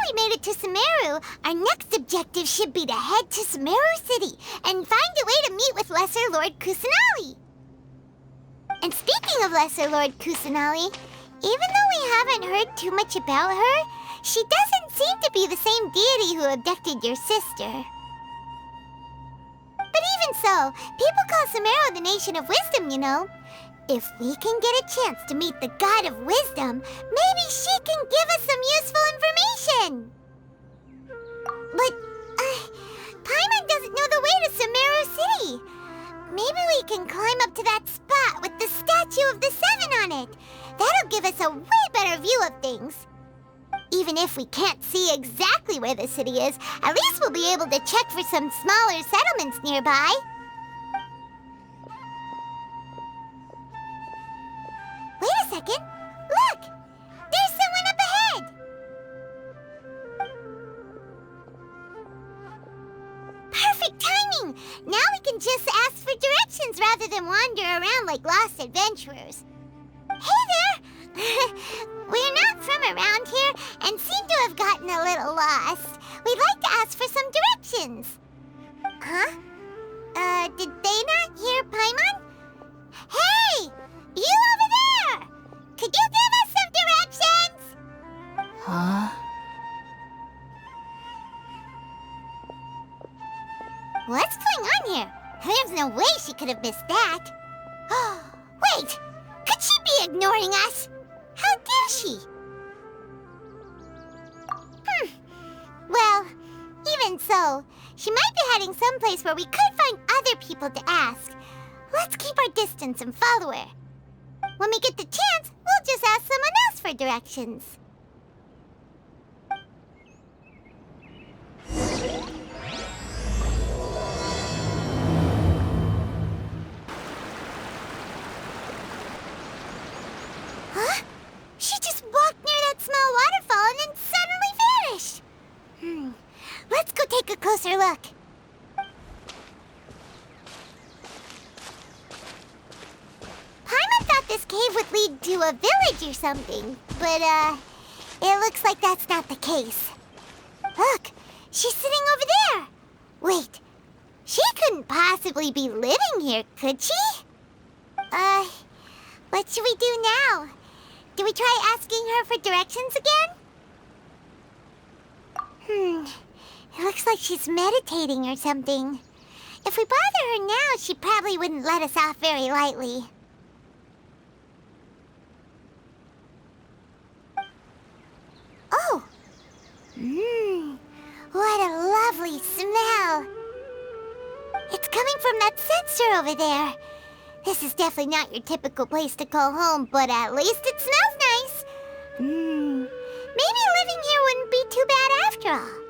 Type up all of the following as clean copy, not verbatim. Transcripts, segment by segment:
we made it to Sumeru, our next objective should be to head to Sumeru City and find a way to meet with Lesser Lord Kusanali. And speaking of Lesser Lord Kusanali, even though we haven't heard too much about her, she doesn't seem to be the same deity who abducted your sister. But even so, people call Sumeru the Nation of Wisdom, you know. If we can get a chance to meet the God of Wisdom, maybe she can give us some useful information. But, Paimon doesn't know the way to Sumeru City. Maybe we can climb up to that spot with the statue of the Seven on it. That'll give us a way better view of things. Even if we can't see exactly where the city is, at least we'll be able to check for some smaller settlements nearby. Wait a second. Look! There's someone up ahead! Perfect timing! Now we can just ask for directions rather than wander around like lost adventurers. Hey there! We're not from around here and seem to have gotten a little lost. We'd like to ask for some directions. Huh? Did they not hear Paimon? Hey! You over there! Could you give us some directions? Huh? What's going on here? There's no way she could have missed that. Wait! Could she be ignoring us? How dare she? Well, even so, she might be heading someplace where we could find other people to ask. Let's keep our distance and follow her. When we get the chance, we'll just ask someone else for directions. Huh? She just walked near that small waterfall and then suddenly vanished. Let's go take a closer look. Paimon thought this cave would lead to a village or something, but, it looks like that's not the case. Look, she's sitting over there. Wait, she couldn't possibly be living here, could she? What should we do now? Do we try asking her for directions again? It looks like she's meditating or something. If we bother her now, she probably wouldn't let us off very lightly. Oh! What a lovely smell! It's coming from that sensor over there. This is definitely not your typical place to call home, but at least it smells nice. Maybe living here wouldn't be too bad after all.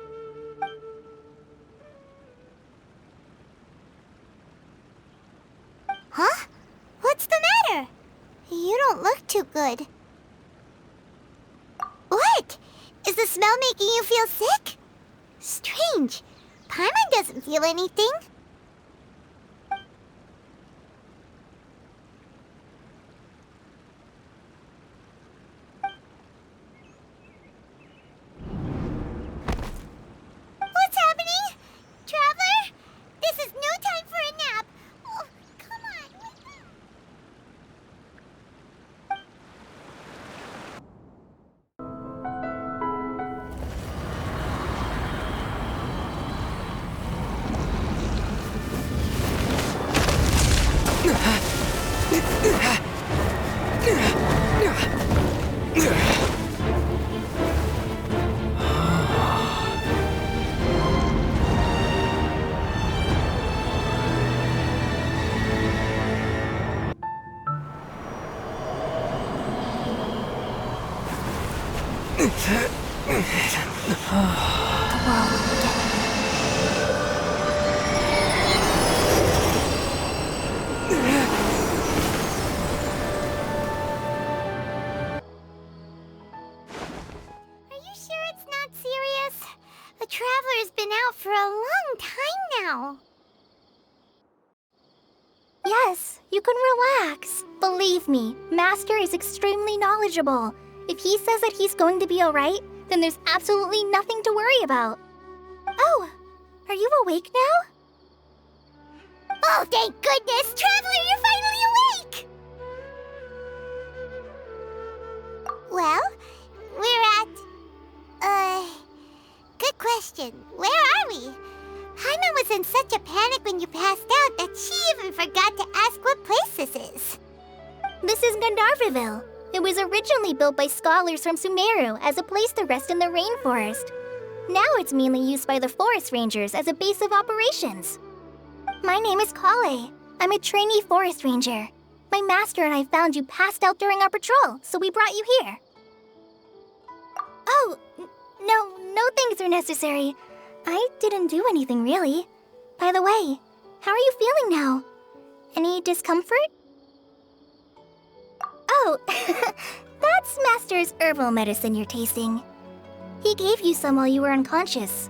Huh? What's the matter? You don't look too good. What? Is the smell making you feel sick? Strange. Paimon doesn't feel anything. What's happening? Traveler? This is no time for a nap. Oh, come on. Traveler's been out for a long time now. Yes, you can relax. Believe me, Master is extremely knowledgeable. If he says that he's going to be alright, Then there's absolutely nothing to worry about. Oh, are you awake now? Oh, thank goodness! Traveler, you're finally awake! Well, we're at... Good question. Where are we? Haima was in such a panic when you passed out that she even forgot to ask what place this is. This is Gandharvaville. It was originally built by scholars from Sumeru as a place to rest in the rainforest. Now it's mainly used by the forest rangers as a base of operations. My name is Kale. I'm a trainee forest ranger. My master and I found you passed out during our patrol, so we brought you here. Oh, no thanks are necessary. I didn't do anything really. By the way, how are you feeling now? Any discomfort? Oh, that's Master's herbal medicine you're tasting. He gave you some while you were unconscious.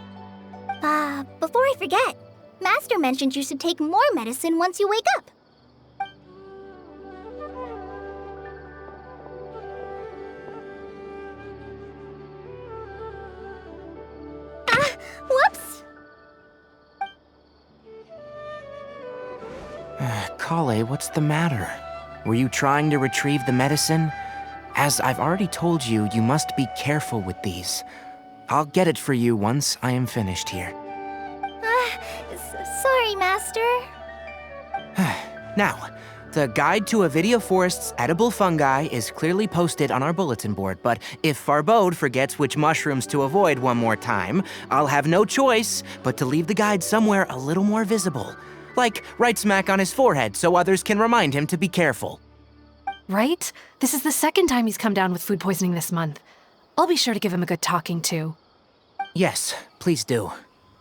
Before I forget, Master mentioned you should take more medicine once you wake up. Whoops! Kale, what's the matter? Were you trying to retrieve the medicine? As I've already told you, you must be careful with these. I'll get it for you once I am finished here. Sorry, Master. Now, the guide to Avidia Forest's edible fungi is clearly posted on our bulletin board, but if Farbode forgets which mushrooms to avoid one more time, I'll have no choice but to leave the guide somewhere a little more visible. Like right smack on his forehead so others can remind him to be careful. Right? This is the second time he's come down with food poisoning this month. I'll be sure to give him a good talking to. Yes, please do.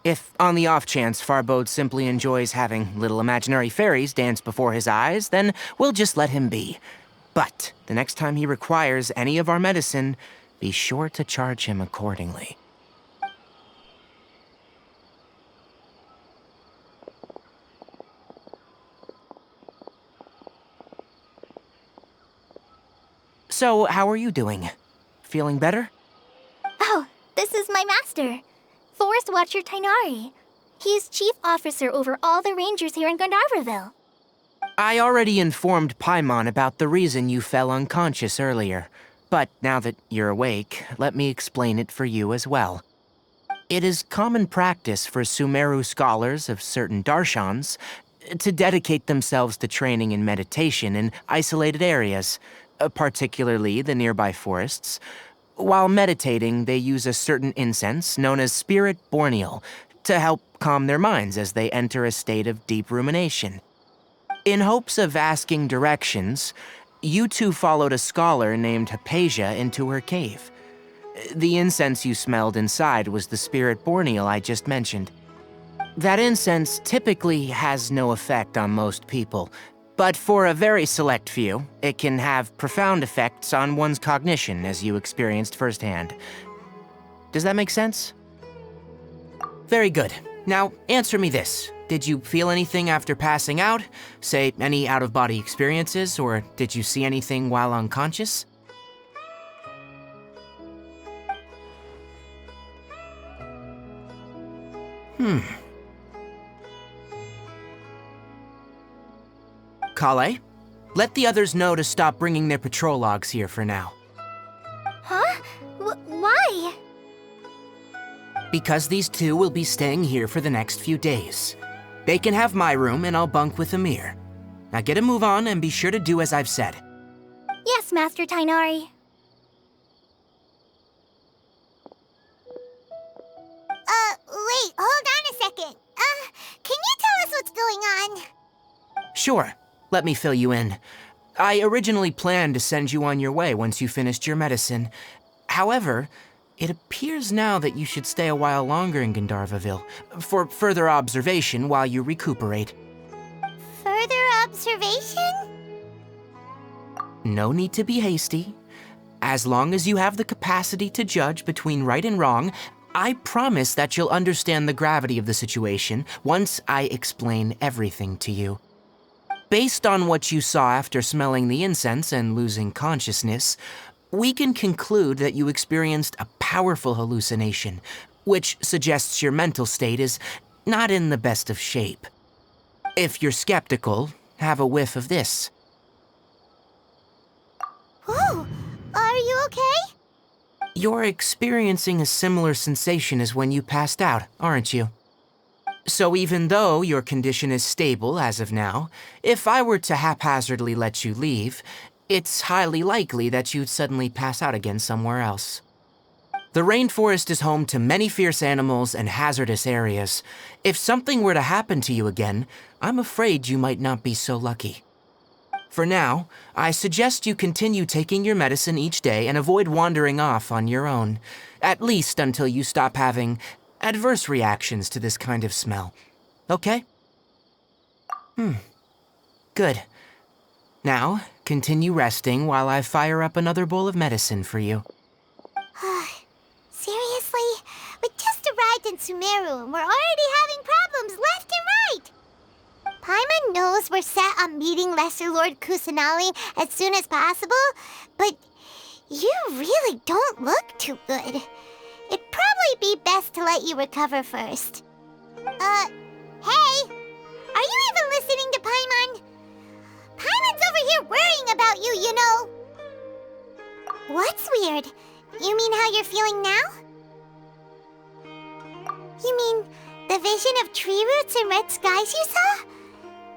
If, on the off chance, Farbode simply enjoys having little imaginary fairies dance before his eyes, then we'll just let him be. But the next time he requires any of our medicine, be sure to charge him accordingly. So, how are you doing? Feeling better? Oh, this is my master, Forest Watcher Tainari. He is chief officer over all the rangers here in Gandharvaville. I already informed Paimon about the reason you fell unconscious earlier. But now that you're awake, let me explain it for you as well. It is common practice for Sumeru scholars of certain darshans to dedicate themselves to training in meditation in isolated areas, particularly the nearby forests. While meditating, they use a certain incense known as Spirit Borneal to help calm their minds as they enter a state of deep rumination. In hopes of asking directions, you two followed a scholar named Hypatia into her cave. The incense you smelled inside was the Spirit Borneal I just mentioned. That incense typically has no effect on most people, but for a very select few, it can have profound effects on one's cognition, as you experienced firsthand. Does that make sense? Very good. Now, answer me this. Did you feel anything after passing out? Say, any out-of-body experiences, or did you see anything while unconscious? Kale, let the others know to stop bringing their patrol logs here for now. Huh? Why? Because these two will be staying here for the next few days. They can have my room and I'll bunk with Amir. Now get a move on and be sure to do as I've said. Yes, Master Tainari. Wait, hold on a second. Can you tell us what's going on? Sure, let me fill you in. I originally planned to send you on your way once you finished your medicine. However, it appears now that you should stay a while longer in Gandharvaville for further observation while you recuperate. Further observation? No need to be hasty. As long as you have the capacity to judge between right and wrong, I promise that you'll understand the gravity of the situation once I explain everything to you. Based on what you saw after smelling the incense and losing consciousness, we can conclude that you experienced a powerful hallucination, which suggests your mental state is not in the best of shape. If you're skeptical, have a whiff of this. Whoa, are you okay? You're experiencing a similar sensation as when you passed out, aren't you? So even though your condition is stable as of now, if I were to haphazardly let you leave, it's highly likely that you'd suddenly pass out again somewhere else. The rainforest is home to many fierce animals and hazardous areas. If something were to happen to you again, I'm afraid you might not be so lucky. For now, I suggest you continue taking your medicine each day and avoid wandering off on your own, at least until you stop having adverse reactions to this kind of smell. Okay? Good. Now, continue resting while I fire up another bowl of medicine for you. Seriously? We just arrived in Sumeru and we're already having problems left and right! Paimon knows we're set on meeting Lesser Lord Kusanali as soon as possible, but you really don't look too good. It'd probably be best to let you recover first. Hey! Are you even listening to Paimon? Paimon's over here worrying about you, you know! What's weird? You mean how you're feeling now? You mean the vision of tree roots and red skies you saw?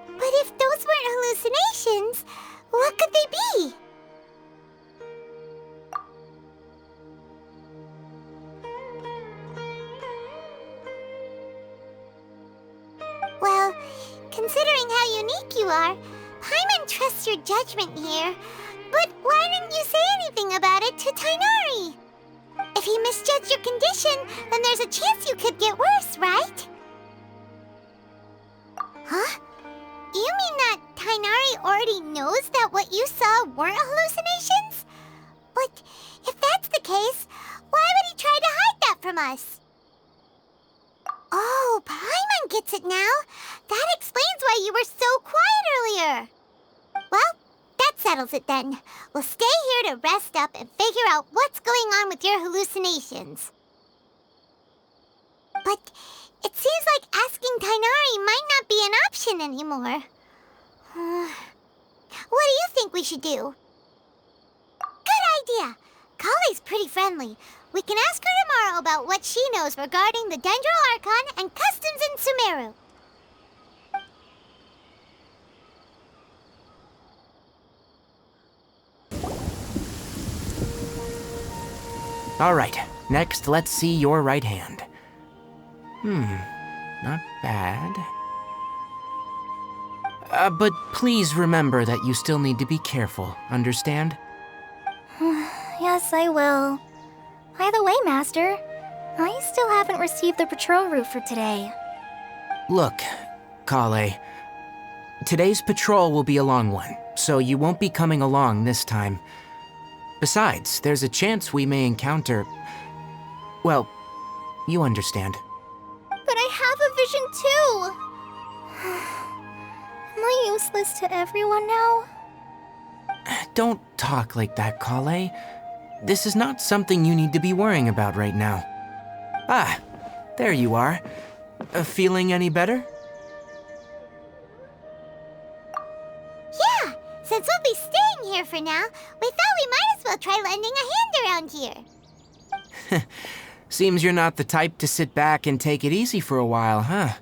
But if those weren't hallucinations, what could they be? Well, considering how unique you are, Paimon trusts your judgment here. But why didn't you say anything about it to Tighnari? If he misjudged your condition, then there's a chance you could get worse, right? Huh? You mean that Tighnari already knows that what you saw weren't hallucinations? But if that's the case, why would he try to hide that from us? Oh, Paimon gets it now. That explains why you were so quiet earlier. Well, that settles it then. We'll stay here to rest up and figure out what's going on with your hallucinations. But it seems like asking Tighnari might not be an option anymore. What do you think we should do? Good idea. Kale's pretty friendly. We can ask her tomorrow about what she knows regarding the Dendro Archon and customs in Sumeru. All right, next let's see your right hand. Not bad. But please remember that you still need to be careful, understand? Yes, I will. By the way, Master, I still haven't received the patrol route for today. Look, Kale, today's patrol will be a long one, so you won't be coming along this time. Besides, there's a chance we may encounter... well, you understand. But I have a vision too! Am I useless to everyone now? Don't talk like that, Kale. This is not something you need to be worrying about right now. Ah, there you are. Feeling any better? Yeah, since we'll be staying here for now, we thought we might as well try lending a hand around here. Seems you're not the type to sit back and take it easy for a while, huh?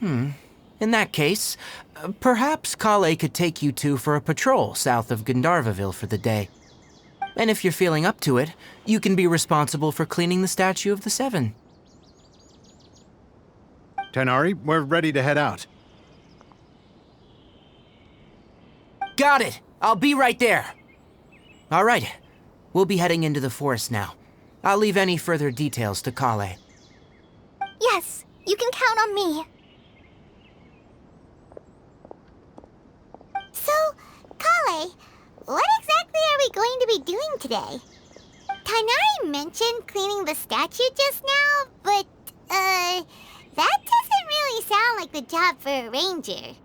In that case, perhaps Kale could take you two for a patrol south of Gandharvaville for the day. And if you're feeling up to it, you can be responsible for cleaning the Statue of the Seven. Tighnari, we're ready to head out. Got it! I'll be right there! All right, we'll be heading into the forest now. I'll leave any further details to Kale. Yes, you can count on me. So, Kale, what exactly are we going to be doing today? Tighnari mentioned cleaning the statue just now, but, that doesn't really sound like the job for a ranger.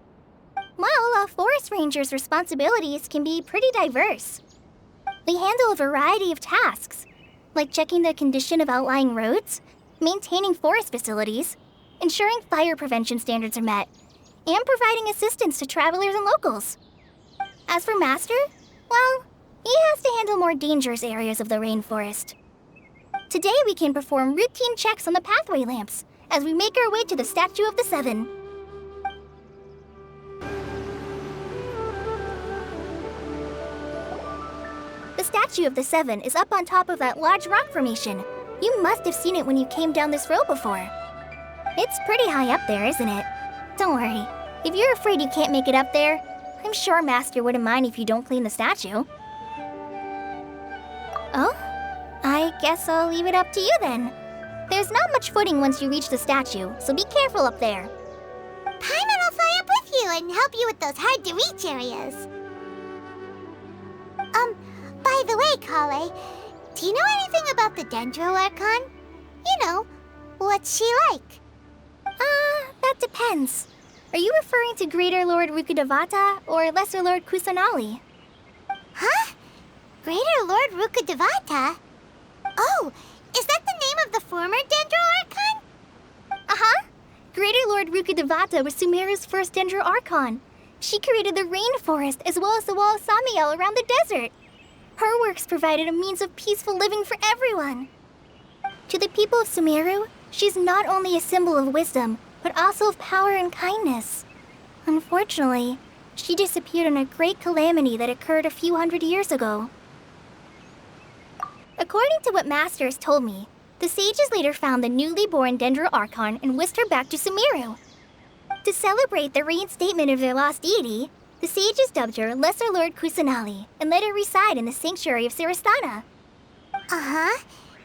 Well, a forest ranger's responsibilities can be pretty diverse. They handle a variety of tasks, like checking the condition of outlying roads, maintaining forest facilities, ensuring fire prevention standards are met, and providing assistance to travelers and locals. As for Master, well, he has to handle more dangerous areas of the rainforest. Today we can perform routine checks on the pathway lamps as we make our way to the Statue of the Seven. The Statue of the Seven is up on top of that large rock formation. You must have seen it when you came down this road before. It's pretty high up there, isn't it? Don't worry. If you're afraid you can't make it up there, I'm sure Master wouldn't mind if you don't clean the statue. Oh? I guess I'll leave it up to you then. There's not much footing once you reach the statue, so be careful up there. Paimon will fly up with you and help you with those hard-to-reach areas. By the way, Kale, do you know anything about the Dendro Archon? You know, what's she like? That depends. Are you referring to Greater Lord Rukkhadevata or Lesser Lord Kusanali? Huh? Greater Lord Rukkhadevata? Oh, is that the name of the former Dendro Archon? Uh-huh. Greater Lord Rukkhadevata was Sumeru's first Dendro Archon. She created the rainforest as well as the wall of Samiel around the desert. Her works provided a means of peaceful living for everyone. To the people of Sumeru, she's not only a symbol of wisdom, but also of power and kindness. Unfortunately, she disappeared in a great calamity that occurred a few hundred years ago. According to what Master has told me, the sages later found the newly born Dendro Archon and whisked her back to Sumeru. To celebrate the reinstatement of their lost deity, the sages dubbed her Lesser Lord Kusanali and let her reside in the sanctuary of Sirastana. Uh-huh.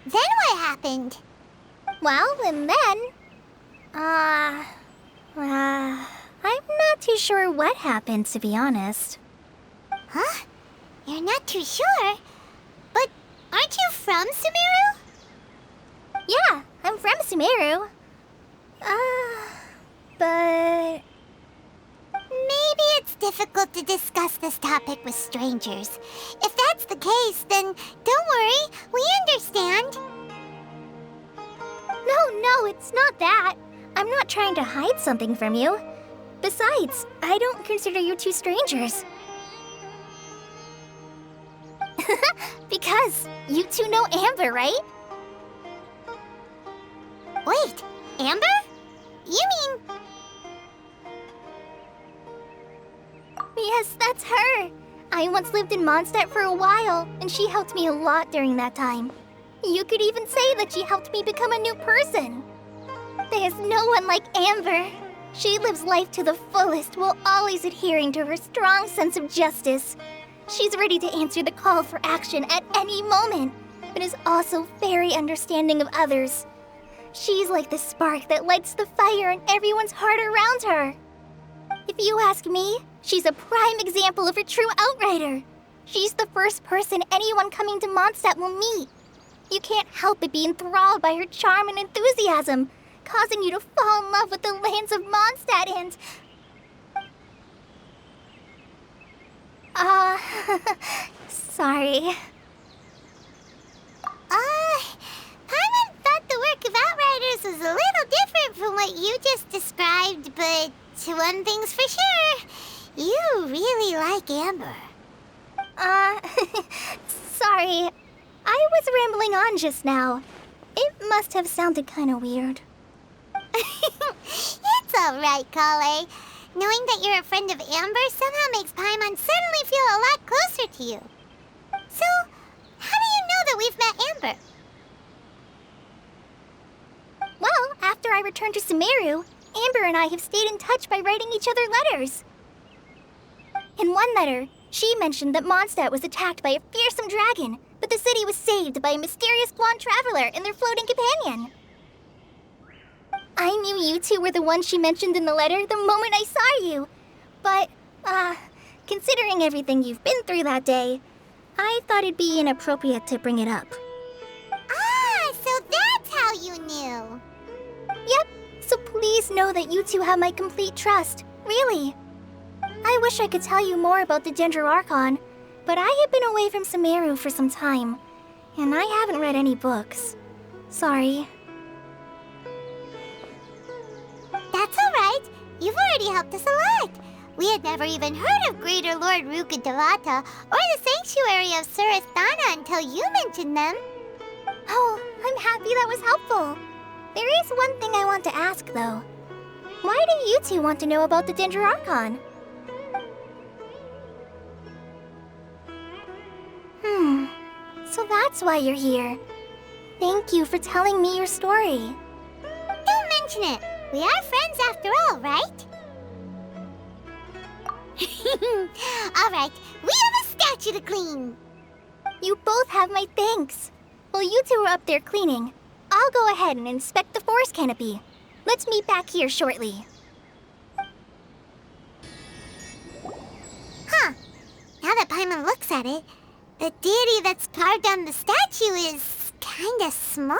Then what happened? Well, and then... I'm not too sure what happened, to be honest. Huh? You're not too sure? But aren't you from Sumeru? Yeah, I'm from Sumeru. But... Maybe it's difficult to discuss this topic with strangers. If that's the case, then don't worry, we understand. No, it's not that. I'm not trying to hide something from you. Besides, I don't consider you two strangers. Because you two know Amber, right? Wait, Amber? You mean... Yes, that's her. I once lived in Mondstadt for a while, and she helped me a lot during that time. You could even say that she helped me become a new person. There's no one like Amber. She lives life to the fullest while always adhering to her strong sense of justice. She's ready to answer the call for action at any moment, but is also very understanding of others. She's like the spark that lights the fire in everyone's heart around her. If you ask me, she's a prime example of a true outrider. She's the first person anyone coming to Mondstadt will meet. You can't help but be enthralled by her charm and enthusiasm, causing you to fall in love with the lands of Mondstadt and... sorry. Paimon thought the work of Outriders was a little different from what you just described, but one thing's for sure, you really like Amber. Sorry. I was rambling on just now. It must have sounded kind of weird. It's alright, Kale. Knowing that you're a friend of Amber somehow makes Paimon suddenly feel a lot closer to you. So, how do you know that we've met Amber? Well, after I returned to Sumeru, Amber and I have stayed in touch by writing each other letters. In one letter, she mentioned that Mondstadt was attacked by a fearsome dragon, but the city was saved by a mysterious blonde traveler and their floating companion. I knew you two were the ones she mentioned in the letter the moment I saw you. But, considering everything you've been through that day, I thought it'd be inappropriate to bring it up. So that's how you knew. Yep, so please know that you two have my complete trust, really. I wish I could tell you more about the Dendro Archon, But I have been away from Sumeru for some time, and I haven't read any books. Sorry. That's alright. You've already helped us a lot. We had never even heard of Greater Lord Rukkhadevata or the Sanctuary of Surasthana until you mentioned them. Oh, I'm happy that was helpful. There is one thing I want to ask, though. Why do you two want to know about the Dendrarchon? So that's why you're here. Thank you for telling me your story. Don't mention it. We are friends after all, right? Alright, we have a statue to clean. You both have my thanks. While you two are up there cleaning, I'll go ahead and inspect the forest canopy. Let's meet back here shortly. Huh. Now that Paimon looks at it, the deity that's carved on the statue is kinda small.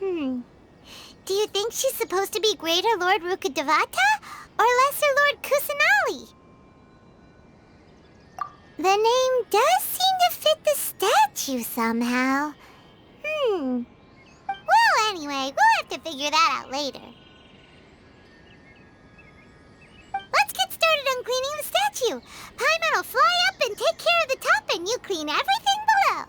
Do you think she's supposed to be Greater Lord Rukkhadevata or Lesser Lord Kusanali? The name does seem to fit the statue somehow. Well, anyway, we'll have to figure that out later. Let's get started on cleaning the statue. Paimon will fly up and take care of the top, and you clean everything below.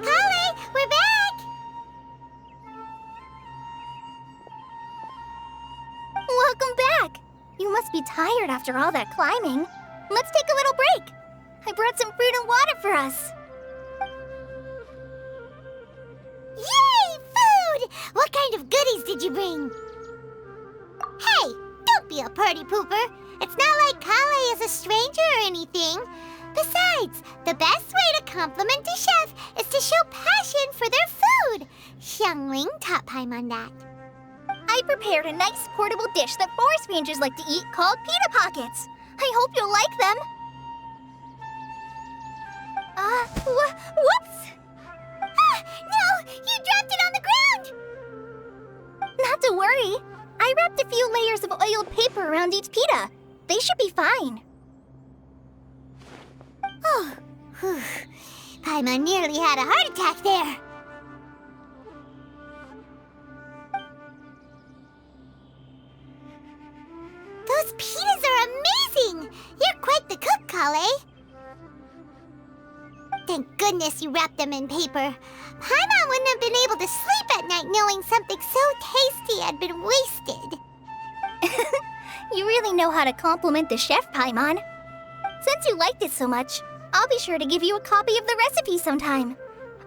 Kale, we're back! Welcome back! You must be tired after all that climbing. Let's take a little break. I brought some fruit and water for us. Yay, food! What kind of goodies did you bring? Hey, don't be a party pooper. It's not like Kale is a stranger or anything. Besides, the best way to compliment a chef is to show passion for their food. Xiangling taught Paimon that. I prepared a nice portable dish that forest rangers like to eat called pita pockets. I hope you'll like them. Whoops! No! You dropped it on the ground! Not to worry. I wrapped a few layers of oiled paper around each pita. They should be fine. Oh, whew. Paimon nearly had a heart attack there. Those pitas are amazing! You're quite the cook, Kale. Thank goodness you wrapped them in paper. Paimon wouldn't have been able to sleep at night knowing something so tasty had been wasted. You really know how to compliment the chef, Paimon. Since you liked it so much, I'll be sure to give you a copy of the recipe sometime.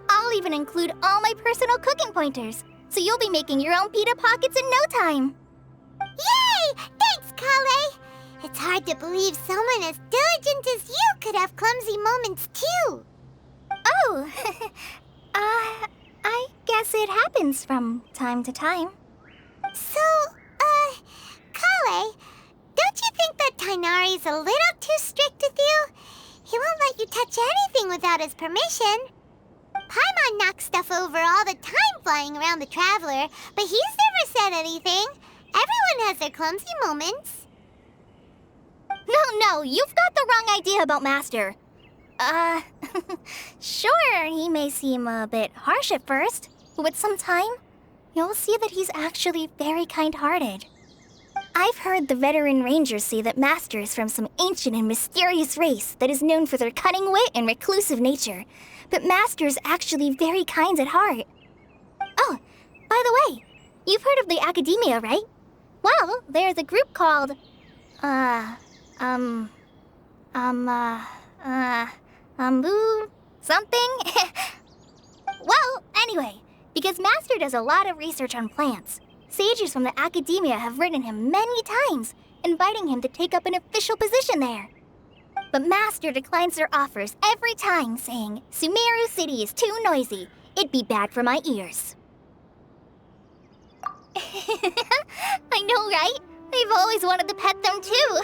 I'll even include all my personal cooking pointers, so you'll be making your own pita pockets in no time. Yay! Thanks, Kale! It's hard to believe someone as diligent as you could have clumsy moments, too. Oh, I guess it happens from time to time. So, Kale, don't you think that Tainari's a little too strict with you? He won't let you touch anything without his permission. Paimon knocks stuff over all the time flying around the Traveler, but he's never said anything. Everyone has their clumsy moments. No, you've got the wrong idea about Master. Sure, he may seem a bit harsh at first, but with some time, you'll see that he's actually very kind-hearted. I've heard the veteran rangers say that Master is from some ancient and mysterious race that is known for their cunning wit and reclusive nature, but Master is actually very kind at heart. Oh, by the way, you've heard of the Academia, right? Well, there's a group called, something? Well, anyway, because Master does a lot of research on plants, sages from the Academia have written him many times, inviting him to take up an official position there. But Master declines their offers every time, saying, Sumeru City is too noisy. It'd be bad for my ears. I know, right? I've always wanted to pet them, too.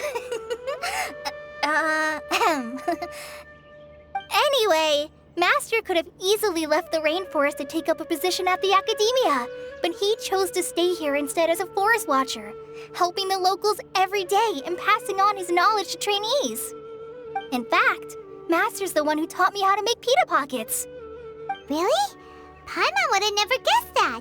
Anyway, Master could have easily left the rainforest to take up a position at the academia, but he chose to stay here instead as a forest watcher, helping the locals every day and passing on his knowledge to trainees. In fact, Master's the one who taught me how to make pita pockets. Really? Paimon would have never guessed that.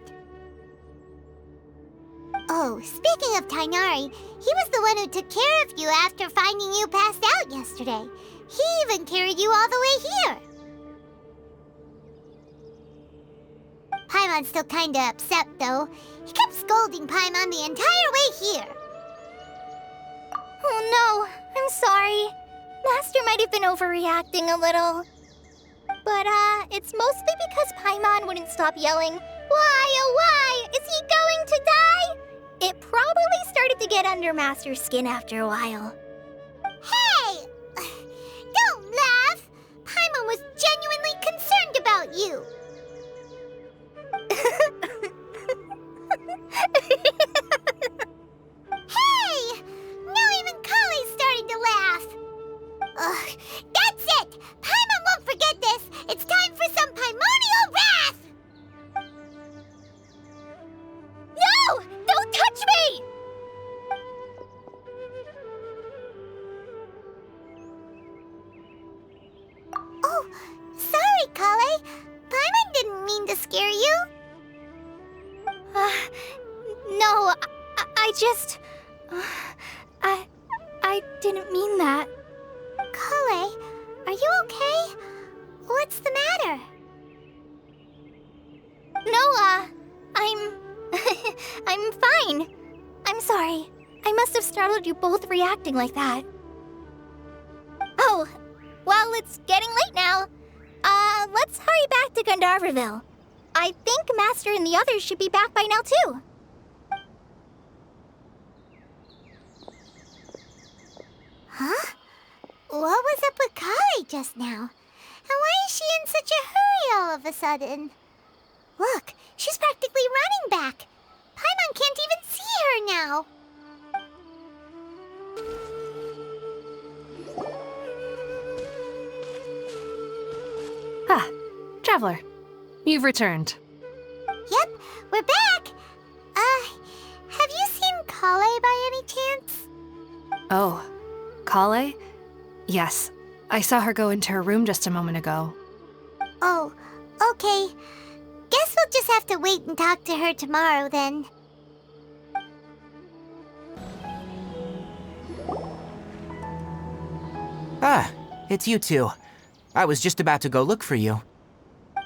Oh, speaking of Tainari, he was the one who took care of you after finding you passed out yesterday. He even carried you all the way here. Paimon's still kinda upset, though. He kept scolding Paimon the entire way here. Oh no, I'm sorry. Master might have been overreacting a little. But, it's mostly because Paimon wouldn't stop yelling, "Why, oh why? Is he going to die?" It probably started to get under Master's skin after a while. Hey! Don't laugh! Paimon was genuinely concerned about you. Hey! Now even Kale's starting to laugh. Ugh, that's it! Paimon won't forget this! It's time for some Paimonial wrath! No! Don't touch me! Oh, sorry, Kale. Paimon didn't mean to scare you. No, I just... I didn't mean that. Kale, are you okay? What's the matter? No, I'm... I'm fine. I'm sorry. I must have startled you both reacting like that. Oh, well, it's getting late now. Let's hurry back to Gandharville. I think Master and the others should be back by now, too. Huh? What was up with Kale just now? And why is she in such a hurry all of a sudden? Look, she's practically running back. Paimon can't even see her now. Ah, Traveler. You've returned. Yep, we're back. Have you seen Kale by any chance? Oh, Kale? Yes. I saw her go into her room just a moment ago. Oh, okay. Guess we'll just have to wait and talk to her tomorrow then. Ah, it's you two. I was just about to go look for you.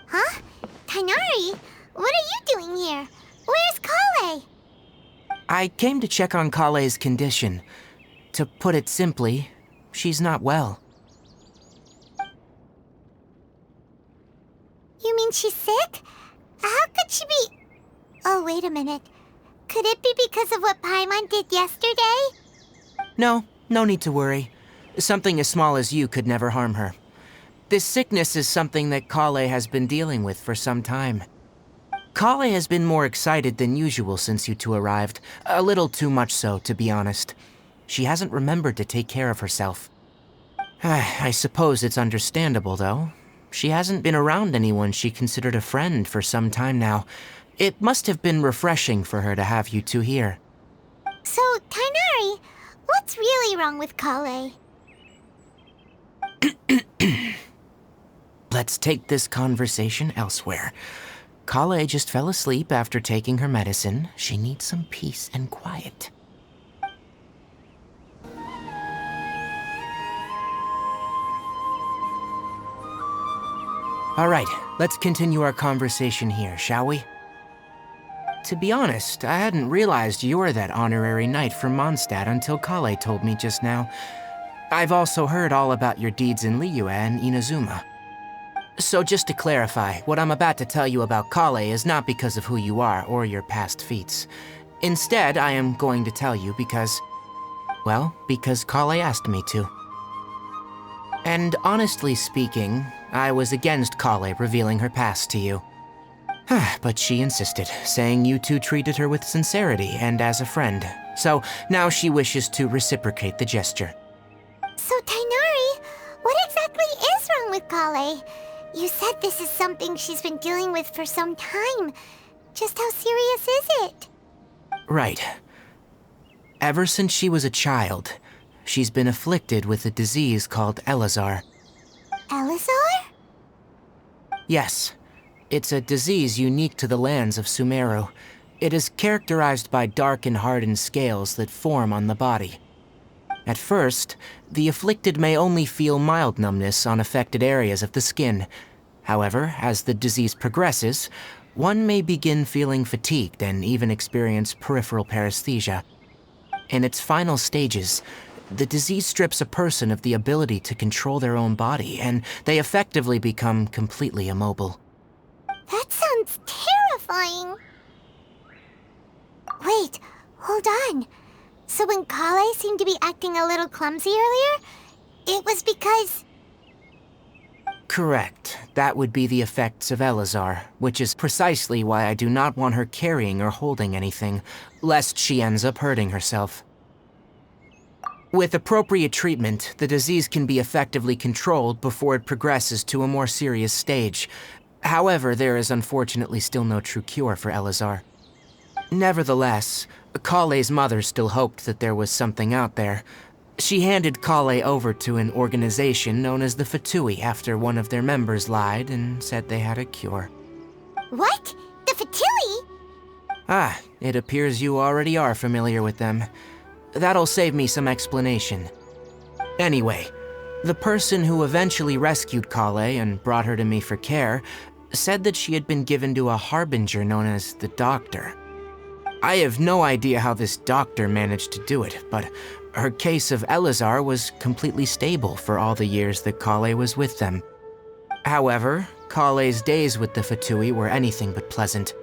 Huh? Tainari, what are you doing here? Where's Kale? I came to check on Kale's condition. To put it simply, she's not well. You mean she's sick? How could she be... Oh, wait a minute. Could it be because of what Paimon did yesterday? No need to worry. Something as small as you could never harm her. This sickness is something that Kale has been dealing with for some time. Kale has been more excited than usual since you two arrived. A little too much so, to be honest. She hasn't remembered to take care of herself. I suppose it's understandable, though. She hasn't been around anyone she considered a friend for some time now. It must have been refreshing for her to have you two here. So, Tainari, what's really wrong with Kale? Let's take this conversation elsewhere. Kale just fell asleep after taking her medicine. She needs some peace and quiet. All right, let's continue our conversation here, shall we? To be honest, I hadn't realized you were that honorary knight from Mondstadt until Kale told me just now. I've also heard all about your deeds in Liyue and Inazuma. So just to clarify, what I'm about to tell you about Kale is not because of who you are or your past feats. Instead, I am going to tell you because... well, because Kale asked me to. And honestly speaking, I was against Kale revealing her past to you. But she insisted, saying you two treated her with sincerity and as a friend. So now she wishes to reciprocate the gesture. So, Tainari, what exactly is wrong with Kale? You said this is something she's been dealing with for some time. Just how serious is it? Right. Ever since she was a child, she's been afflicted with a disease called Elazar. Elazar? Yes. It's a disease unique to the lands of Sumeru. It is characterized by dark and hardened scales that form on the body. At first, the afflicted may only feel mild numbness on affected areas of the skin. However, as the disease progresses, one may begin feeling fatigued and even experience peripheral paresthesia. In its final stages, the disease strips a person of the ability to control their own body, and they effectively become completely immobile. That sounds terrifying. Wait, hold on. So when Kale seemed to be acting a little clumsy earlier, it was because... Correct. That would be the effects of Elazar, which is precisely why I do not want her carrying or holding anything, lest she ends up hurting herself. With appropriate treatment, the disease can be effectively controlled before it progresses to a more serious stage. However, there is unfortunately still no true cure for Elazar. Nevertheless, Kale's mother still hoped that there was something out there. She handed Kale over to an organization known as the Fatui after one of their members lied and said they had a cure. What? The Fatui? Ah, it appears you already are familiar with them. That'll save me some explanation. Anyway, the person who eventually rescued Kale and brought her to me for care said that she had been given to a harbinger known as the Doctor. I have no idea how this doctor managed to do it, but her case of Elazar was completely stable for all the years that Kale was with them. However, Kale's days with the Fatui were anything but pleasant.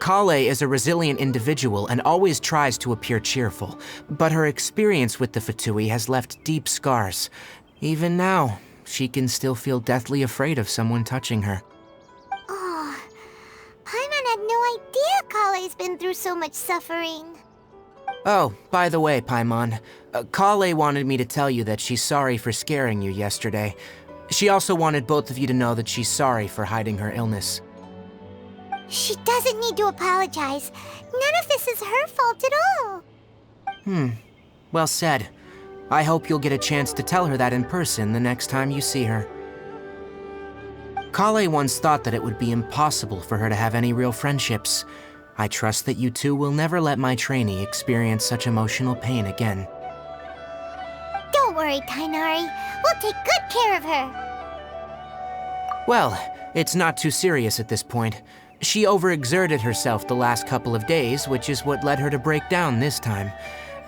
Kale is a resilient individual and always tries to appear cheerful, but her experience with the Fatui has left deep scars. Even now, she can still feel deathly afraid of someone touching her. Oh, Paimon had no idea Kale's been through so much suffering. Oh, by the way, Paimon, Kale wanted me to tell you that she's sorry for scaring you yesterday. She also wanted both of you to know that she's sorry for hiding her illness. She doesn't need to apologize. None of this is her fault at all. Well said. I hope you'll get a chance to tell her that in person the next time you see her. Kale once thought that it would be impossible for her to have any real friendships. I trust that you two will never let my trainee experience such emotional pain again. Don't worry, Tainari. We'll take good care of her. Well, it's not too serious at this point. She overexerted herself the last couple of days, which is what led her to break down this time.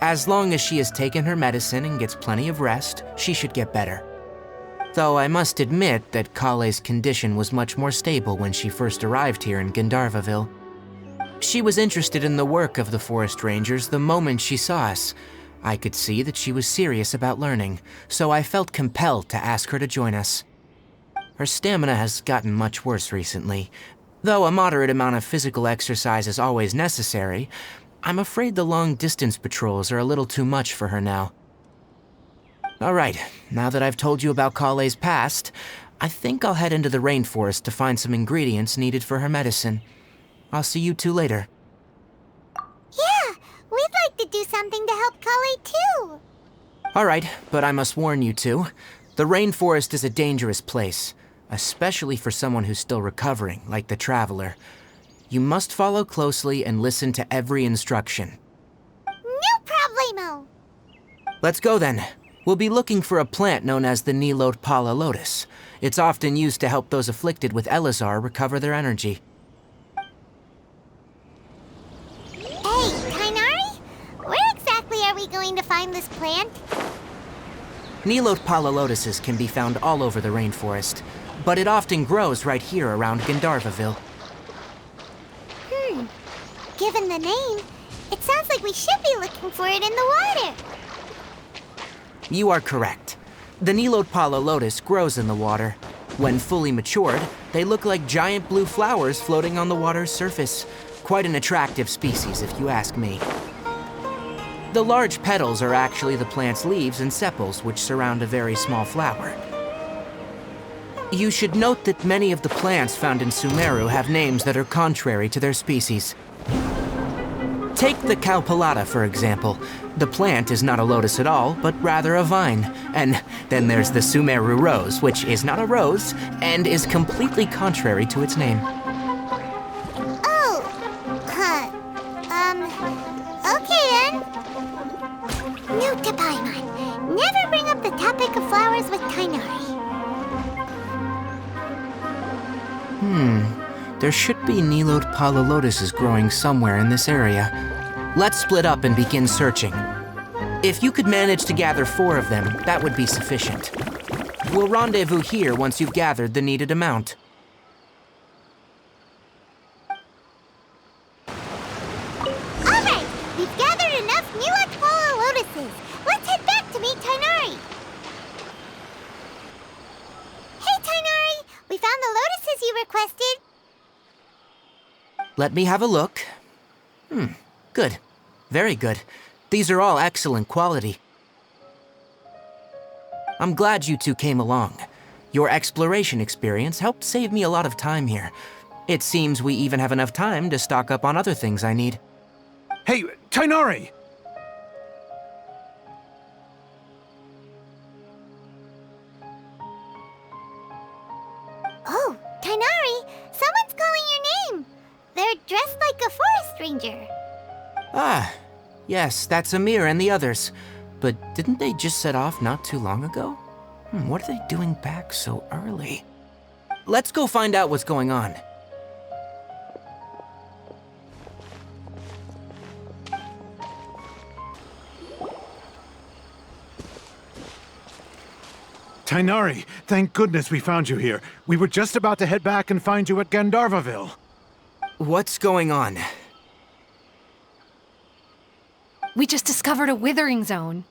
As long as she has taken her medicine and gets plenty of rest, she should get better. Though I must admit that Kale's condition was much more stable when she first arrived here in Gandharvaville. She was interested in the work of the forest rangers the moment she saw us. I could see that she was serious about learning, so I felt compelled to ask her to join us. Her stamina has gotten much worse recently. Though a moderate amount of physical exercise is always necessary, I'm afraid the long-distance patrols are a little too much for her now. Alright, now that I've told you about Kale's past, I think I'll head into the rainforest to find some ingredients needed for her medicine. I'll see you two later. Yeah, we'd like to do something to help Kale too. Alright, but I must warn you two. The rainforest is a dangerous place, especially for someone who's still recovering, like the Traveler. You must follow closely and listen to every instruction. No problemo. Let's go then. We'll be looking for a plant known as the Nilotpala lotus. It's often used to help those afflicted with Elazar recover their energy. Hey, Tainari? Where exactly are we going to find this plant? Nilotpala lotuses can be found all over the rainforest, but it often grows right here around Gandharvaville. Given the name, it sounds like we should be looking for it in the water. You are correct. The Nilotpala lotus grows in the water. When fully matured, they look like giant blue flowers floating on the water's surface. Quite an attractive species, if you ask me. The large petals are actually the plant's leaves and sepals, which surround a very small flower. You should note that many of the plants found in Sumeru have names that are contrary to their species. Take the Calpulata, for example. The plant is not a lotus at all, but rather a vine. And then there's the Sumeru rose, which is not a rose, and is completely contrary to its name. Oh, okay then. Note to Paimon, never bring up the topic of flowers with Tainari. There should be Nilode Pala lotuses growing somewhere in this area. Let's split up and begin searching. If you could manage to gather 4 of them, that would be sufficient. We'll rendezvous here once you've gathered the needed amount. Alright, we've gathered enough Nilode Pala lotuses. Let's head back to meet Tainari. Hey Tainari, we found the lotuses you requested. Let me have a look. Good. Very good. These are all excellent quality. I'm glad you two came along. Your exploration experience helped save me a lot of time here. It seems we even have enough time to stock up on other things I need. Hey, Tainari! Oh, Tainari, someone's calling your name. They're dressed like a forest ranger. Ah, yes, that's Amir and the others. But didn't they just set off not too long ago? What are they doing back so early? Let's go find out what's going on. Tainari, thank goodness we found you here. We were just about to head back and find you at Gandharvaville. What's going on? We just discovered a withering zone.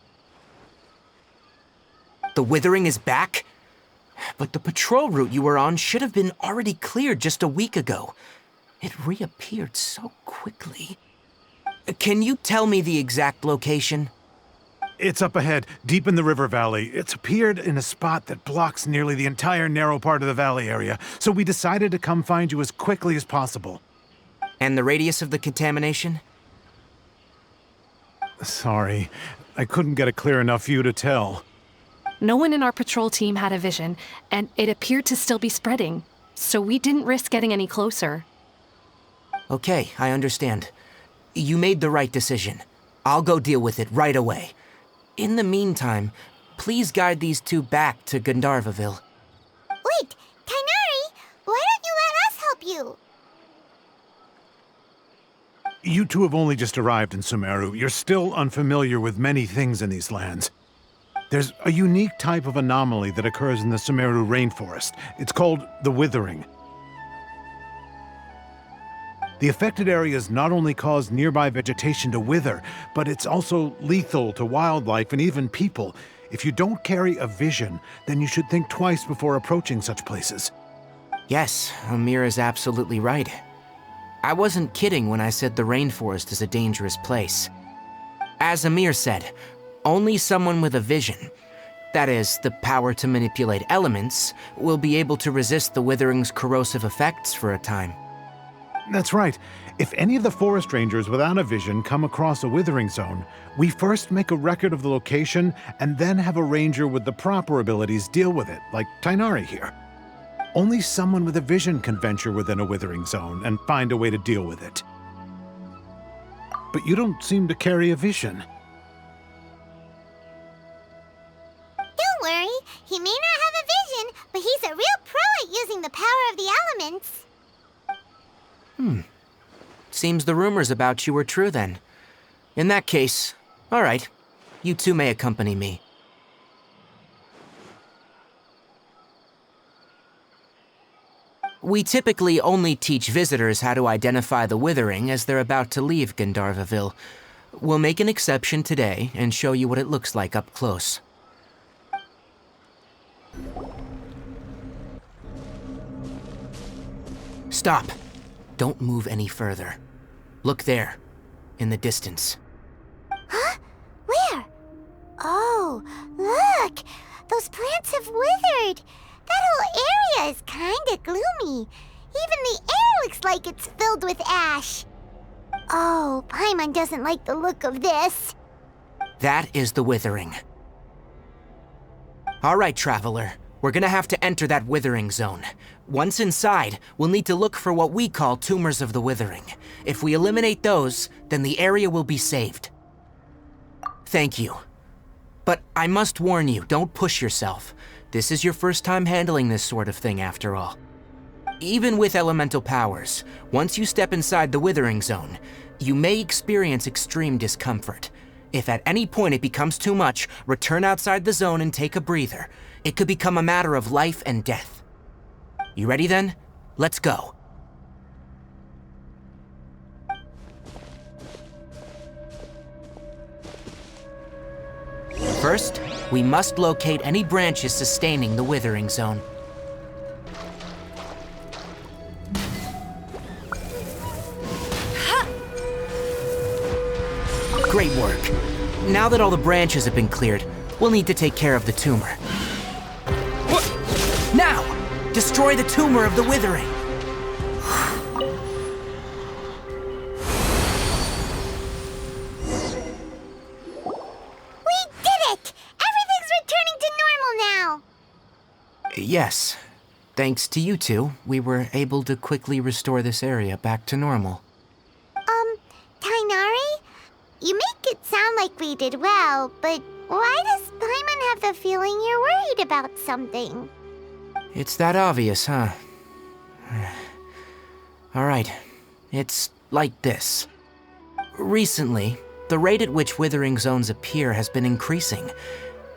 The withering is back? But the patrol route you were on should have been already cleared just a week ago. It reappeared so quickly. Can you tell me the exact location? It's up ahead, deep in the river valley. It's appeared in a spot that blocks nearly the entire narrow part of the valley area, so we decided to come find you as quickly as possible. And the radius of the contamination? Sorry, I couldn't get a clear enough view to tell. No one in our patrol team had a vision, and it appeared to still be spreading, so we didn't risk getting any closer. Okay, I understand. You made the right decision. I'll go deal with it right away. In the meantime, please guide these two back to Gandharvaville. Wait, Tainari, why don't you let us help you? You two have only just arrived in Sumeru. You're still unfamiliar with many things in these lands. There's a unique type of anomaly that occurs in the Sumeru rainforest. It's called the withering. The affected areas not only cause nearby vegetation to wither, but it's also lethal to wildlife and even people. If you don't carry a vision, then you should think twice before approaching such places. Yes, Amir is absolutely right. I wasn't kidding when I said the rainforest is a dangerous place. As Amir said, only someone with a vision, that is, the power to manipulate elements, will be able to resist the withering's corrosive effects for a time. That's right. If any of the forest rangers without a vision come across a withering zone, we first make a record of the location and then have a ranger with the proper abilities deal with it, like Tainari here. Only someone with a vision can venture within a withering zone and find a way to deal with it. But you don't seem to carry a vision. Don't worry, he may not have a vision, but he's a real pro at using the power of the elements. Seems the rumors about you were true then. In that case, all right, you two may accompany me. We typically only teach visitors how to identify the withering as they're about to leave Gandharvaville. We'll make an exception today and show you what it looks like up close. Stop. Don't move any further. Look there, in the distance. Huh? Where? Oh, look! Those plants have withered! That whole area is kinda gloomy. Even the air looks like it's filled with ash. Oh, Paimon doesn't like the look of this. That is the Withering. All right, Traveler. We're gonna have to enter that Withering zone. Once inside, we'll need to look for what we call tumors of the Withering. If we eliminate those, then the area will be saved. Thank you. But I must warn you, don't push yourself. This is your first time handling this sort of thing, after all. Even with elemental powers, once you step inside the Withering zone, you may experience extreme discomfort. If at any point it becomes too much, return outside the zone and take a breather. It could become a matter of life and death. You ready then? Let's go. First, we must locate any branches sustaining the Withering zone. Great work. Now that all the branches have been cleared, we'll need to take care of the tumor. Now! Destroy the tumor of the Withering! We did it! Everything's returning to normal now! Yes. Thanks to you two, we were able to quickly restore this area back to normal. Tainari? You make it sound like we did well, but why does Paimon have the feeling you're worried about something? It's that obvious, huh? Alright, it's like this. Recently, the rate at which Withering zones appear has been increasing.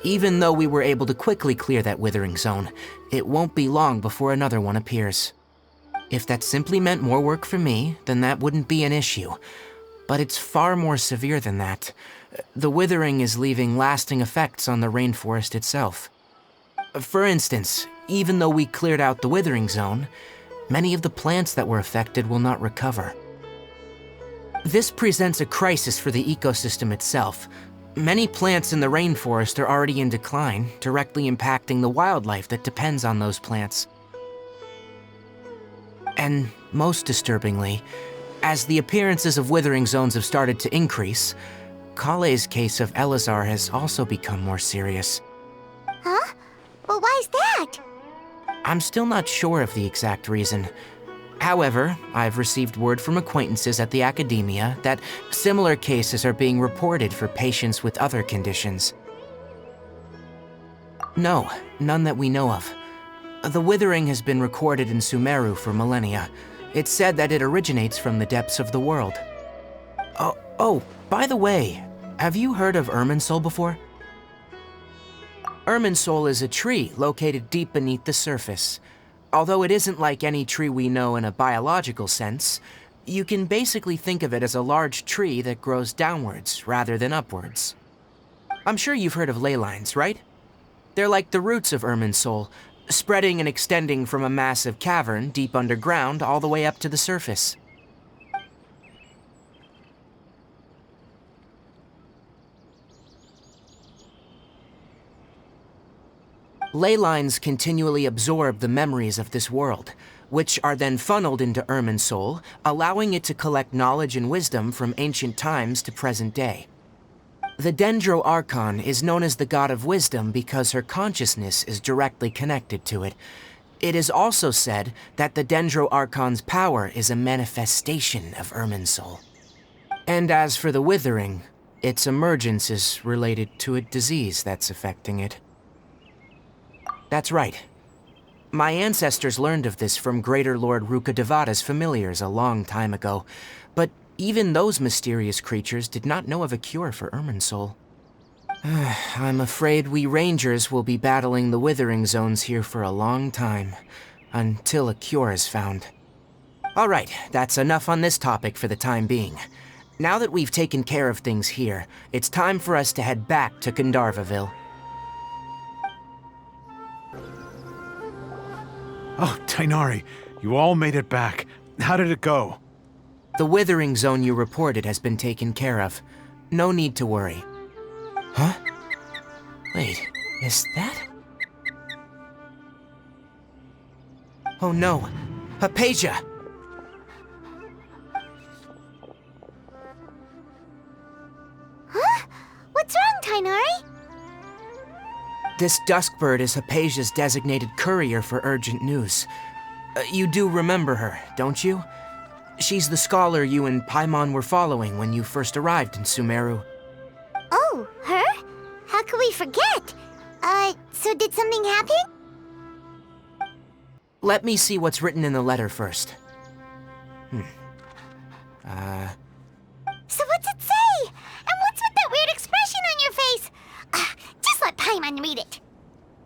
Even though we were able to quickly clear that Withering zone, it won't be long before another one appears. If that simply meant more work for me, then that wouldn't be an issue. But it's far more severe than that. The Withering is leaving lasting effects on the rainforest itself. For instance, even though we cleared out the Withering zone, many of the plants that were affected will not recover. This presents a crisis for the ecosystem itself. Many plants in the rainforest are already in decline, directly impacting the wildlife that depends on those plants. And most disturbingly, as the appearances of Withering zones have started to increase, Kale's case of Elazar has also become more serious. Huh? Well, why's that? I'm still not sure of the exact reason. However, I've received word from acquaintances at the academia that similar cases are being reported for patients with other conditions. No, none that we know of. The Withering has been recorded in Sumeru for millennia. It's said that it originates from the depths of the world. Oh, by the way, have you heard of Irminsul before? Irminsul is a tree located deep beneath the surface. Although it isn't like any tree we know in a biological sense, you can basically think of it as a large tree that grows downwards rather than upwards. I'm sure you've heard of ley lines, right? They're like the roots of Irminsul, spreading and extending from a massive cavern deep underground all the way up to the surface. Ley lines continually absorb the memories of this world, which are then funneled into Irminsul, allowing it to collect knowledge and wisdom from ancient times to present day. The Dendro Archon is known as the God of Wisdom because her consciousness is directly connected to it. It is also said that the Dendro Archon's power is a manifestation of Irminsul. And as for the Withering, its emergence is related to a disease that's affecting it. That's right. My ancestors learned of this from Greater Lord Rukkhadevata's familiars a long time ago, but even those mysterious creatures did not know of a cure for Irminsul. I'm afraid we Rangers will be battling the Withering zones here for a long time, until a cure is found. Alright, that's enough on this topic for the time being. Now that we've taken care of things here, it's time for us to head back to Gandharvaville. Oh, Tainari, you all made it back. How did it go? The Withering zone you reported has been taken care of. No need to worry. Huh? Wait, is that? Oh no, Hypatia! Huh? What's wrong, Tainari? This Duskbird is Hypatia's designated courier for urgent news. You do remember her, don't you? She's the scholar you and Paimon were following when you first arrived in Sumeru. Oh, her? How could we forget? So did something happen? Let me see what's written in the letter first. So what's it say? And what's with that weird expression on your face? Just let Paimon read it.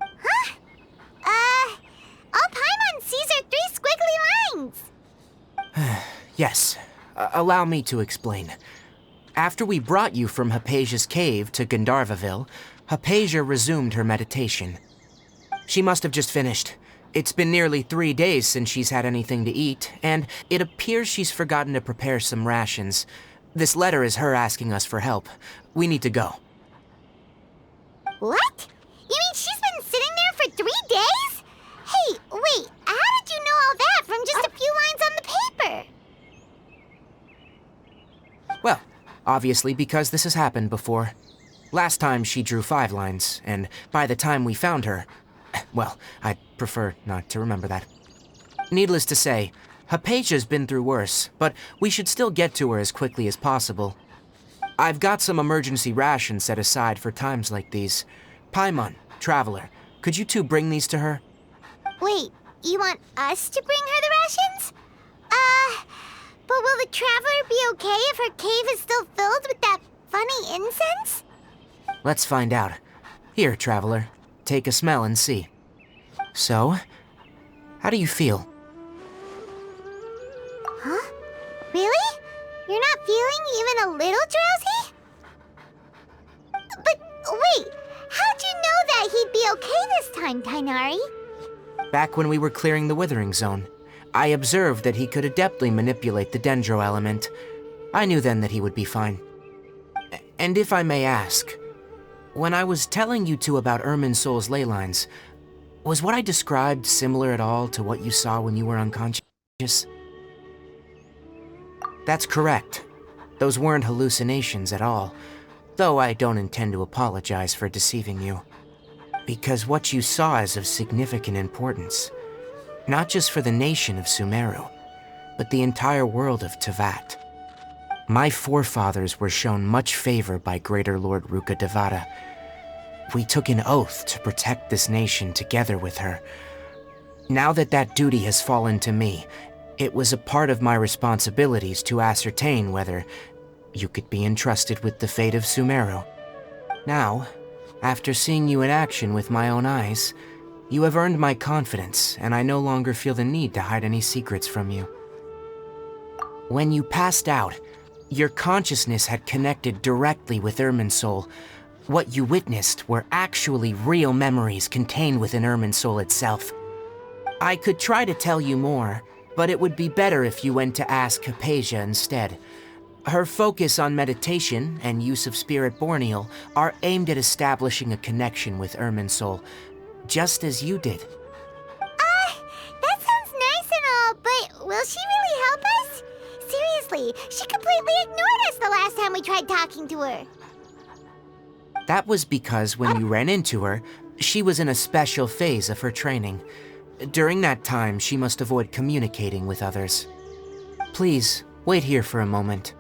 Huh? All Paimon sees are 3 squiggly lines. Yes, allow me to explain. After we brought you from Hypatia's cave to Gandharvaville, Hypatia resumed her meditation. She must have just finished. It's been nearly 3 days since she's had anything to eat, and it appears she's forgotten to prepare some rations. This letter is her asking us for help. We need to go. What? You mean she's been sitting there for 3 days? Hey, wait, how did you know all that from just a few lines on the paper? Well, obviously because this has happened before. Last time she drew 5 lines, and by the time we found her, well, I'd prefer not to remember that. Needless to say, Hypatia's been through worse, but we should still get to her as quickly as possible. I've got some emergency rations set aside for times like these. Paimon, Traveler, could you two bring these to her? Wait, you want us to bring her the rations? But will the Traveler be okay if her cave is still filled with that funny incense? Let's find out. Here, Traveler, take a smell and see. So, how do you feel? Huh? Really? You're not feeling even a little drowsy? But wait, how'd you know that he'd be okay this time, Tainari? Back when we were clearing the Withering Zone, I observed that he could adeptly manipulate the Dendro element. I knew then that he would be fine. And if I may ask, when I was telling you two about Irminsol's ley lines, was what I described similar at all to what you saw when you were unconscious? That's correct. Those weren't hallucinations at all, though I don't intend to apologize for deceiving you. Because what you saw is of significant importance, not just for the nation of Sumeru, but the entire world of Teyvat. My forefathers were shown much favor by Greater Lord Ruka Devata. We took an oath to protect this nation together with her. Now that that duty has fallen to me, it was a part of my responsibilities to ascertain whether you could be entrusted with the fate of Sumeru. Now, after seeing you in action with my own eyes, you have earned my confidence, and I no longer feel the need to hide any secrets from you. When you passed out, your consciousness had connected directly with Irminsol. What you witnessed were actually real memories contained within Irminsol itself. I could try to tell you more, but it would be better if you went to ask Hypatia instead. Her focus on meditation and use of Spirit Borneal are aimed at establishing a connection with Irminsol, just as you did. That sounds nice and all, but will she really help us? Seriously, she completely ignored us the last time we tried talking to her. That was because when you ran into her, she was in a special phase of her training. During that time, she must avoid communicating with others. Please, wait here for a moment.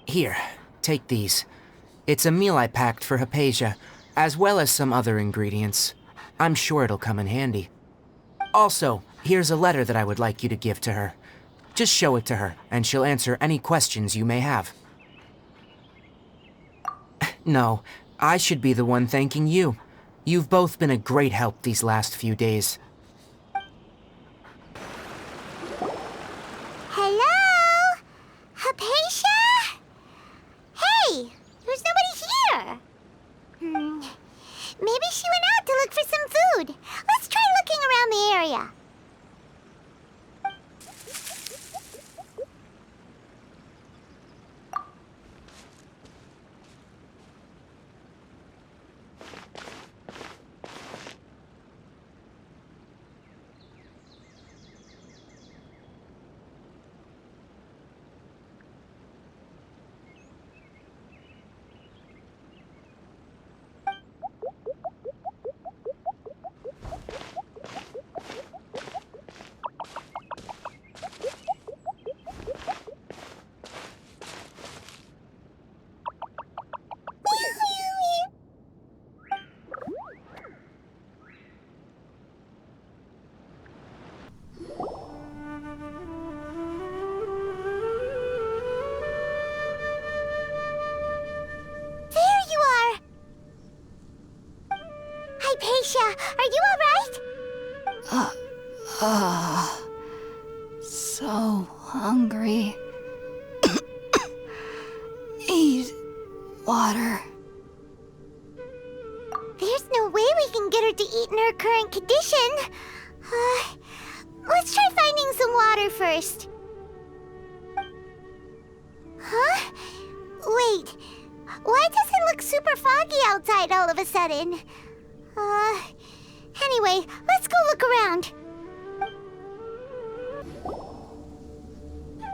Here, take these. It's a meal I packed for Hypatia, as well as some other ingredients. I'm sure it'll come in handy. Also, here's a letter that I would like you to give to her. Just show it to her, and she'll answer any questions you may have. No, I should be the one thanking you. You've both been a great help these last few days. Hello? Hypatia? Hey, food. Let's try looking around the area. Are you alright? So hungry. Eat water. There's no way we can get her to eat in her current condition. Let's try finding some water first. Huh? Wait. Why does it look super foggy outside all of a sudden? Anyway, let's go look around.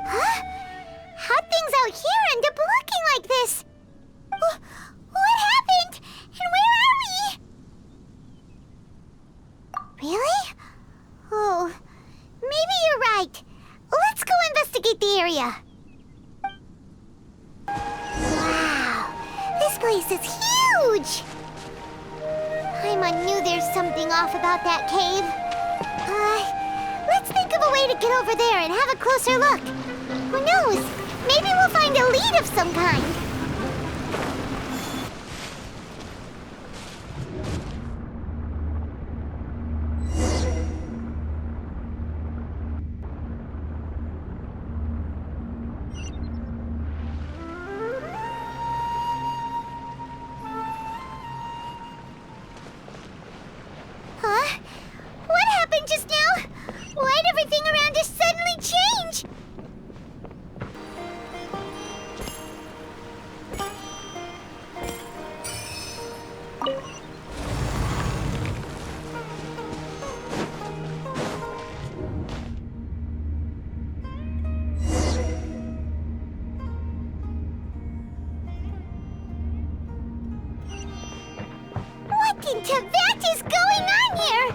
Huh? How'd things out here end up looking like this? What happened? And where are we? Really? Oh, maybe you're right. Let's go investigate the area. Wow, this place is huge! Paimon knew there's something off about that cave. Let's think of a way to get over there and have a closer look. Who knows? Maybe we'll find a lead of some kind. Huh? What happened just now? Why'd everything around us suddenly change? What in Tibet is going on here?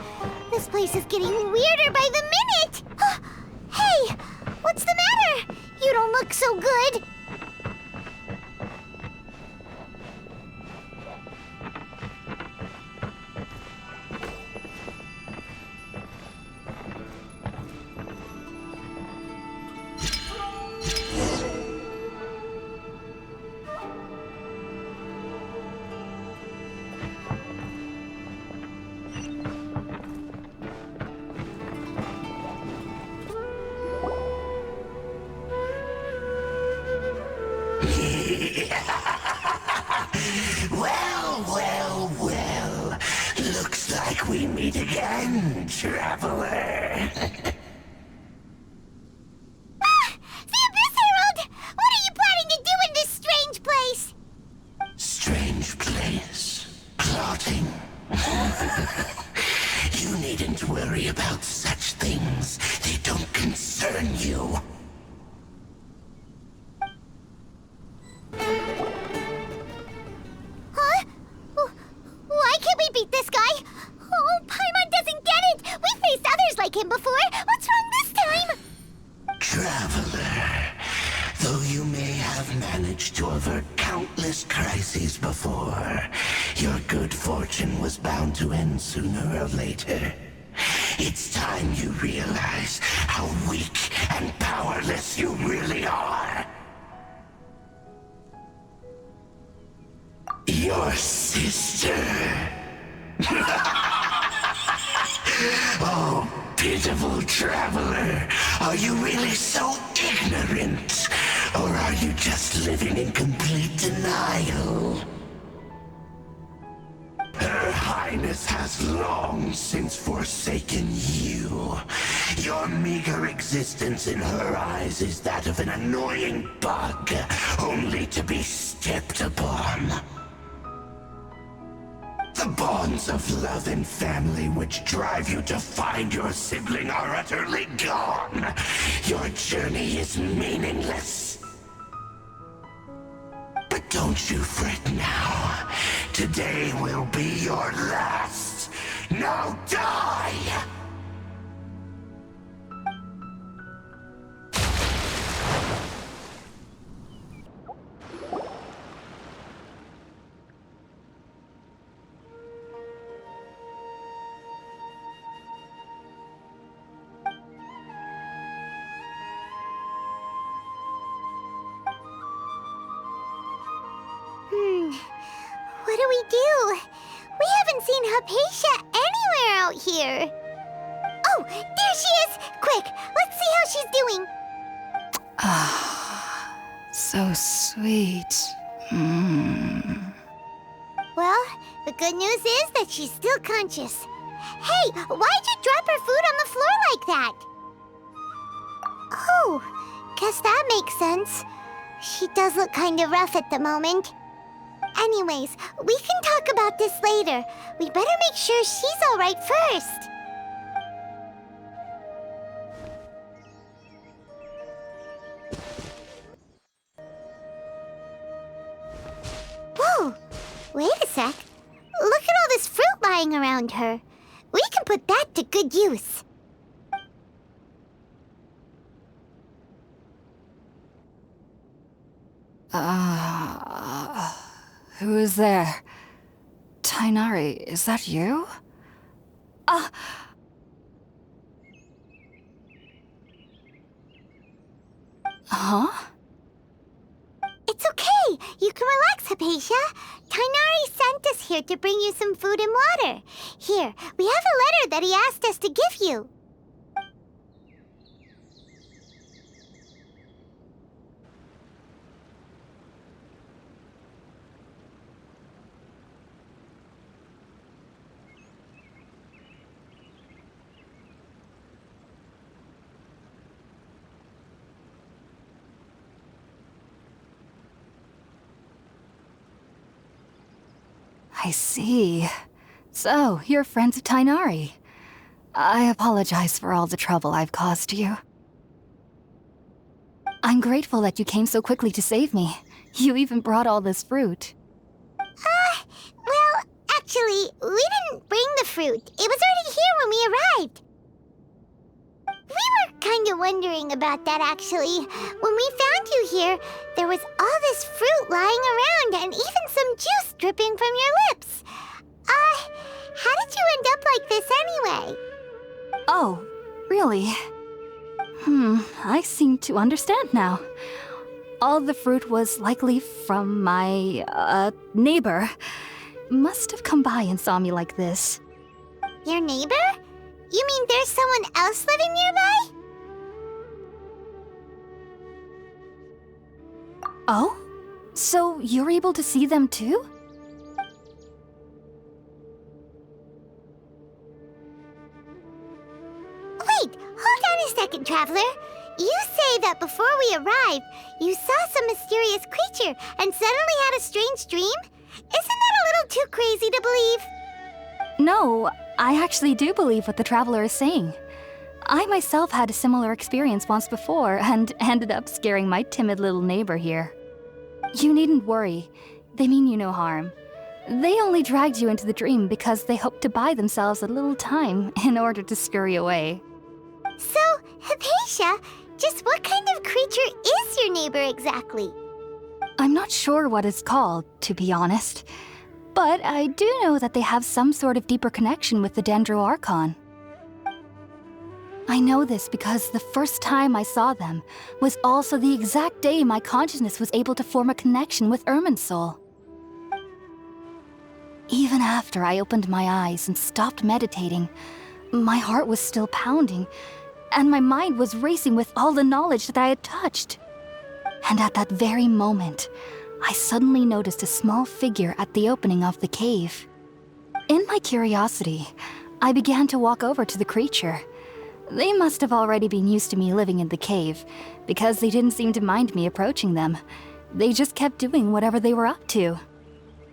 This place is getting weirder by the minute. Hey, what's the matter? You don't look so good. Well. Looks like we meet again, traveler. The Abyss Herald! What are you planning to do in this strange place? Strange place. Plotting. You needn't worry about such things. They don't concern you. Huh? Why can't we beat this guy? Oh, Paimon doesn't get it! We faced others like him before! What's wrong this time? Traveler, though you may have managed to avert countless crises before, your good fortune was bound to end sooner or later. It's time you realize how weak and powerless you really are. Your sister. Oh, pitiful traveler. Are you really so ignorant? Or are you just living in complete denial? Her heart Highness has long since forsaken you. Your meager existence in her eyes is that of an annoying bug, only to be stepped upon. The bonds of love and family which drive you to find your sibling are utterly gone. Your journey is meaningless. But don't you fret now. Today will be your last. Now die! What do we do? We haven't seen Hypatia anywhere out here. Oh, there she is! Quick, let's see how she's doing. So sweet. Well, the good news is that she's still conscious. Hey, why'd you drop her food on the floor like that? Oh, guess that makes sense. She does look kind of rough at the moment. Anyways, we can talk about this later. We better make sure she's all right first. Whoa! Wait a sec. Look at all this fruit lying around her. We can put that to good use. Who is there? Tainari, is that you? Huh? It's okay. You can relax, Hypatia. Tainari sent us here to bring you some food and water. Here, we have a letter that he asked us to give you. I see. So, you're friends of Tainari. I apologize for all the trouble I've caused you. I'm grateful that you came so quickly to save me. You even brought all this fruit. Well, actually, we didn't bring the fruit. It was already here when we arrived. We were kind of wondering about that, actually. When we found you here, there was all this fruit lying around and even some juice dripping from your lips. How did you end up like this anyway? Oh, really? I seem to understand now. All the fruit was likely from my, neighbor. Must have come by and saw me like this. Your neighbor? You mean there's someone else living nearby? Oh? So you're able to see them too? Wait, hold on a second, Traveler. You say that before we arrived, you saw some mysterious creature and suddenly had a strange dream? Isn't that a little too crazy to believe? No, I actually do believe what the Traveler is saying. I myself had a similar experience once before and ended up scaring my timid little neighbor here. You needn't worry. They mean you no harm. They only dragged you into the dream because they hoped to buy themselves a little time in order to scurry away. So, Hypatia, just what kind of creature is your neighbor exactly? I'm not sure what it's called, to be honest. But I do know that they have some sort of deeper connection with the Dendro Archon. I know this because the first time I saw them was also the exact day my consciousness was able to form a connection with Irminsul. Even after I opened my eyes and stopped meditating, my heart was still pounding, and my mind was racing with all the knowledge that I had touched. And at that very moment, I suddenly noticed a small figure at the opening of the cave. In my curiosity, I began to walk over to the creature. They must have already been used to me living in the cave, because they didn't seem to mind me approaching them. They just kept doing whatever they were up to.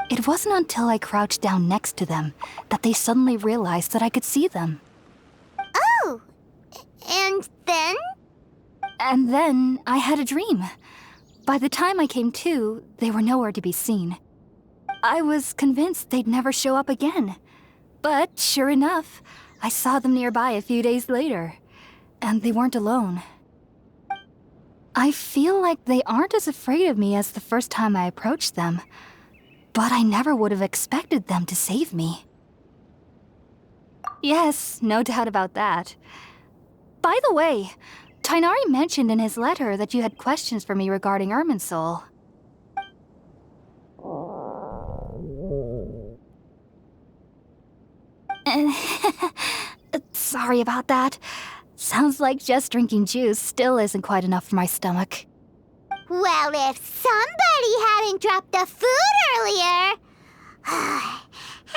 It wasn't until I crouched down next to them that they suddenly realized that I could see them. Oh! And then? And then I had a dream. By the time I came to, they were nowhere to be seen. I was convinced they'd never show up again. But sure enough, I saw them nearby a few days later. And they weren't alone. I feel like they aren't as afraid of me as the first time I approached them. But I never would have expected them to save me. Yes, no doubt about that. By the way, Tighnari mentioned in his letter that you had questions for me regarding Irminsul. Sorry about that. Sounds like just drinking juice still isn't quite enough for my stomach. Well, if somebody hadn't dropped the food earlier...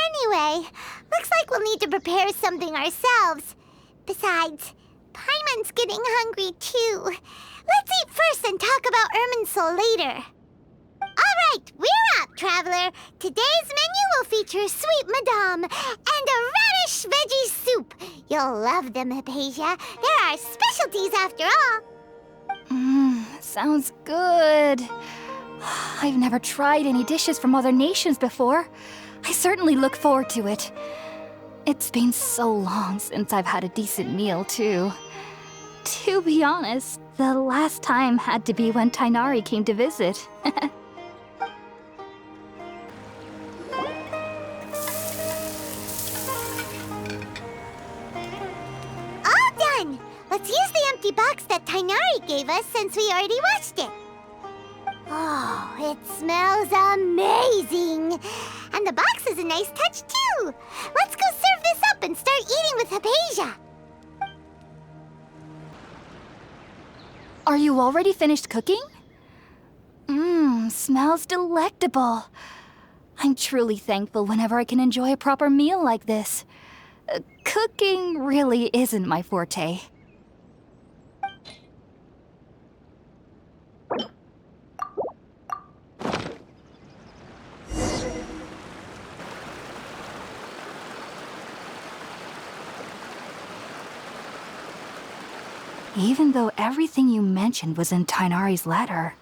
Anyway, looks like we'll need to prepare something ourselves. Besides, Paimon's getting hungry too. Let's eat first and talk about Irminsul later. All right, we're up, Traveler. Today's menu will feature sweet madame and a radish veggie soup. You'll love them, Hypatia. They're our specialties after all. Sounds good. I've never tried any dishes from other nations before. I certainly look forward to it. It's been so long since I've had a decent meal, too. To be honest, the last time had to be when Tighnari came to visit. All done! Let's use the empty box that Tighnari gave us since we already washed it. Oh, it smells amazing! And the box is a nice touch, too! Let's go serve this up and start eating with Hypatia! Are you already finished cooking? Smells delectable. I'm truly thankful whenever I can enjoy a proper meal like this. Cooking really isn't my forte. Even though everything you mentioned was in Tighnari's letter,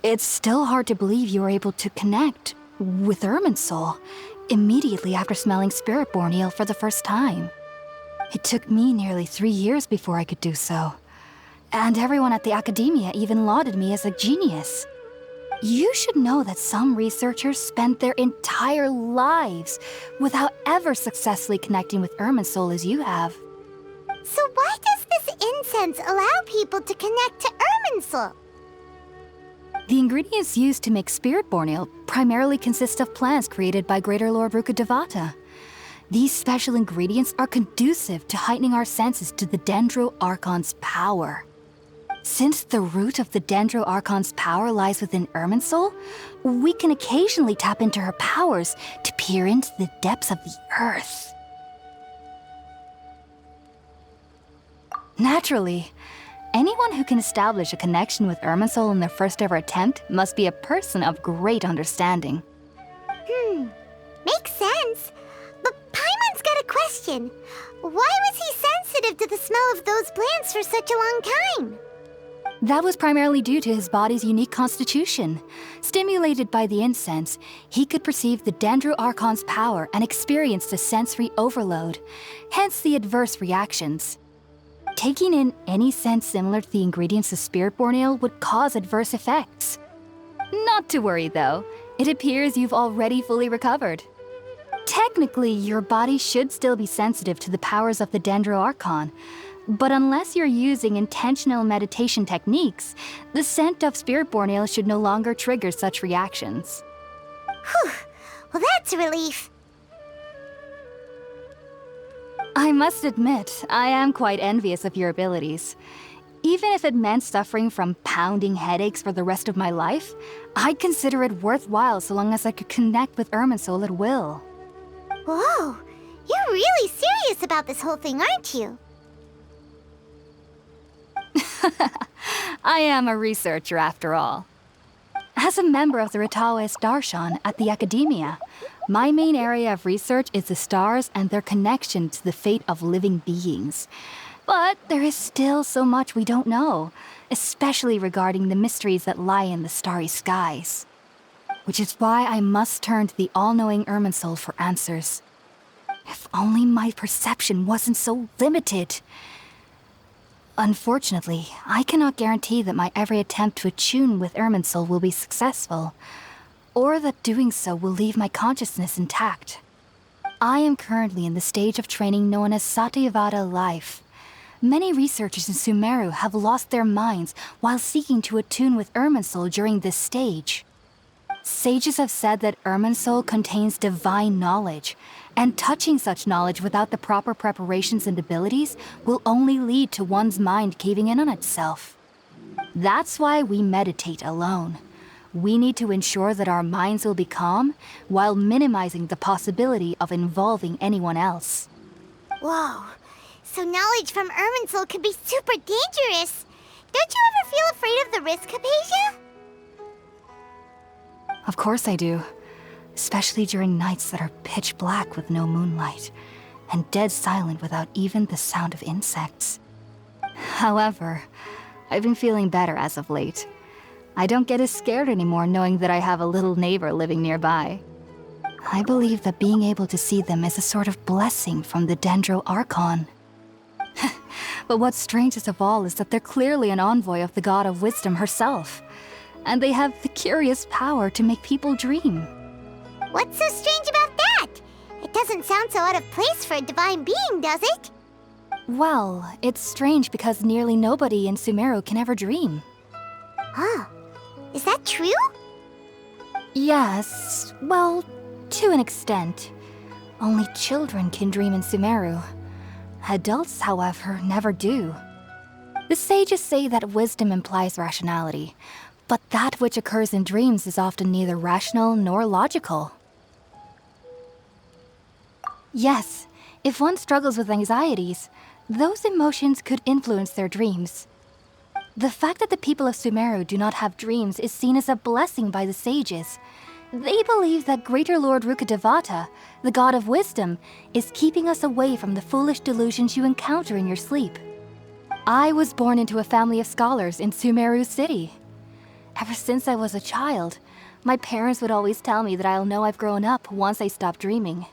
it's still hard to believe you were able to connect with Irminsul immediately after smelling Spirit-born eel for the first time. It took me nearly 3 years before I could do so. And everyone at the academia even lauded me as a genius. You should know that some researchers spend their entire lives without ever successfully connecting with Irminsul as you have. So why does this incense allow people to connect to Irminsul? The ingredients used to make Spirit-born eel primarily consist of plants created by Greater Lord Rukkhadevata. These special ingredients are conducive to heightening our senses to the Dendro Archon's power. Since the root of the Dendro Archon's power lies within Irminsul, we can occasionally tap into her powers to peer into the depths of the earth. Naturally, anyone who can establish a connection with Irminsul in their first ever attempt must be a person of great understanding. Makes sense. But Paimon's got a question. Why was he sensitive to the smell of those plants for such a long time? That was primarily due to his body's unique constitution. Stimulated by the incense, he could perceive the Dendro Archon's power and experienced a sensory overload, hence the adverse reactions. Taking in any scent similar to the ingredients of Spirit-born eel would cause adverse effects. Not to worry, though. It appears you've already fully recovered. Technically, your body should still be sensitive to the powers of the Dendro Archon, but unless you're using intentional meditation techniques, the scent of Spirit-born eel should no longer trigger such reactions. Whew. Well, that's a relief. I must admit, I am quite envious of your abilities. Even if it meant suffering from pounding headaches for the rest of my life, I'd consider it worthwhile so long as I could connect with Irminsul at will. Whoa, you're really serious about this whole thing, aren't you? I am a researcher after all. As a member of the Ritaoist Darshan at the Academia, my main area of research is the stars and their connection to the fate of living beings. But there is still so much we don't know, especially regarding the mysteries that lie in the starry skies. Which is why I must turn to the all-knowing Irminsul for answers. If only my perception wasn't so limited. Unfortunately, I cannot guarantee that my every attempt to attune with Irminsul will be successful, or that doing so will leave my consciousness intact. I am currently in the stage of training known as Satyavada life. Many researchers in Sumeru have lost their minds while seeking to attune with Irminsul during this stage. Sages have said that Irminsul contains divine knowledge, and touching such knowledge without the proper preparations and abilities will only lead to one's mind caving in on itself. That's why we meditate alone. We need to ensure that our minds will be calm while minimizing the possibility of involving anyone else. Whoa, so knowledge from Irminsul could be super dangerous. Don't you ever feel afraid of the risk, Hypatia? Of course I do. Especially during nights that are pitch black with no moonlight, and dead silent without even the sound of insects. However, I've been feeling better as of late. I don't get as scared anymore knowing that I have a little neighbor living nearby. I believe that being able to see them is a sort of blessing from the Dendro Archon. But what's strangest of all is that they're clearly an envoy of the God of Wisdom herself, and they have the curious power to make people dream. What's so strange about that? It doesn't sound so out of place for a divine being, does it? Well, it's strange because nearly nobody in Sumeru can ever dream. Huh. Is that true? Yes, well, to an extent. Only children can dream in Sumeru. Adults, however, never do. The sages say that wisdom implies rationality, but that which occurs in dreams is often neither rational nor logical. Yes, if one struggles with anxieties, those emotions could influence their dreams. The fact that the people of Sumeru do not have dreams is seen as a blessing by the sages. They believe that Greater Lord Rukkhadevata, the god of wisdom, is keeping us away from the foolish delusions you encounter in your sleep. I was born into a family of scholars in Sumeru City. Ever since I was a child, my parents would always tell me that I'll know I've grown up once I stop dreaming.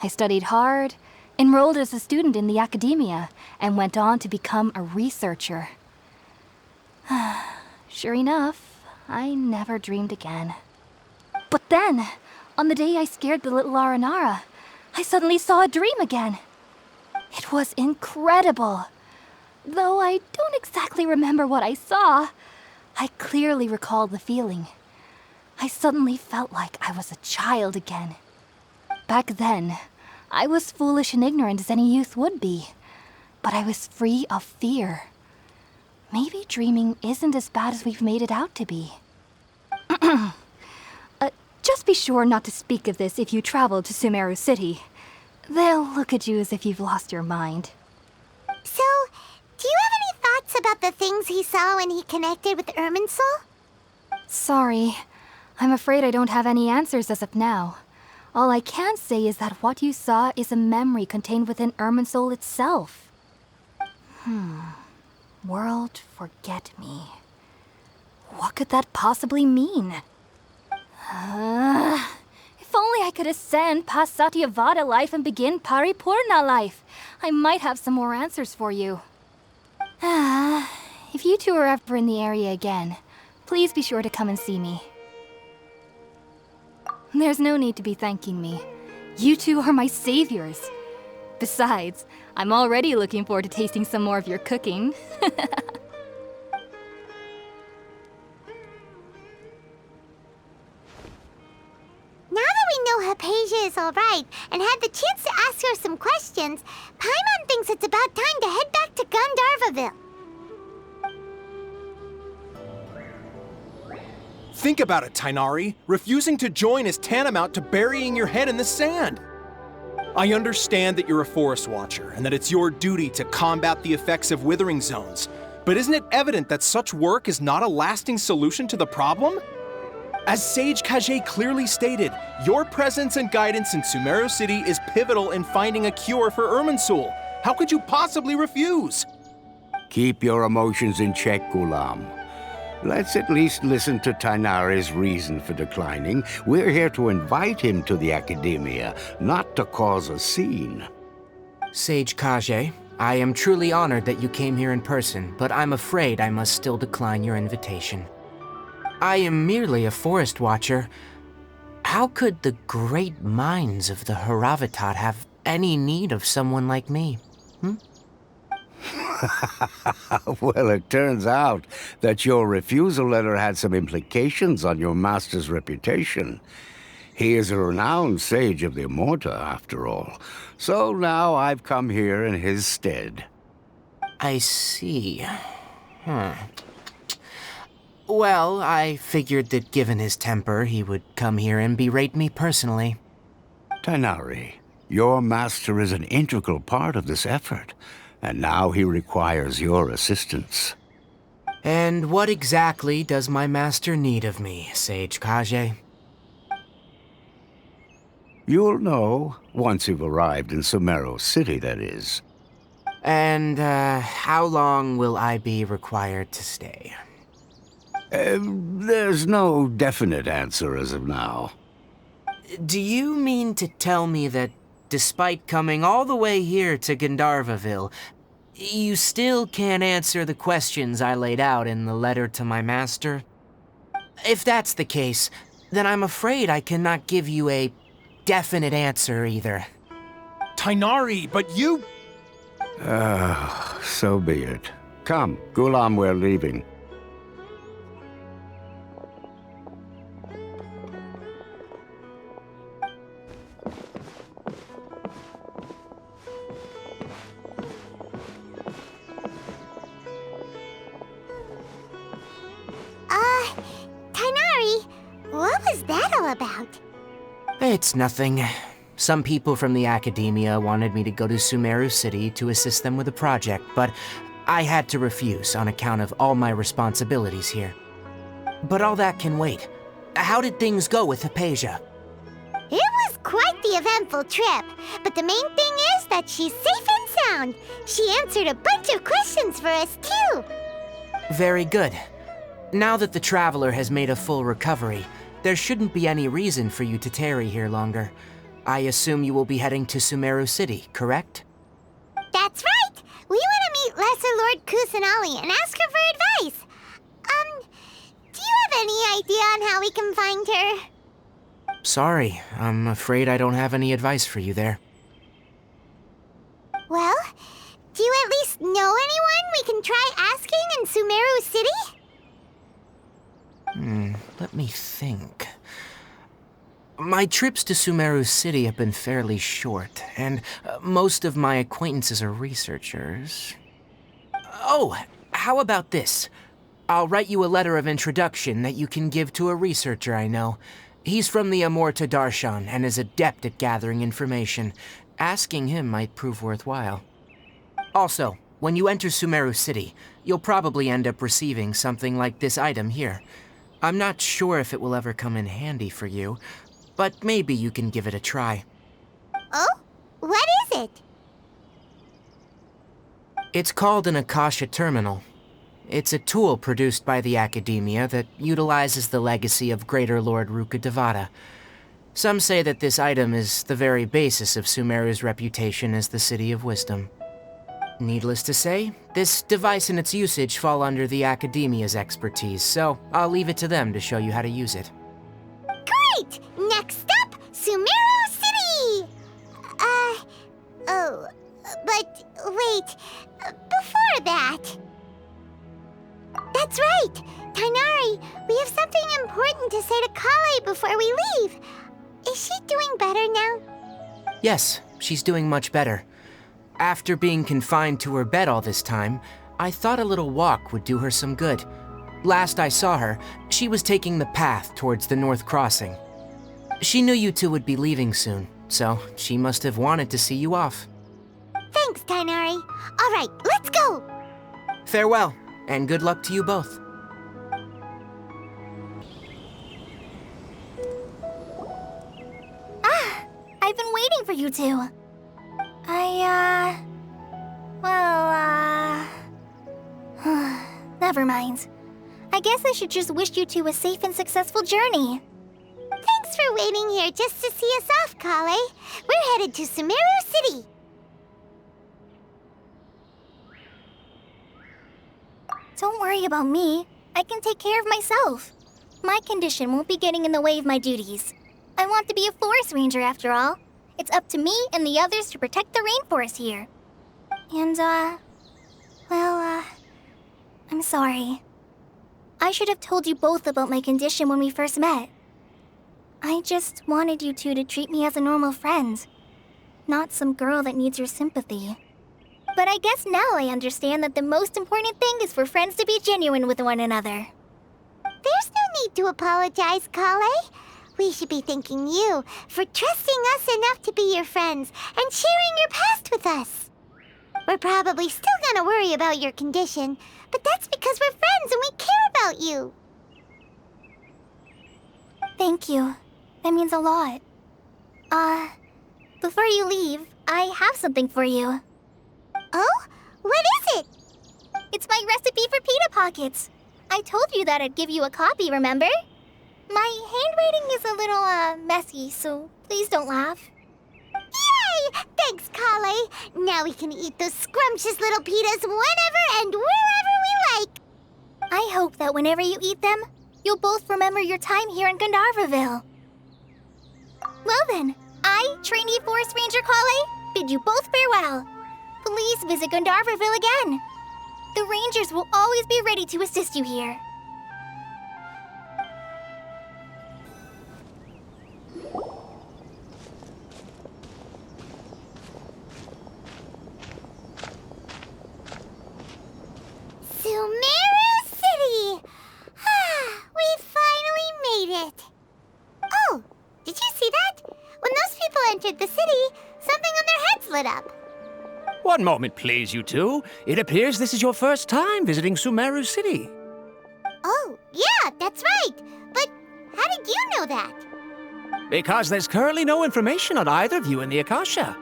I studied hard, enrolled as a student in the Academia, and went on to become a researcher. Sure enough, I never dreamed again. But then, on the day I scared the little Aranara, I suddenly saw a dream again. It was incredible. Though I don't exactly remember what I saw, I clearly recall the feeling. I suddenly felt like I was a child again. Back then, I was foolish and ignorant as any youth would be, but I was free of fear. Maybe dreaming isn't as bad as we've made it out to be. Just be sure not to speak of this if you travel to Sumeru City. They'll look at you as if you've lost your mind. So, do you have any thoughts about the things he saw when he connected with Irminsul? Sorry. I'm afraid I don't have any answers as of now. All I can say is that what you saw is a memory contained within Irminsul itself. World forget me. What could that possibly mean? If only I could ascend past Satyavada life and begin Paripurna life, I might have some more answers for you. If you two are ever in the area again, please be sure to come and see me. There's no need to be thanking me. You two are my saviors. Besides, I'm already looking forward to tasting some more of your cooking. Now that we know Hypatia is alright and had the chance to ask her some questions, Paimon thinks it's about time to head back to Gandharvaville. Think about it, Tainari. Refusing to join is tantamount to burying your head in the sand. I understand that you're a forest watcher and that it's your duty to combat the effects of withering zones, but isn't it evident that such work is not a lasting solution to the problem? As Sage Kage clearly stated, your presence and guidance in Sumeru City is pivotal in finding a cure for Irminsul. How could you possibly refuse? Keep your emotions in check, Gulam. Let's at least listen to Tainari's reason for declining. We're here to invite him to the Academia, not to cause a scene. Sage Kage, I am truly honored that you came here in person, but I'm afraid I must still decline your invitation. I am merely a forest watcher. How could the great minds of the Haravatat have any need of someone like me? Well, it turns out that your refusal letter had some implications on your master's reputation. He is a renowned sage of the Immorta, after all. So now I've come here in his stead. I see. Well, I figured that given his temper, he would come here and berate me personally. Tainari, your master is an integral part of this effort, and now he requires your assistance. And what exactly does my master need of me, Sage Kage? You'll know, once you've arrived in Sumeru City, that is. And, how long will I be required to stay? There's no definite answer as of now. Do you mean to tell me that, despite coming all the way here to Gandharvaville, you still can't answer the questions I laid out in the letter to my master? If that's the case, then I'm afraid I cannot give you a definite answer either. Tainari, but you... So be it. Come, Gulam, we're leaving. Tainari, what was that all about? It's nothing. Some people from the Academia wanted me to go to Sumeru City to assist them with a project, but I had to refuse on account of all my responsibilities here. But all that can wait. How did things go with Hypatia? It was quite the eventful trip, but the main thing is that she's safe and sound. She answered a bunch of questions for us, too. Very good. Now that the Traveler has made a full recovery, there shouldn't be any reason for you to tarry here longer. I assume you will be heading to Sumeru City, correct? That's right! We want to meet Lesser Lord Kusanali and ask her for advice. Do you have any idea on how we can find her? Sorry, I'm afraid I don't have any advice for you there. Well, do you at least know anyone we can try asking in Sumeru City? Let me think. My trips to Sumeru City have been fairly short, and most of my acquaintances are researchers. Oh, how about this? I'll write you a letter of introduction that you can give to a researcher I know. He's from the Amorta Darshan and is adept at gathering information. Asking him might prove worthwhile. Also, when you enter Sumeru City, you'll probably end up receiving something like this item here. I'm not sure if it will ever come in handy for you, but maybe you can give it a try. Oh? What is it? It's called an Akasha Terminal. It's a tool produced by the Academia that utilizes the legacy of Greater Lord Rukkhadevata. Some say that this item is the very basis of Sumeru's reputation as the City of Wisdom. Needless to say, this device and its usage fall under the Academia's expertise, so I'll leave it to them to show you how to use it. Great! Next up, Sumeru City! But wait, before that... That's right! Tainari, we have something important to say to Kale before we leave. Is she doing better now? Yes, she's doing much better. After being confined to her bed all this time, I thought a little walk would do her some good. Last I saw her, she was taking the path towards the North Crossing. She knew you two would be leaving soon, so she must have wanted to see you off. Thanks, Tainari. All right, let's go! Farewell, and good luck to you both. I've been waiting for you two. Never mind. I guess I should just wish you two a safe and successful journey. Thanks for waiting here just to see us off, Kale. We're headed to Sumeru City. Don't worry about me. I can take care of myself. My condition won't be getting in the way of my duties. I want to be a forest ranger after all. It's up to me and the others to protect the rainforest here. And, I'm sorry. I should have told you both about my condition when we first met. I just wanted you two to treat me as a normal friend, not some girl that needs your sympathy. But I guess now I understand that the most important thing is for friends to be genuine with one another. There's no need to apologize, Kale. We should be thanking you for trusting us enough to be your friends and sharing your past with us. We're probably still gonna worry about your condition, but that's because we're friends and we care about you. Thank you. That means a lot. Before you leave, I have something for you. Oh? What is it? It's my recipe for pita pockets. I told you that I'd give you a copy, remember? My handwriting is a little, messy, so please don't laugh. Yay! Thanks, Kale. Now we can eat those scrumptious little pitas whenever and wherever we like. I hope that whenever you eat them, you'll both remember your time here in Gandharvaville. Well then, I, trainee Forest Ranger Kale, bid you both farewell. Please visit Gandharvaville again. The Rangers will always be ready to assist you here. Sumeru City! We finally made it. Oh, did you see that? When those people entered the city, something on their heads lit up. One moment, please, you two. It appears this is your first time visiting Sumeru City. Oh, yeah, that's right. But how did you know that? Because there's currently no information on either of you in the Akasha.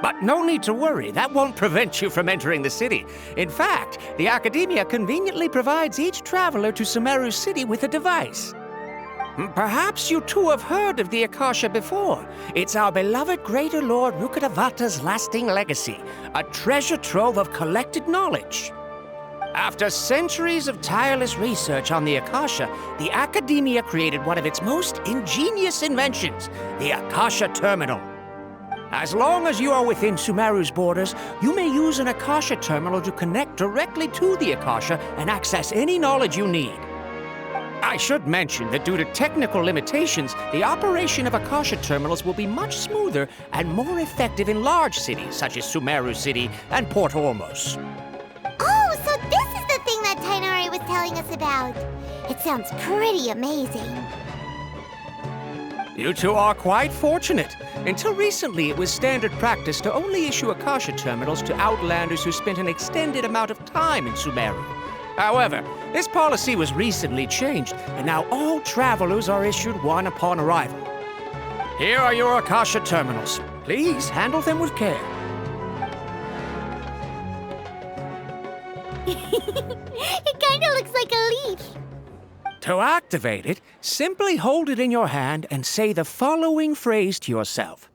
But no need to worry, that won't prevent you from entering the city. In fact, the Academia conveniently provides each traveler to Sumeru City with a device. Perhaps you two have heard of the Akasha before. It's our beloved Greater Lord Rukkhadevata's lasting legacy, a treasure trove of collected knowledge. After centuries of tireless research on the Akasha, the Academia created one of its most ingenious inventions, the Akasha Terminal. As long as you are within Sumeru's borders, you may use an Akasha terminal to connect directly to the Akasha and access any knowledge you need. I should mention that due to technical limitations, the operation of Akasha terminals will be much smoother and more effective in large cities such as Sumeru City and Port Ormos. Oh, so this is the thing that Tainari was telling us about. It sounds pretty amazing. You two are quite fortunate. Until recently, it was standard practice to only issue Akasha terminals to outlanders who spent an extended amount of time in Sumeru. However, this policy was recently changed, and now all travelers are issued one upon arrival. Here are your Akasha terminals. Please handle them with care. It kinda looks like a leaf. To activate it, simply hold it in your hand and say the following phrase to yourself.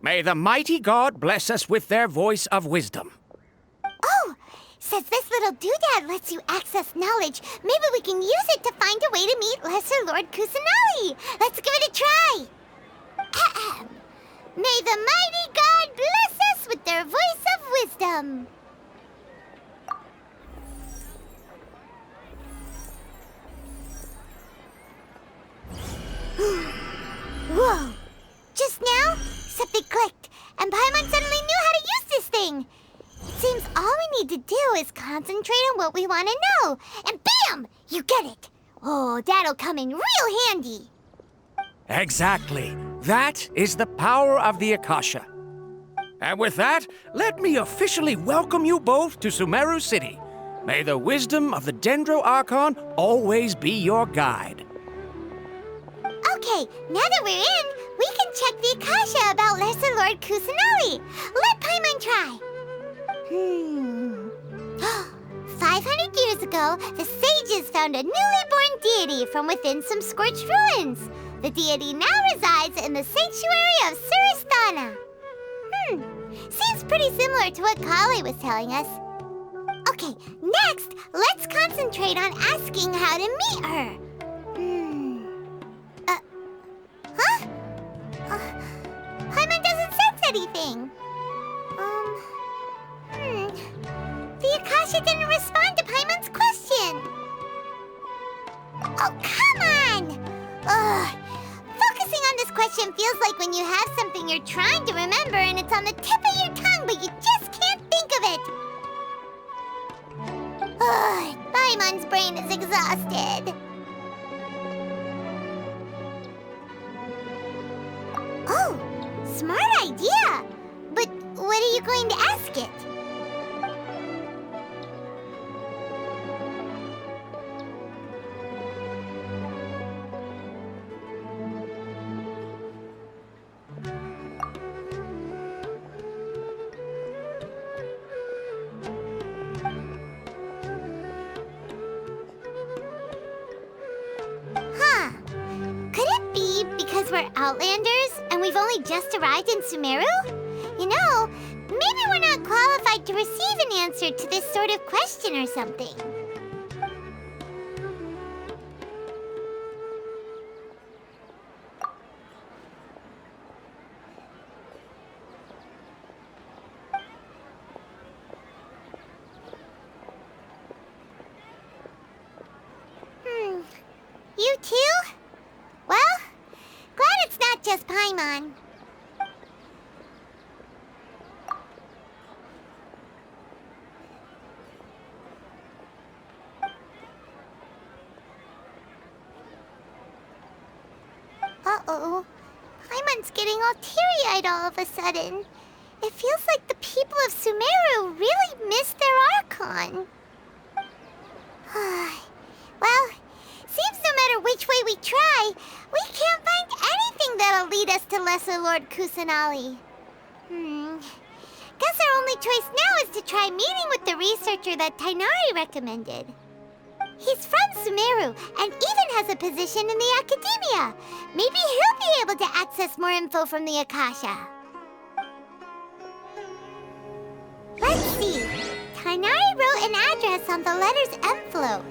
May the mighty God bless us with their voice of wisdom. Oh, since this little doodad lets you access knowledge, maybe we can use it to find a way to meet Lesser Lord Kusanali. Let's give it a try. Ahem. May the mighty God bless us with their voice of wisdom. Whoa! Just now, something clicked, and Paimon suddenly knew how to use this thing. It seems all we need to do is concentrate on what we want to know, and bam! You get it! Oh, that'll come in real handy. Exactly. That is the power of the Akasha. And with that, let me officially welcome you both to Sumeru City. May the wisdom of the Dendro Archon always be your guide. Okay, now that we're in, we can check the Akasha about Lesser Lord Kusanali. Let Paimon try. 500 years ago, the sages found a newly born deity from within some scorched ruins. The deity now resides in the sanctuary of Suristana. Seems pretty similar to what Kali was telling us. Okay, next, let's concentrate on asking how to meet her. Paimon doesn't sense anything. The Akasha didn't respond to Paimon's question. Oh, come on! Ugh. Focusing on this question feels like when you have something you're trying to remember and it's on the tip of your tongue, but you just can't think of it. Ugh, Paimon's brain is exhausted. Oh, smart idea! But what are you going to ask it? We're Outlanders, and we've only just arrived in Sumeru? You know, maybe we're not qualified to receive an answer to this sort of question or something. You too? Well, glad it's not just Paimon. Uh-oh. Paimon's getting all teary-eyed all of a sudden. It feels like the people of Sumeru really miss their Archon. Well, seems no matter which way we try, we can't find anything that'll lead us to Lesser Lord Kusanali. Guess our only choice now is to try meeting with the researcher that Tighnari recommended. He's from Sumeru and even has a position in the Academia. Maybe he'll be able to access more info from the Akasha. Let's see. Tighnari wrote an address on the letter's envelope.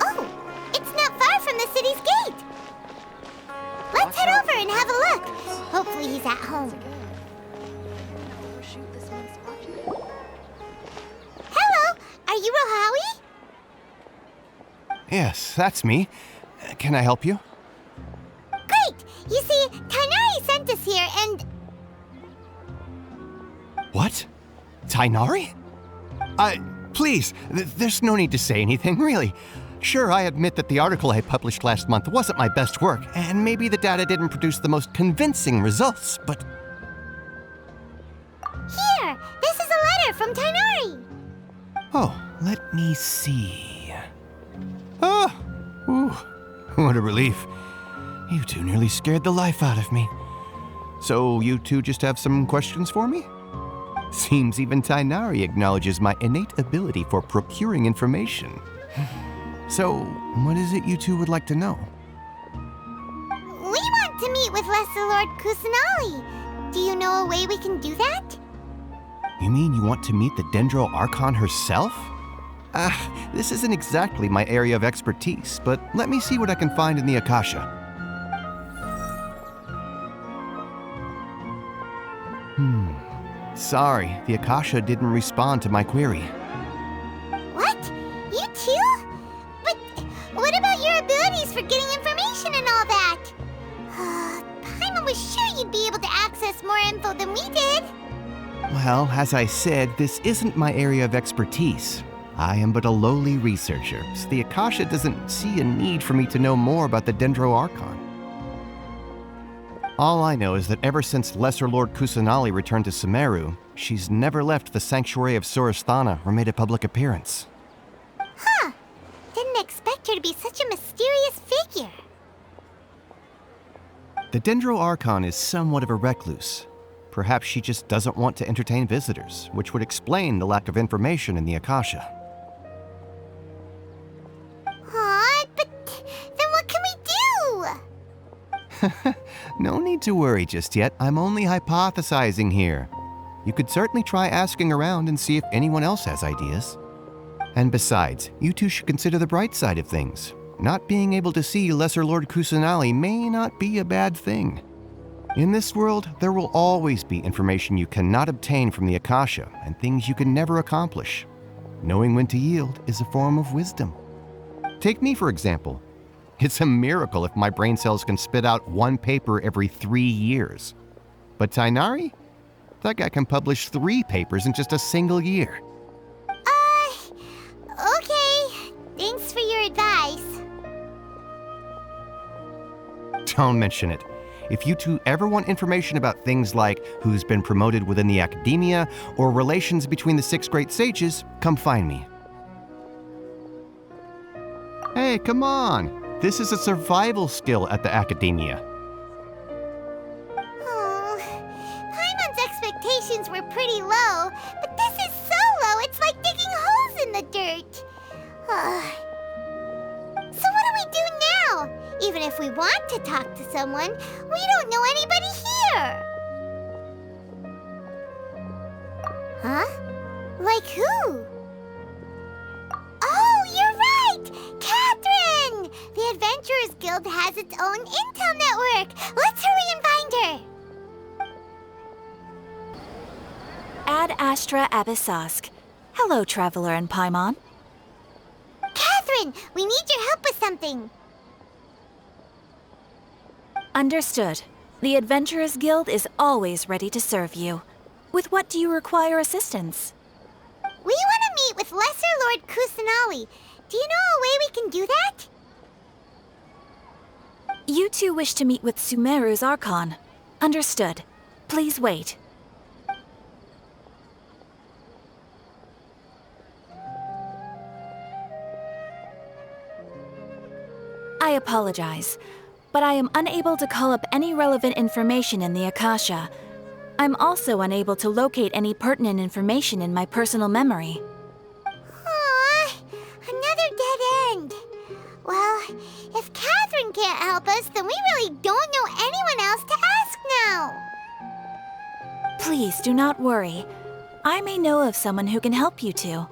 Oh! It's not far from the city's gate. Let's head over and have a look. Hopefully he's at home. Hello, are you Rohawi? Yes, that's me. Can I help you? Great! You see, Tighnari sent us here and... What? Tighnari? Please, there's no need to say anything, really. Sure, I admit that the article I published last month wasn't my best work, and maybe the data didn't produce the most convincing results, but... Here! This is a letter from Tighnari! Oh, let me see... Oh! Ooh, what a relief. You two nearly scared the life out of me. So you two just have some questions for me? Seems even Tighnari acknowledges my innate ability for procuring information. So, what is it you two would like to know? We want to meet with Lesser Lord Kusanali. Do you know a way we can do that? You mean you want to meet the Dendro Archon herself? This isn't exactly my area of expertise, but let me see what I can find in the Akasha. Sorry, the Akasha didn't respond to my query. What? You too? But what about your abilities for getting information and all that? Paimon was sure you'd be able to access more info than we did. Well, as I said, this isn't my area of expertise. I am but a lowly researcher, so the Akasha doesn't see a need for me to know more about the Dendro Archon. All I know is that ever since Lesser Lord Kusanali returned to Sumeru, she's never left the sanctuary of Surasthana or made a public appearance. Huh. Didn't expect her to be such a mysterious figure. The Dendro Archon is somewhat of a recluse. Perhaps she just doesn't want to entertain visitors, which would explain the lack of information in the Akasha. Aw, but then what can we do? No need to worry just yet. I'm only hypothesizing here. You could certainly try asking around and see if anyone else has ideas. And besides, you two should consider the bright side of things. Not being able to see Lesser Lord Kusanali may not be a bad thing. In this world, there will always be information you cannot obtain from the Akasha and things you can never accomplish. Knowing when to yield is a form of wisdom. Take me, for example. It's a miracle if my brain cells can spit out one paper every 3 years. But Tainari? That guy can publish 3 papers in just a single year. Okay. Thanks for your advice. Don't mention it. If you two ever want information about things like who's been promoted within the academia or relations between the 6 great sages, come find me. Hey, come on! This is a survival skill at the academia. Oh, Paimon's expectations were pretty low, but this is so low it's like digging holes in the dirt. So what do we do now? Even if we want to talk to someone, we don't know anybody here. Huh? Like who? Oh, you're right! Catherine! The Adventurers Guild has its own intel network. Let's hurry and find her. Ad Astra Abyssosk. Hello, Traveler and Paimon. Catherine, we need your help with something. Understood. The Adventurers Guild is always ready to serve you. With what do you require assistance? We want to meet with Lesser Lord Kusanali. Do you know a way we can do that? You two wish to meet with Sumeru's Archon. Understood. Please wait. I apologize, but I am unable to call up any relevant information in the Akasha. I'm also unable to locate any pertinent information in my personal memory. Aww, another dead end. Well, if Catherine can't help us, then we really don't know anyone else to ask now. Please do not worry. I may know of someone who can help you two.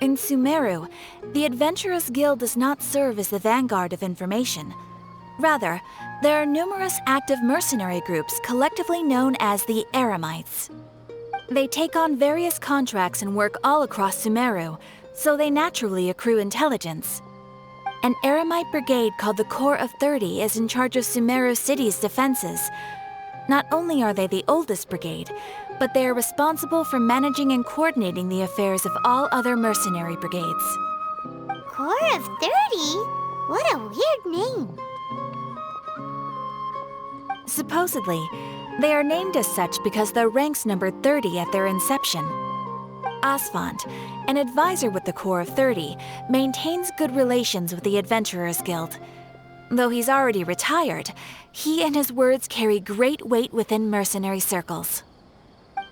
In Sumeru, the Adventurers Guild does not serve as the vanguard of information. Rather, there are numerous active mercenary groups collectively known as the Eremites. They take on various contracts and work all across Sumeru, so they naturally accrue intelligence. An Eremite brigade called the Corps of 30 is in charge of Sumeru City's defenses. Not only are they the oldest brigade, but they are responsible for managing and coordinating the affairs of all other mercenary brigades. Corps of 30? What a weird name. Supposedly, they are named as such because their ranks numbered 30 at their inception. Asfant, an advisor with the Corps of 30, maintains good relations with the Adventurers Guild. Though he's already retired, he and his words carry great weight within mercenary circles.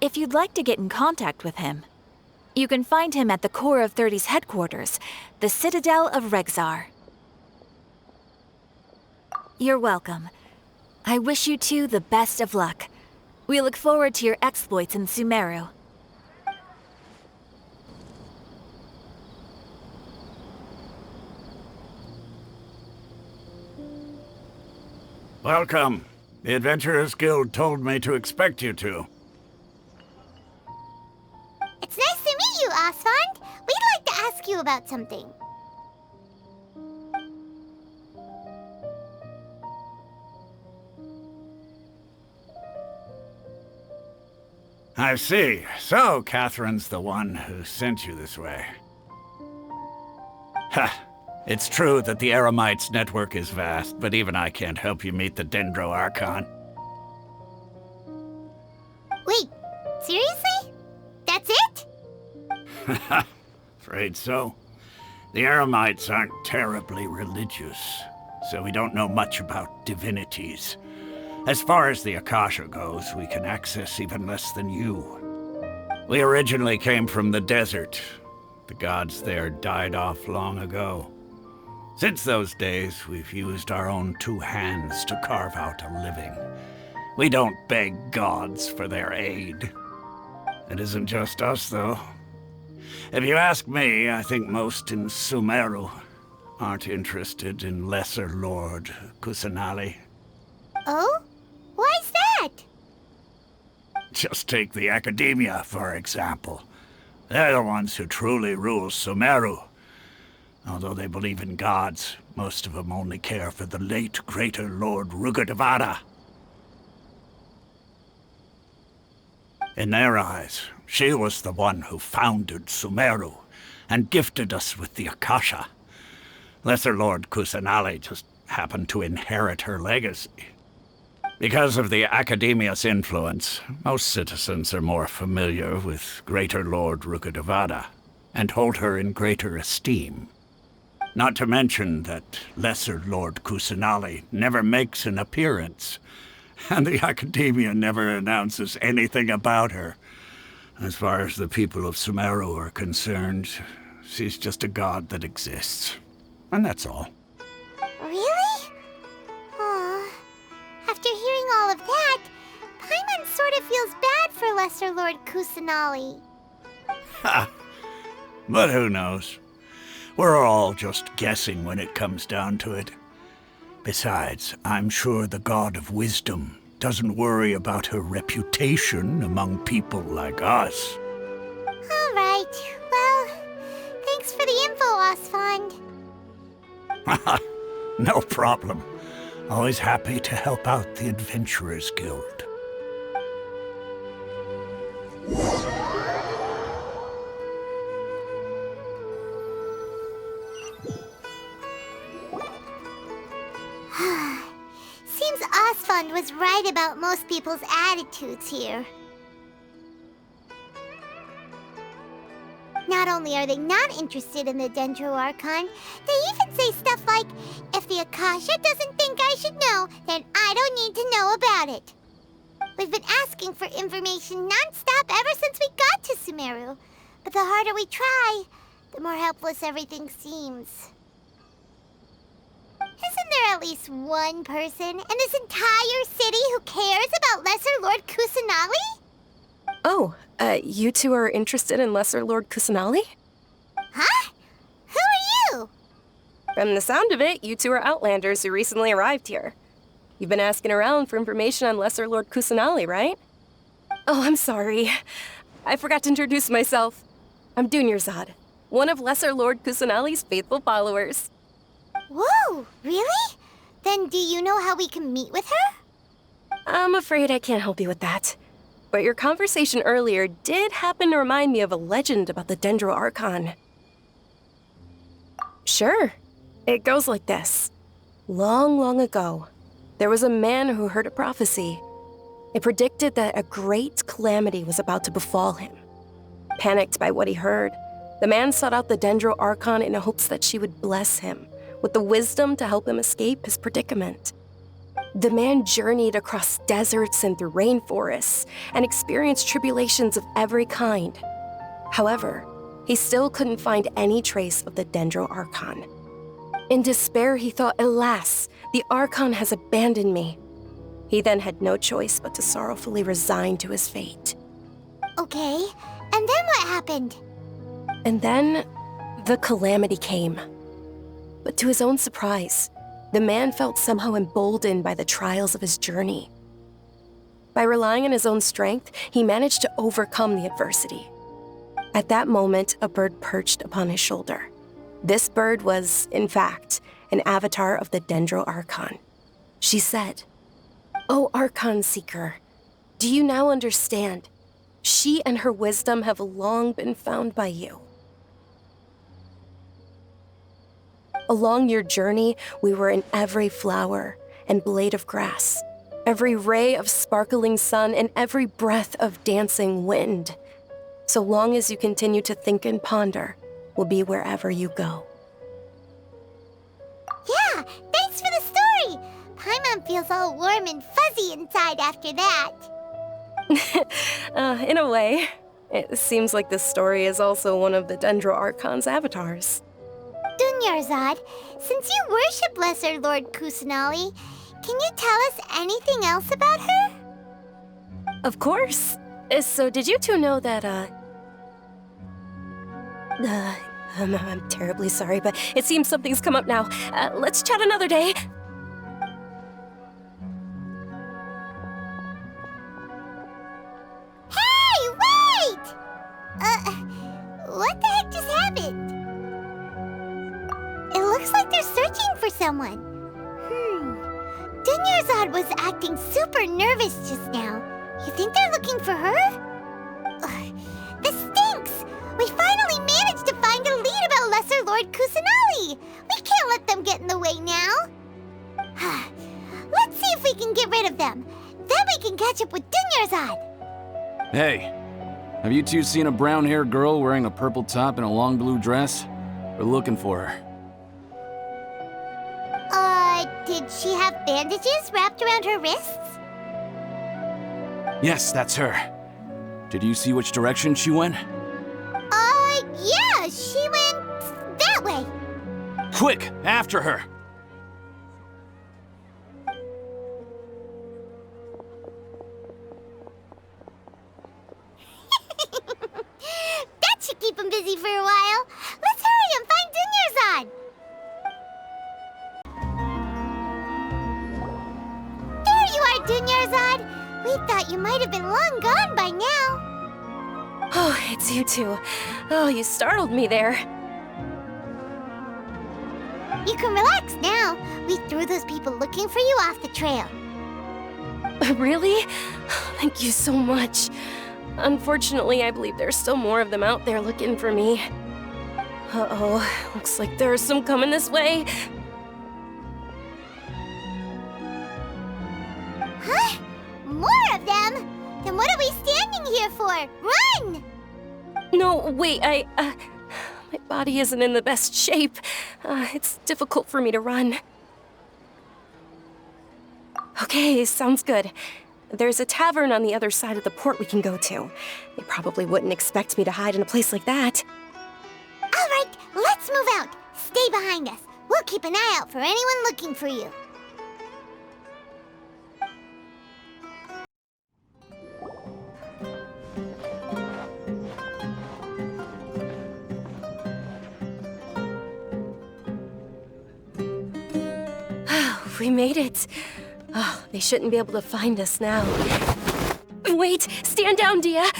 If you'd like to get in contact with him, you can find him at the Corps of 30's headquarters, the Citadel of Rexar. You're welcome. I wish you two the best of luck. We look forward to your exploits in Sumeru. Welcome. The Adventurers Guild told me to expect you two. It's nice to meet you, Asfand. We'd like to ask you about something. I see. So, Catherine's the one who sent you this way. Ha! It's true that the Eremites' network is vast, but even I can't help you meet the Dendro Archon. Seriously? That's it? Afraid so. The Eremites aren't terribly religious, so we don't know much about divinities. As far as the Akasha goes, we can access even less than you. We originally came from the desert. The gods there died off long ago. Since those days, we've used our own two hands to carve out a living. We don't beg gods for their aid. It isn't just us, though. If you ask me, I think most in Sumeru aren't interested in Lesser Lord Kusanali. Oh? Why's that? Just take the Academia, for example. They're the ones who truly rule Sumeru. Although they believe in gods, most of them only care for the late Greater Lord Rugadavada. In their eyes, she was the one who founded Sumeru and gifted us with the Akasha. Lesser Lord Kusanali just happened to inherit her legacy. Because of the Academia's influence, most citizens are more familiar with Greater Lord Rugadavada and hold her in greater esteem. Not to mention that Lesser Lord Kusanali never makes an appearance, and the Academia never announces anything about her. As far as the people of Sumeru are concerned, she's just a god that exists. And that's all. Really? Aw. After hearing all of that, Paimon sort of feels bad for Lesser Lord Kusanali. Ha! But who knows? We're all just guessing when it comes down to it. Besides, I'm sure the God of Wisdom doesn't worry about her reputation among people like us. All right. Well, thanks for the info, Osfond. No problem. Always happy to help out the Adventurers Guild. Seems Osfond was right about most people's attitudes here. Not only are they not interested in the Dendro Archon, they even say stuff like, if the Akasha doesn't think I should know, then I don't need to know about it. We've been asking for information non-stop ever since we got to Sumeru. But the harder we try, the more helpless everything seems. Isn't there at least one person in this entire city who cares about Lesser Lord Kusanali? Oh, you two are interested in Lesser Lord Kusanali? Huh? Who are you? From the sound of it, you two are Outlanders who recently arrived here. You've been asking around for information on Lesser Lord Kusanali, right? Oh, I'm sorry. I forgot to introduce myself. I'm Dunyarzad, one of Lesser Lord Kusanali's faithful followers. Whoa, really? Then do you know how we can meet with her? I'm afraid I can't help you with that. But your conversation earlier did happen to remind me of a legend about the Dendro Archon. Sure. It goes like this. Long, long ago, there was a man who heard a prophecy. It predicted that a great calamity was about to befall him. Panicked by what he heard, the man sought out the Dendro Archon in hopes that she would bless him with the wisdom to help him escape his predicament. The man journeyed across deserts and through rainforests and experienced tribulations of every kind. However, he still couldn't find any trace of the Dendro Archon. In despair, he thought, alas, the Archon has abandoned me. He then had no choice but to sorrowfully resign to his fate. Okay, and then what happened? And then, the calamity came. But to his own surprise, the man felt somehow emboldened by the trials of his journey. By relying on his own strength, he managed to overcome the adversity. At that moment, a bird perched upon his shoulder. This bird was, in fact, an avatar of the Dendro Archon. She said, "O Archon Seeker, do you now understand? She and her wisdom have long been found by you. Along your journey, we were in every flower and blade of grass. every ray of sparkling sun, and every breath of dancing wind. So long as you continue to think and ponder, we'll be wherever you go. Yeah, thanks for the story! Paimon feels all warm and fuzzy inside after that. In a way. It seems like this story is also one of the Dendro Archon's avatars. Dunyarzad, since you worship Lesser Lord Kusanali, can you tell us anything else about her? Of course. So did you two know that, I'm terribly sorry, but it seems something's come up now. Let's chat another day. Hey, wait! What the heck just happened? It looks like they're searching for someone. Dunyarzad was acting super nervous just now. You think they're looking for her? This stinks! We finally managed to find a lead about Lesser Lord Kusanali! We can't let them get in the way now! Let's see if we can get rid of them. Then we can catch up with Dunyarzad! Hey, have you two seen a brown-haired girl wearing a purple top and a long blue dress? We're looking for her. Did she have bandages wrapped around her wrists? Yes, that's her. Did you see which direction she went? Yeah, she went that way. Quick, after her! That should keep him busy for a while. Let's hurry and find Dunyarzad. There you are, Dunyarzad. We thought you might have been long gone by now. Oh, it's you two. Oh, you startled me there. You can relax now. We threw those people looking for you off the trail. Really? Thank you so much. Unfortunately, I believe there's still more of them out there looking for me. Uh-oh, looks like there's some coming this way. Huh? More of them? Then what are we standing here for? Run! No, wait, my body isn't in the best shape. It's difficult for me to run. Okay, sounds good. There's a tavern on the other side of the port we can go to. They probably wouldn't expect me to hide in a place like that. All right, let's move out. Stay behind us. We'll keep an eye out for anyone looking for you. We made it. Oh, they shouldn't be able to find us now. Wait! Stand down, Dia!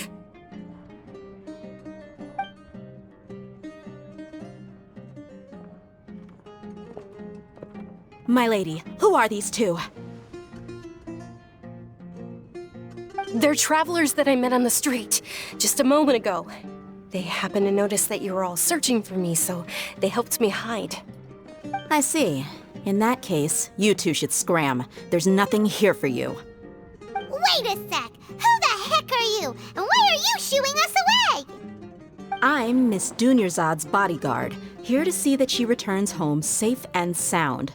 My lady, who are these two? They're travelers that I met on the street just a moment ago. They happened to notice that you were all searching for me, so they helped me hide. I see. In that case, you two should scram. There's nothing here for you. Wait a sec! Who the heck are you? And why are you shooing us away? I'm Miss Dunyarzad's bodyguard, here to see that she returns home safe and sound.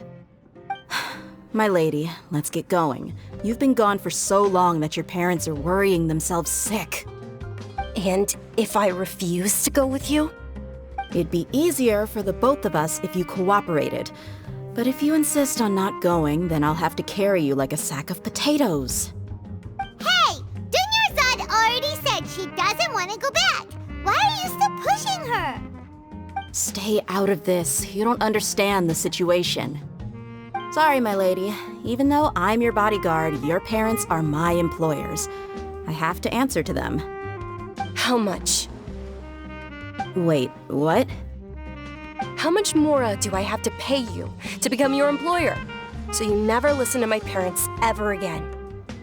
My lady, let's get going. You've been gone for so long that your parents are worrying themselves sick. And if I refuse to go with you? It'd be easier for the both of us if you cooperated. But if you insist on not going, then I'll have to carry you like a sack of potatoes. Hey! Dunyarzad already said she doesn't want to go back. Why are you still pushing her? Stay out of this. You don't understand the situation. Sorry, my lady. Even though I'm your bodyguard, your parents are my employers. I have to answer to them. How much? Wait, what? How much more do I have to pay you to become your employer? So you never listen to my parents ever again.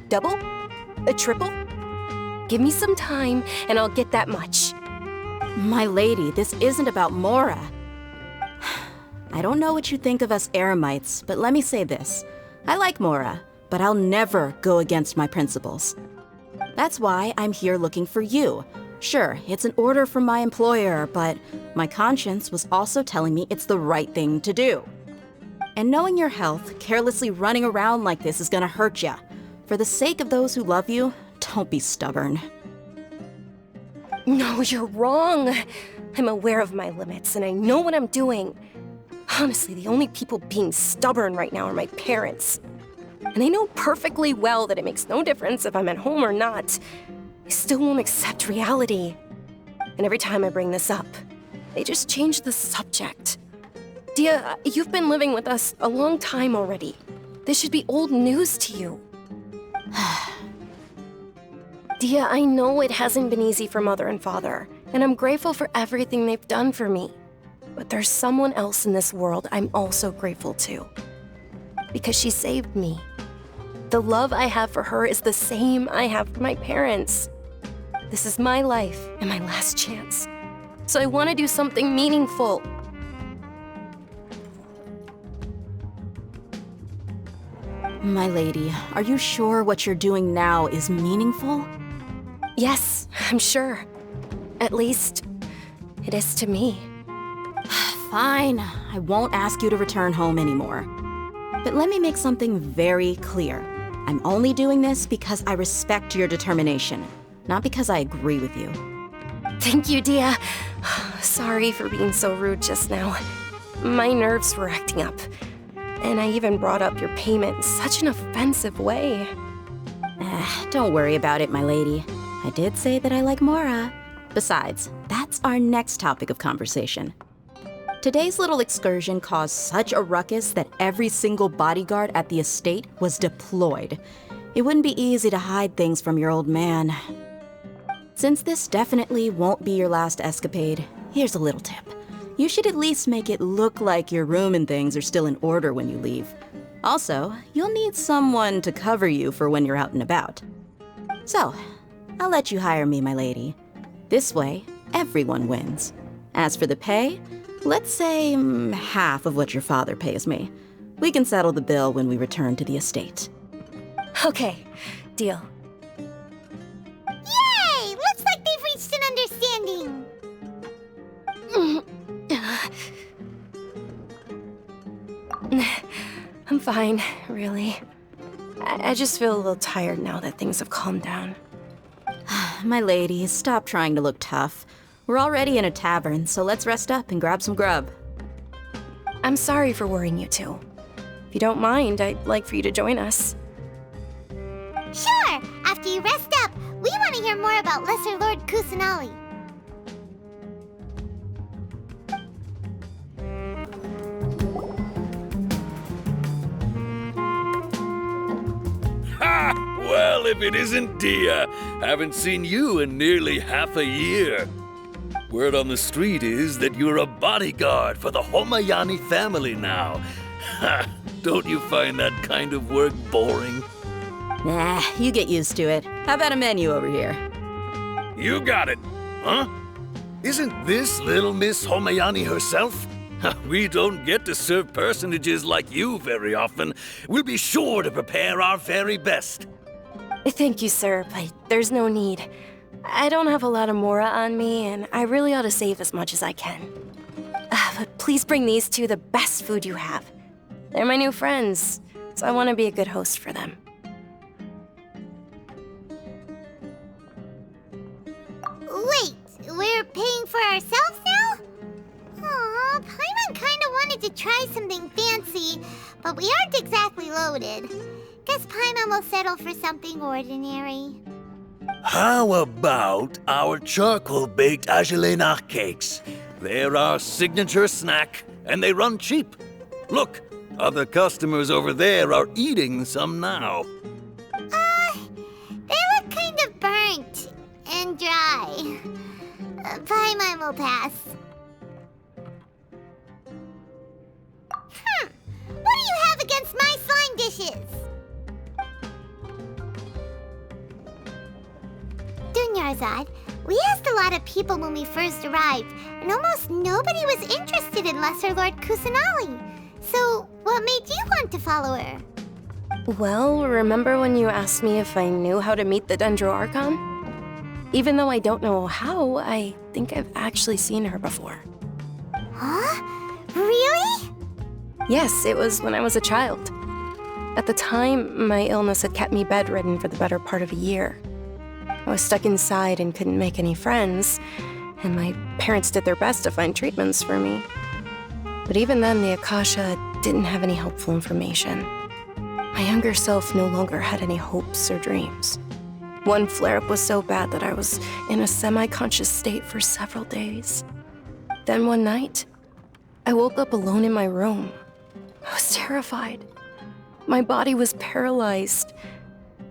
Double? A triple? Give me some time and I'll get that much. My lady, this isn't about Mora. I don't know what you think of us Eremites, but let me say this. I like Mora, but I'll never go against my principles. That's why I'm here looking for you. Sure, it's an order from my employer, but my conscience was also telling me it's the right thing to do. And knowing your health, carelessly running around like this is gonna hurt ya. For the sake of those who love you, don't be stubborn. No, you're wrong. I'm aware of my limits, and I know what I'm doing. Honestly, the only people being stubborn right now are my parents. And they know perfectly well that it makes no difference if I'm at home or not. They still won't accept reality. And every time I bring this up, they just change the subject. Dia, you've been living with us a long time already. This should be old news to you. Dia, I know it hasn't been easy for Mother and Father, and I'm grateful for everything they've done for me. But there's someone else in this world I'm also grateful to. Because she saved me. The love I have for her is the same I have for my parents. This is my life and my last chance. So I want to do something meaningful. My lady, are you sure what you're doing now is meaningful? Yes, I'm sure. At least, it is to me. Fine, I won't ask you to return home anymore. But let me make something very clear. I'm only doing this because I respect your determination, not because I agree with you. Thank you, Dia. Sorry for being so rude just now. My nerves were acting up. And I even brought up your payment in such an offensive way. Don't worry about it, my lady. I did say that I like Mora. Besides, that's our next topic of conversation. Today's little excursion caused such a ruckus that every single bodyguard at the estate was deployed. It wouldn't be easy to hide things from your old man. Since this definitely won't be your last escapade, here's a little tip. You should at least make it look like your room and things are still in order when you leave. Also, you'll need someone to cover you for when you're out and about. So, I'll let you hire me, my lady. This way, everyone wins. As for the pay, let's say half of what your father pays me. We can settle the bill when we return to the estate. Okay, deal. Yay! Looks like they've reached an understanding. I'm fine, really. I just feel a little tired now that things have calmed down. My lady, stop trying to look tough. We're already in a tavern, so let's rest up and grab some grub. I'm sorry for worrying you two. If you don't mind, I'd like for you to join us. Sure! After you rest up, we want to hear more about Lesser Lord Kusanali. Ha! Well, if it isn't Dia. Haven't seen you in nearly half a year. Word on the street is that you're a bodyguard for the Homayani family now. Ha! Don't you find that kind of work boring? Nah, you get used to it. How about a menu over here? You got it. Huh? Isn't this little Miss Homayani herself? We don't get to serve personages like you very often. We'll be sure to prepare our very best. Thank you, sir, but there's no need. I don't have a lot of Mora on me, and I really ought to save as much as I can. But please bring these two the best food you have. They're my new friends, so I want to be a good host for them. Wait, we're paying for ourselves now? Aw, Paimon kinda wanted to try something fancy, but we aren't exactly loaded. Guess Paimon will settle for something ordinary. How about our charcoal-baked agelenach cakes? They're our signature snack, and they run cheap. Look, other customers over there are eating some now. They look kind of burnt and dry. Paimon will pass. What do you have against my slime dishes? Dunyarzad, we asked a lot of people when we first arrived, and almost nobody was interested in Lesser Lord Kusanali. So, what made you want to follow her? Well, remember when you asked me if I knew how to meet the Dendro Archon? Even though I don't know how, I think I've actually seen her before. Huh? Really? Yes, it was when I was a child. At the time, my illness had kept me bedridden for the better part of a year. I was stuck inside and couldn't make any friends, and my parents did their best to find treatments for me. But even then, the Akasha didn't have any helpful information. My younger self no longer had any hopes or dreams. One flare-up was so bad that I was in a semi-conscious state for several days. Then one night, I woke up alone in my room. I was terrified. My body was paralyzed.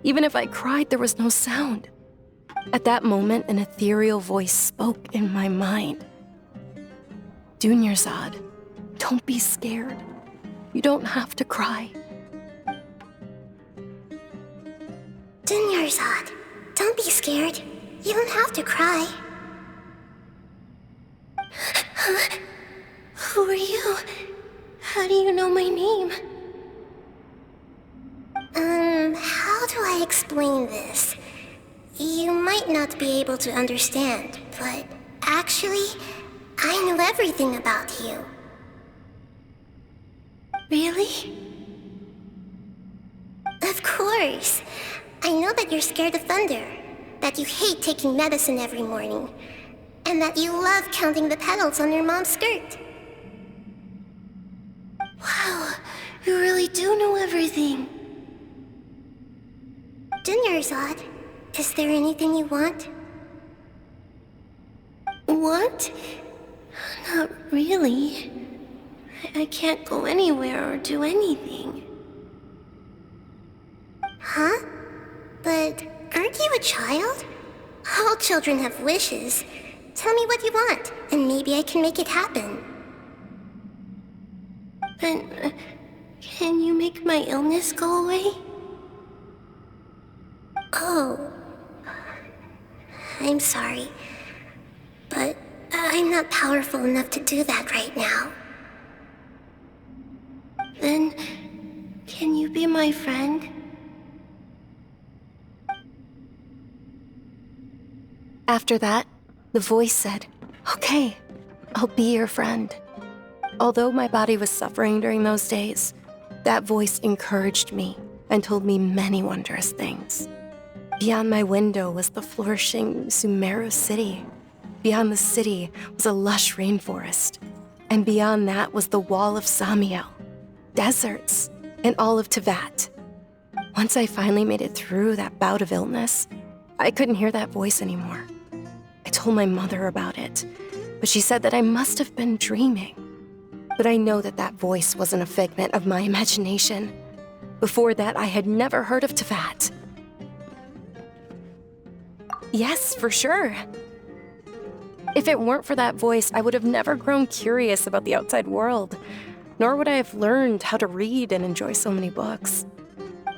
Even if I cried, there was no sound. At that moment, an ethereal voice spoke in my mind. Dunyarzad, don't be scared. You don't have to cry. Dunyarzad, don't be scared. You don't have to cry. Who are you? How do you know my name? How do I explain this? You might not be able to understand, but actually, I know everything about you. Really? Of course. I know that you're scared of thunder, that you hate taking medicine every morning, and that you love counting the petals on your mom's skirt. Wow, you really do know everything. Dunyarzad, is there anything you want? Want? Not really. I can't go anywhere or do anything. Huh? But aren't you a child? All children have wishes. Tell me what you want, and maybe I can make it happen. But can you make my illness go away? Oh. I'm sorry. But I'm not powerful enough to do that right now. Then, can you be my friend? After that, the voice said, "Okay, I'll be your friend." Although my body was suffering during those days, that voice encouraged me and told me many wondrous things. Beyond my window was the flourishing Sumeru city. Beyond the city was a lush rainforest. And beyond that was the wall of Samiel, deserts, and all of Teyvat. Once I finally made it through that bout of illness, I couldn't hear that voice anymore. I told my mother about it, but she said that I must have been dreaming. But I know that that voice wasn't a figment of my imagination. Before that, I had never heard of Teyvat. Yes, for sure. If it weren't for that voice, I would have never grown curious about the outside world, nor would I have learned how to read and enjoy so many books.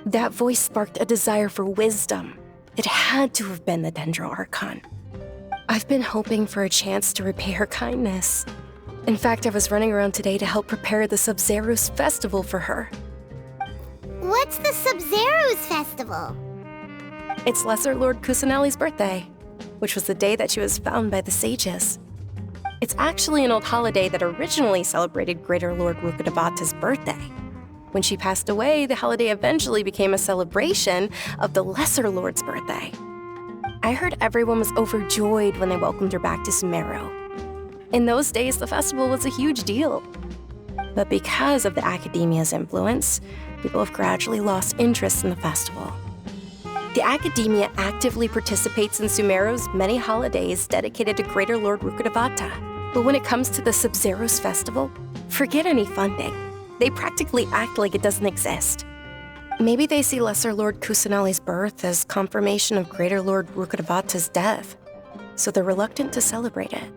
That voice sparked a desire for wisdom. It had to have been the Dendro Archon. I've been hoping for a chance to repay her kindness. In fact, I was running around today to help prepare the Sub-Zerus festival for her. What's the Sub-Zerus festival? It's Lesser Lord Kusanali's birthday, which was the day that she was found by the sages. It's actually an old holiday that originally celebrated Greater Lord Rukkhadevata's birthday. When she passed away, the holiday eventually became a celebration of the Lesser Lord's birthday. I heard everyone was overjoyed when they welcomed her back to Sumeru. In those days, the festival was a huge deal. But because of the Academia's influence, people have gradually lost interest in the festival. The Academia actively participates in Sumeru's many holidays dedicated to Greater Lord Rukkhadevata. But when it comes to the Sub-Zerus festival, forget any funding. They practically act like it doesn't exist. Maybe they see Lesser Lord Kusanali's birth as confirmation of Greater Lord Rukkhadevata's death, so they're reluctant to celebrate it.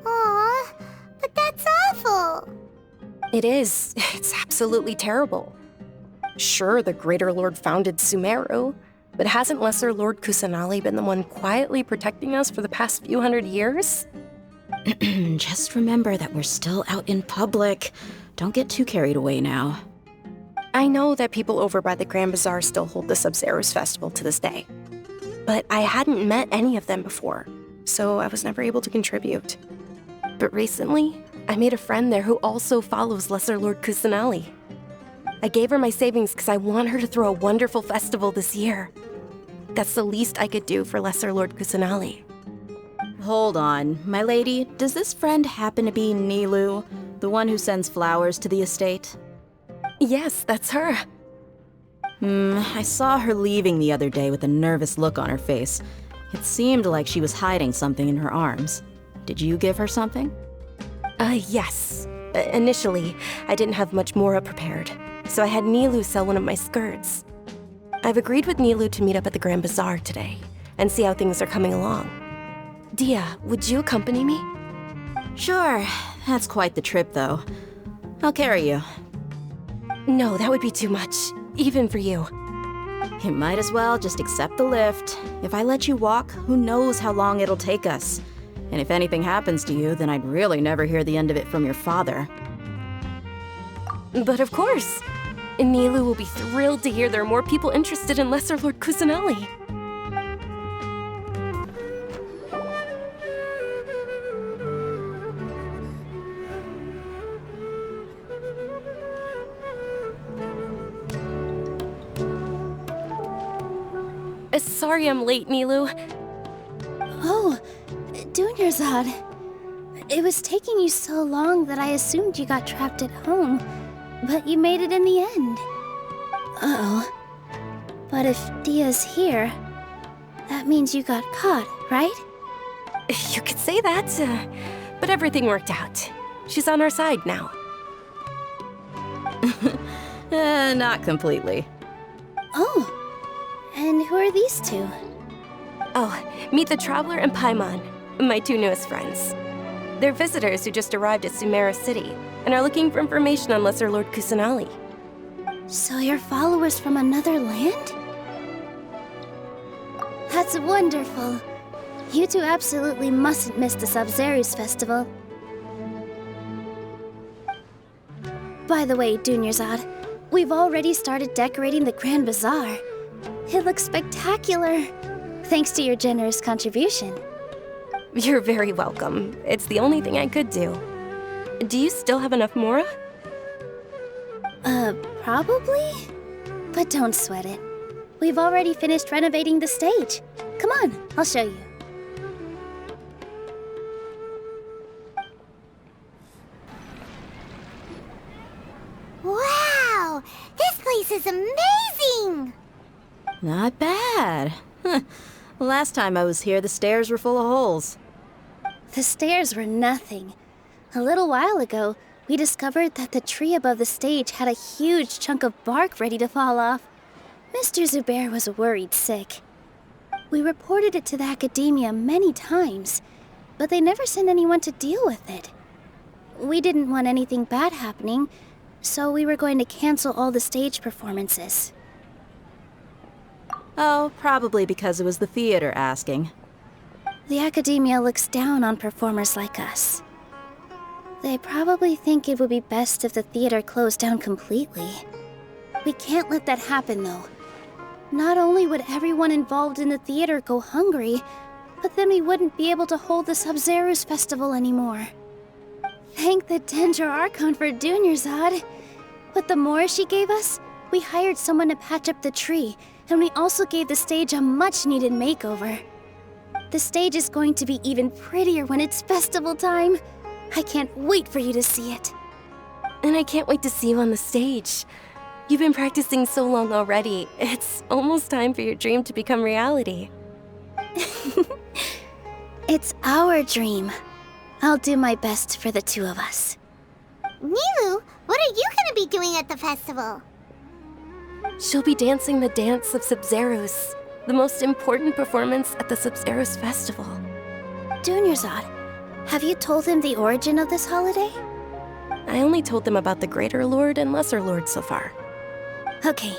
Aw, but that's awful. It is. It's absolutely terrible. Sure, the Greater Lord founded Sumeru, but hasn't Lesser Lord Kusanali been the one quietly protecting us for the past few hundred years? Just remember that we're still out in public. Don't get too carried away now. I know that people over by the Grand Bazaar still hold the Sub-Zero's festival to this day. But I hadn't met any of them before, so I was never able to contribute. But recently, I made a friend there who also follows Lesser Lord Kusanali. I gave her my savings because I want her to throw a wonderful festival this year. That's the least I could do for Lesser Lord Kusanali. Hold on, my lady, does this friend happen to be Nilu, the one who sends flowers to the estate? Yes, that's her. I saw her leaving the other day with a nervous look on her face. It seemed like she was hiding something in her arms. Did you give her something? Yes. Initially, I didn't have much Mora prepared, so I had Nilu sell one of my skirts. I've agreed with Nilu to meet up at the Grand Bazaar today, and see how things are coming along. Dia, would you accompany me? Sure. That's quite the trip, though. I'll carry you. No, that would be too much, even for you. You might as well just accept the lift. If I let you walk, who knows how long it'll take us. And if anything happens to you, then I'd really never hear the end of it from your father. But of course! Nilu will be thrilled to hear there are more people interested in Lesser Lord Kusanali. Sorry I'm late, Nilu. Oh, Dunyarzad. It was taking you so long that I assumed you got trapped at home, but you made it in the end. Uh-oh. But if Dia's here, that means you got caught, right? You could say that, but everything worked out. She's on our side now. Not completely. Oh. And who are these two? Oh, meet the Traveler and Paimon, my two newest friends. They're visitors who just arrived at Sumeru City and are looking for information on Lesser Lord Kusanali. So you're followers from another land? That's wonderful. You two absolutely mustn't miss the Sub-Zero's festival. By the way, Dunyarzad, we've already started decorating the Grand Bazaar. It looks spectacular, thanks to your generous contribution. You're very welcome. It's the only thing I could do. Do you still have enough Mora? Probably? But don't sweat it. We've already finished renovating the stage. Come on, I'll show you. Wow! This place is amazing! Not bad. Last time I was here, the stairs were full of holes. The stairs were nothing. A little while ago, we discovered that the tree above the stage had a huge chunk of bark ready to fall off. Mr. Zubair was worried sick. We reported it to the academia many times, but they never sent anyone to deal with it. We didn't want anything bad happening, so we were going to cancel all the stage performances. Oh, probably because it was the theater asking. The academia looks down on performers like us. They probably think it would be best if the theater closed down completely. We can't let that happen, though. Not only would everyone involved in the theater go hungry, but then we wouldn't be able to hold the Sub-Zero's festival anymore. Thank the Dendra Archon for Dunyarzad. With the Mora she gave us, we hired someone to patch up the tree, and we also gave the stage a much-needed makeover. The stage is going to be even prettier when it's festival time. I can't wait for you to see it. And I can't wait to see you on the stage. You've been practicing so long already. It's almost time for your dream to become reality. It's our dream. I'll do my best for the two of us. Nilu, what are you gonna be doing at the festival? She'll be dancing the dance of Sub-Zeros, the most important performance at the Sub-Zeros festival. Dunyarzad, have you told them the origin of this holiday? I only told them about the Greater Lord and Lesser Lord so far. Okay,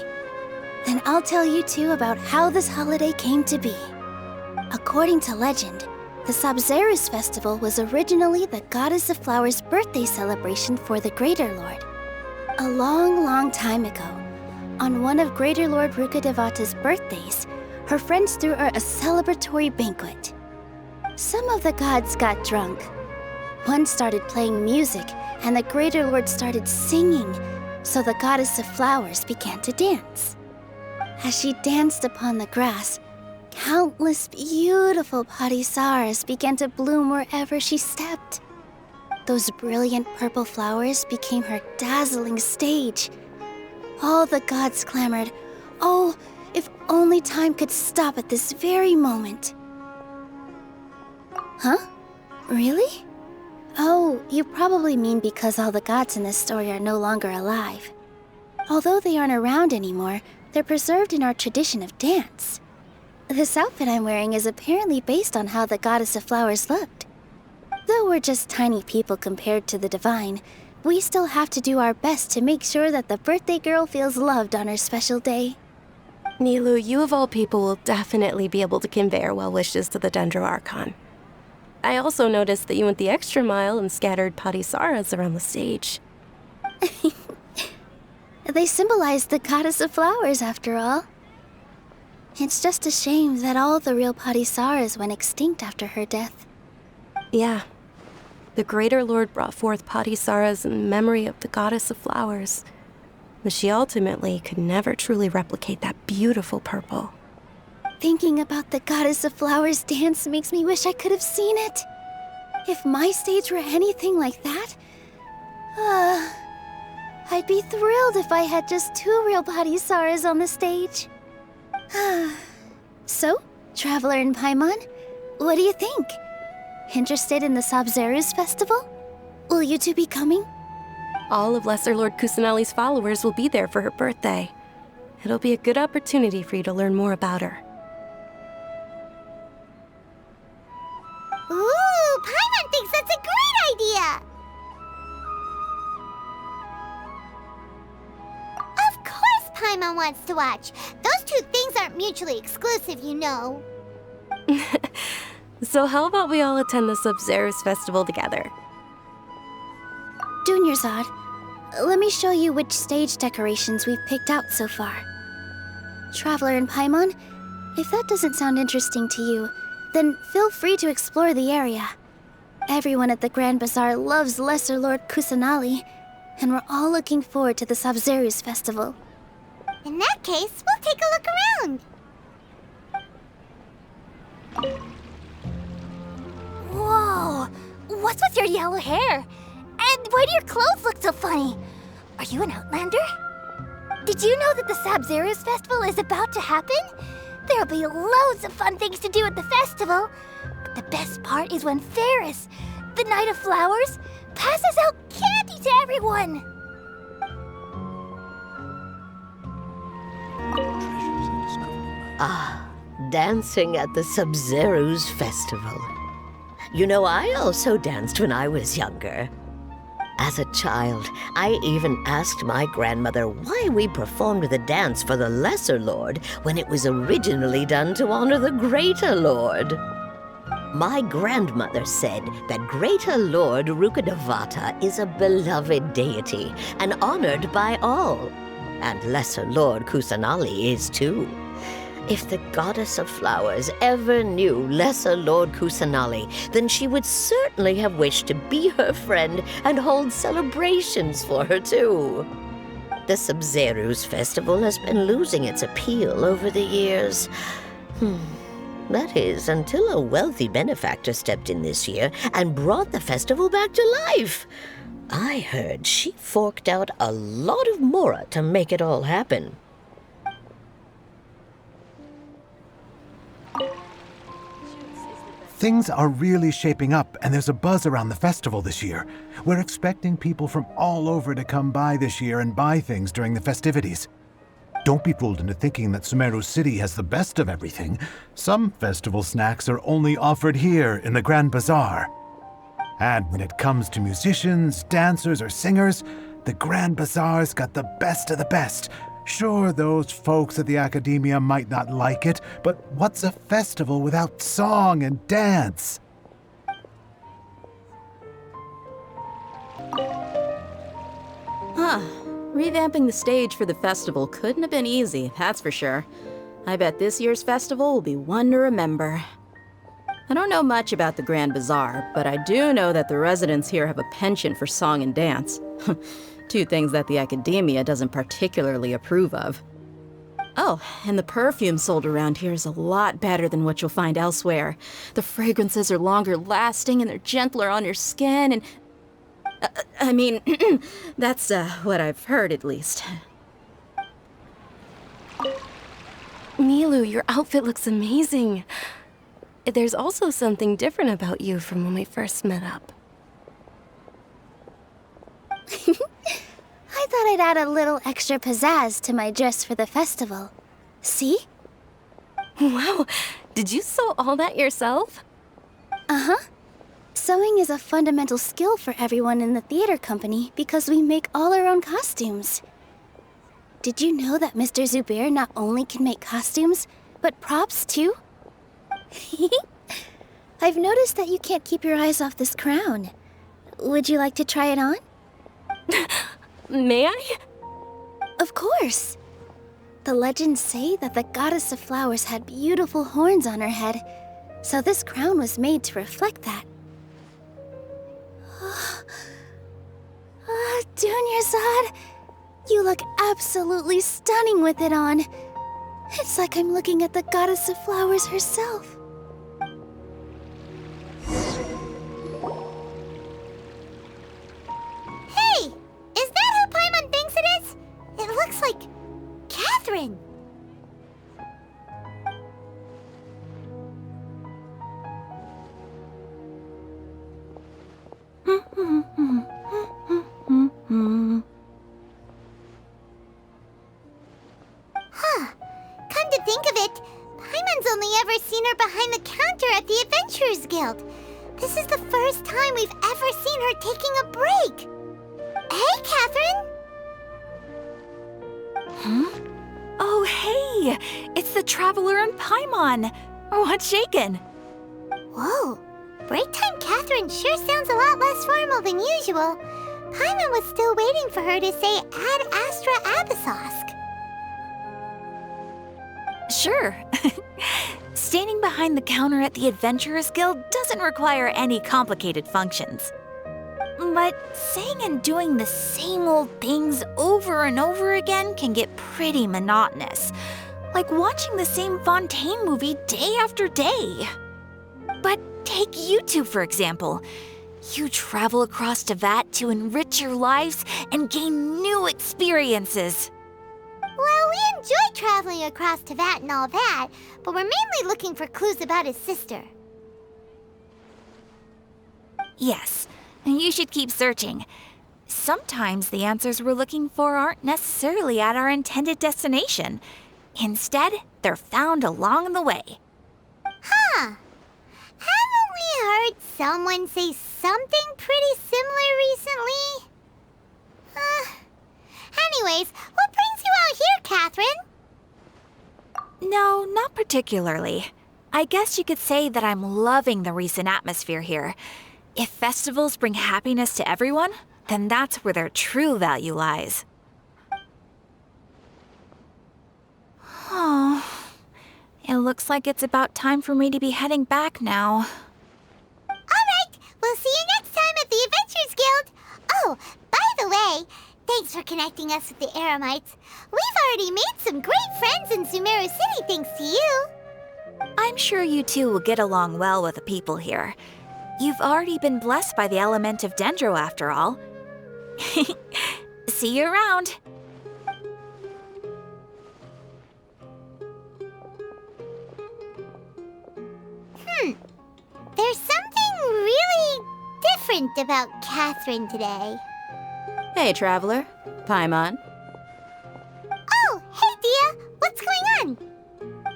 then I'll tell you two about how this holiday came to be. According to legend, the Sub-Zeros festival was originally the Goddess of Flowers' birthday celebration for the Greater Lord. A long, long time ago, On one of Greater Lord Rukkhadevata's birthdays, her friends threw her a celebratory banquet. Some of the gods got drunk. One started playing music, and the Greater Lord started singing, so the goddess of flowers began to dance. As she danced upon the grass, countless beautiful parisaras began to bloom wherever she stepped. Those brilliant purple flowers became her dazzling stage. All the gods clamored, "Oh, if only time could stop at this very moment." Huh? Really? Oh, you probably mean because all the gods in this story are no longer alive. Although they aren't around anymore, they're preserved in our tradition of dance. This outfit I'm wearing is apparently based on how the goddess of flowers looked. Though we're just tiny people compared to the divine, we still have to do our best to make sure that the birthday girl feels loved on her special day. Nilu, you of all people will definitely be able to convey our well wishes to the Dendro Archon. I also noticed that you went the extra mile and scattered parisaras around the stage. They symbolize the goddess of flowers, after all. It's just a shame that all the real parisaras went extinct after her death. Yeah. The Greater Lord brought forth parisaras in memory of the goddess of flowers, but she ultimately could never truly replicate that beautiful purple. Thinking about the goddess of flowers dance makes me wish I could have seen it. If my stage were anything like that, I'd be thrilled if I had just 2 real parisaras on the stage. So, Traveler and Paimon, what do you think? Interested in the Sabzeruz festival? Will you two be coming? All of Lesser Lord Kusanali's followers will be there for her birthday. It'll be a good opportunity for you to learn more about her. Ooh, Paimon thinks that's a great idea! Of course Paimon wants to watch. Those two things aren't mutually exclusive, you know. So how about we all attend the Sabzeruz festival together? Dunyarzad, let me show you which stage decorations we've picked out so far. Traveler and Paimon, if that doesn't sound interesting to you, then feel free to explore the area. Everyone at the Grand Bazaar loves Lesser Lord Kusanali, and we're all looking forward to the Sabzeruz festival. In that case, we'll take a look around. Whoa! What's with your yellow hair? And why do your clothes look so funny? Are you an Outlander? Did you know that the Sabzeruz festival is about to happen? There'll be loads of fun things to do at the festival. But the best part is when Ferris, the Knight of Flowers, passes out candy to everyone. Ah, dancing at the Sabzeruz festival. You know, I also danced when I was younger. As a child, I even asked my grandmother why we performed the dance for the Lesser Lord when it was originally done to honor the Greater Lord. My grandmother said that Greater Lord Rukkhadevata is a beloved deity and honored by all, and Lesser Lord Kusanali is too. If the goddess of flowers ever knew Lesser Lord Kusanali, then she would certainly have wished to be her friend and hold celebrations for her too. The Sabzeruz festival has been losing its appeal over the years. That is, until a wealthy benefactor stepped in this year and brought the festival back to life. I heard she forked out a lot of mora to make it all happen. Things are really shaping up, and there's a buzz around the festival this year. We're expecting people from all over to come by this year and buy things during the festivities. Don't be fooled into thinking that Sumeru City has the best of everything. Some festival snacks are only offered here in the Grand Bazaar. And when it comes to musicians, dancers, or singers, the Grand Bazaar's got the best of the best. Sure, those folks at the Academia might not like it, but what's a festival without song and dance? Revamping the stage for the festival couldn't have been easy, that's for sure. I bet this year's festival will be one to remember. I don't know much about the Grand Bazaar, but I do know that the residents here have a penchant for song and dance. Two things that the Academia doesn't particularly approve of. Oh, and the perfume sold around here is a lot better than what you'll find elsewhere. The fragrances are longer lasting and they're gentler on your skin and... I mean, that's what I've heard at least. Milu, your outfit looks amazing. There's also something different about you from when we first met up. I thought I'd add a little extra pizzazz to my dress for the festival. See? Wow, did you sew all that yourself? Uh-huh. Sewing is a fundamental skill for everyone in the theater company because we make all our own costumes. Did you know that Mr. Zubair not only can make costumes, but props too? I've noticed that you can't keep your eyes off this crown. Would you like to try it on? May I? Of course. The legends say that the goddess of flowers had beautiful horns on her head, so this crown was made to reflect that. Dunyarzad, you look absolutely stunning with it on. It's like I'm looking at the goddess of flowers herself. Hey! Is that who Paimon thinks it is? It looks like Catherine. Huh. Come to think of it, Paimon's only ever seen her behind the counter at the Adventurers Guild. This is the first time we've ever seen her taking a break. Hey, Catherine! Huh? Oh, hey! It's the Traveler and Paimon! What's shaken? Whoa. Break time Catherine sure sounds a lot less formal than usual. Paimon was still waiting for her to say Ad Astra Abyssosque. Sure. Standing behind the counter at the Adventurers Guild doesn't require any complicated functions. But saying and doing the same old things over and over again can get pretty monotonous. Like watching the same Fontaine movie day after day. But take you two, for example. You travel across Teyvat to enrich your lives and gain new experiences. Well, we enjoy traveling across Teyvat and all that, but we're mainly looking for clues about his sister. Yes, you should keep searching. Sometimes the answers we're looking for aren't necessarily at our intended destination. Instead, they're found along the way. Huh. Haven't we heard someone say something pretty similar recently? Anyways, what brings you out here, Catherine? No, not particularly. I guess you could say that I'm loving the recent atmosphere here. If festivals bring happiness to everyone, then that's where their true value lies. Oh, it looks like it's about time for me to be heading back now. Alright, we'll see you next time at the Adventurers Guild. Oh, by the way, thanks for connecting us with the Eremites. We've already made some great friends in Sumeru City thanks to you. I'm sure you two will get along well with the people here. You've already been blessed by the element of Dendro after all. See you around. There's something really different about Catherine today. Hey, Traveler. Paimon. Oh, hey, Dia. What's going on?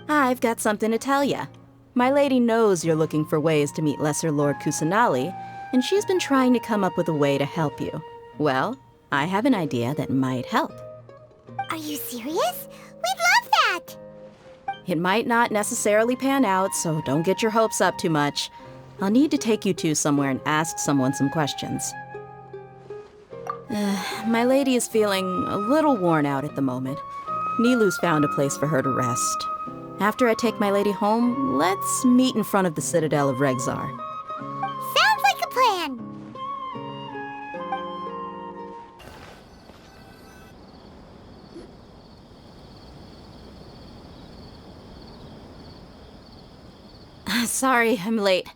I've got something to tell ya. My lady knows you're looking for ways to meet Lesser Lord Kusanali, and she's been trying to come up with a way to help you. Well, I have an idea that might help. Are you serious? We'd love that! It might not necessarily pan out, so don't get your hopes up too much. I'll need to take you two somewhere and ask someone some questions. My lady is feeling a little worn out at the moment. Nilu's found a place for her to rest. After I take my lady home, let's meet in front of the Citadel of Regzar. Sounds like a plan. Sorry, I'm late.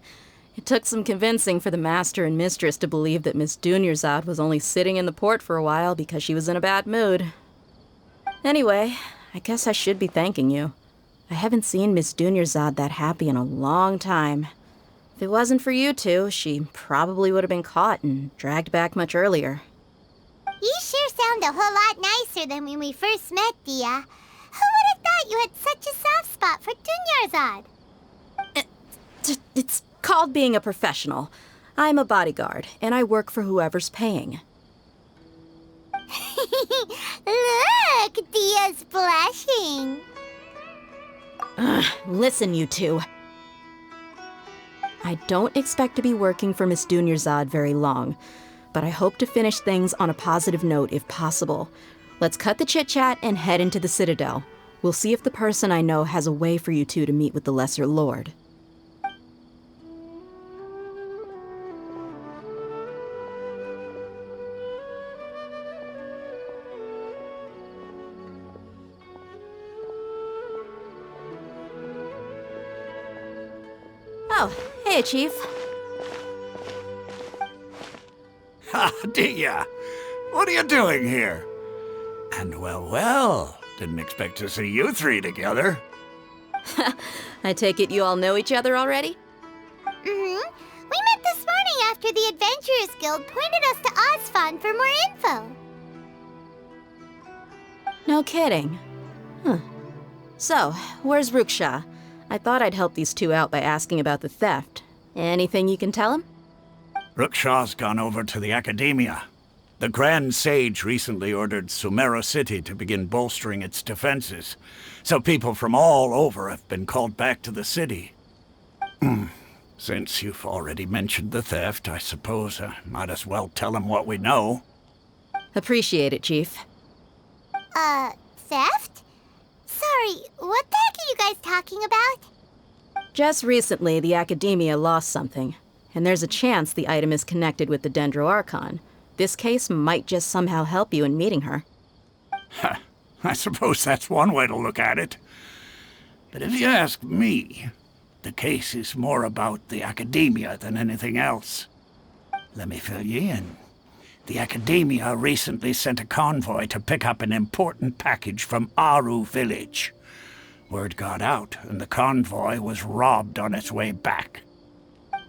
It took some convincing for the master and mistress to believe that Miss Dunyarzad was only sitting in the port for a while because she was in a bad mood. Anyway, I guess I should be thanking you. I haven't seen Miss Dunyarzad that happy in a long time. If it wasn't for you two, she probably would have been caught and dragged back much earlier. You sure sound a whole lot nicer than when we first met, Dia. Who would have thought you had such a soft spot for Dunyarzad? It's called being a professional. I'm a bodyguard, and I work for whoever's paying. Look, Dia's blushing. Listen, you two. I don't expect to be working for Miss Dunyarzad very long, but I hope to finish things on a positive note if possible. Let's cut the chit-chat and head into the Citadel. We'll see if the person I know has a way for you two to meet with the Lesser Lord. Oh, hey, Chief. Ha, Dia! What are you doing here? And well, didn't expect to see you three together. I take it you all know each other already? Mm-hmm. We met this morning after the Adventurers Guild pointed us to Ozfon for more info. No kidding. Huh. So, where's Ruksha? I thought I'd help these two out by asking about the theft. Anything you can tell him? Ruksha's gone over to the Academia. The Grand Sage recently ordered Sumeru City to begin bolstering its defenses, so people from all over have been called back to the city. Since you've already mentioned the theft, I suppose I might as well tell him what we know. Appreciate it, Chief. Theft? Sorry, what the heck are you guys talking about? Just recently, the Academia lost something, and there's a chance the item is connected with the Dendro Archon. This case might just somehow help you in meeting her. I suppose that's one way to look at it. But if you ask me, the case is more about the Academia than anything else. Let me fill you in. The Academia recently sent a convoy to pick up an important package from Aru village. Word got out, and the convoy was robbed on its way back.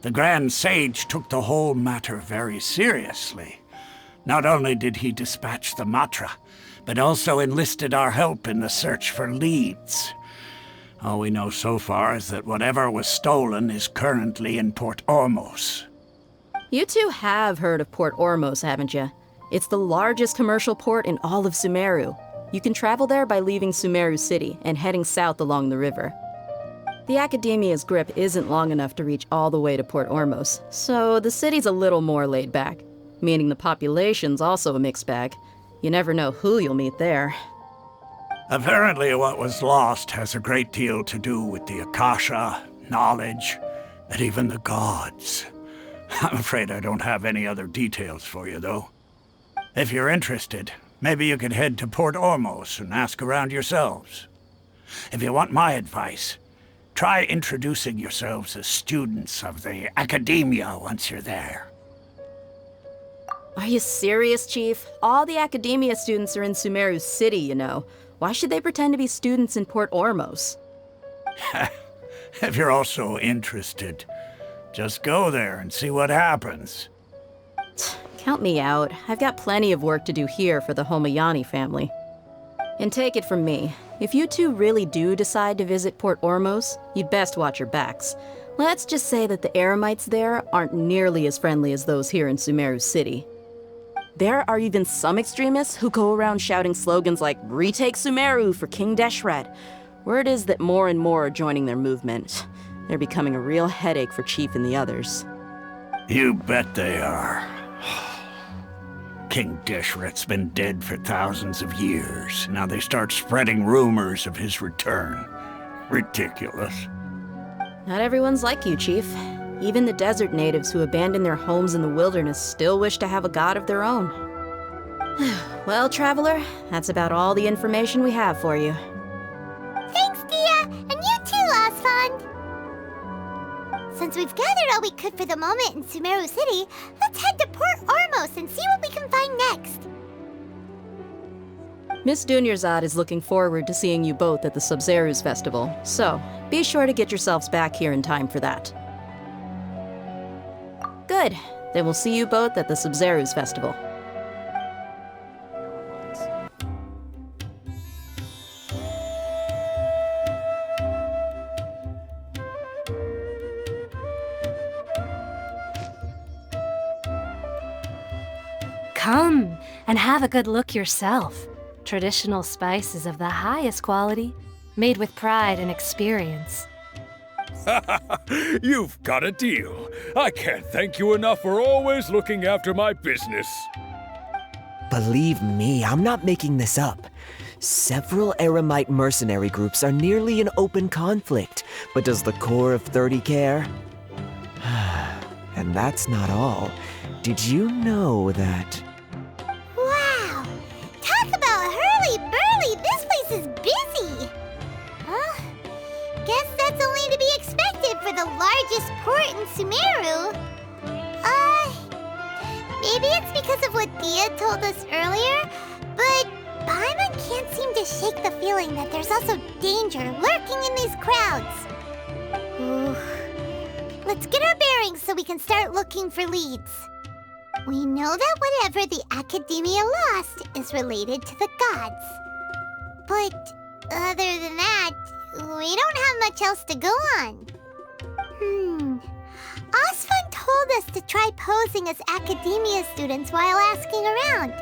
The Grand Sage took the whole matter very seriously. Not only did he dispatch the Matra, but also enlisted our help in the search for leads. All we know so far is that whatever was stolen is currently in Port Ormos. You two have heard of Port Ormos, haven't you? It's the largest commercial port in all of Sumeru. You can travel there by leaving Sumeru City and heading south along the river. The Academia's grip isn't long enough to reach all the way to Port Ormos, so the city's a little more laid back, meaning the population's also a mixed bag. You never know who you'll meet there. Apparently what was lost has a great deal to do with the Akasha, knowledge, and even the gods. I'm afraid I don't have any other details for you, though. If you're interested, maybe you could head to Port Ormos and ask around yourselves. If you want my advice, try introducing yourselves as students of the Academia once you're there. Are you serious, Chief? All the Academia students are in Sumeru City, you know. Why should they pretend to be students in Port Ormos? If you're also interested, just go there and see what happens. Count me out. I've got plenty of work to do here for the Homayani family. And take it from me, if you two really do decide to visit Port Ormos, you'd best watch your backs. Let's just say that the Eremites there aren't nearly as friendly as those here in Sumeru City. There are even some extremists who go around shouting slogans like, "Retake Sumeru for King Deshret." Word is that more and more are joining their movement. They're becoming a real headache for Chief and the others. You bet they are. King Deshret's been dead for thousands of years. Now they start spreading rumors of his return. Ridiculous. Not everyone's like you, Chief. Even the desert natives who abandoned their homes in the wilderness still wish to have a god of their own. Well, Traveler, that's about all the information we have for you. Thanks, Dia! And you too, Osfond! Since we've gathered all we could for the moment in Sumeru City, let's head to Port Ormos and see what we can find next. Miss Dunyarzad is looking forward to seeing you both at the Sub-Zeru's festival, so be sure to get yourselves back here in time for that. Good. Then we'll see you both at the Sub-Zeru's festival. Come and have a good look yourself. Traditional spices of the highest quality, made with pride and experience. You've got a deal. I can't thank you enough for always looking after my business. Believe me, I'm not making this up. Several Eremite mercenary groups are nearly in open conflict, but does the core of 30 care? And that's not all. Did you know that... Wow! Talk about hurly-burly! This place is busy! Huh? Guess that's only to be expected for the largest port in Sumeru. Maybe it's because of what Dia told us earlier, but Paimon can't seem to shake the feeling that there's also danger lurking in these crowds. Ooh. Let's get our bearings so we can start looking for leads. We know that whatever the Academia lost is related to the gods. But other than that, we don't have much else to go on. Osfund told us to try posing as Academia students while asking around.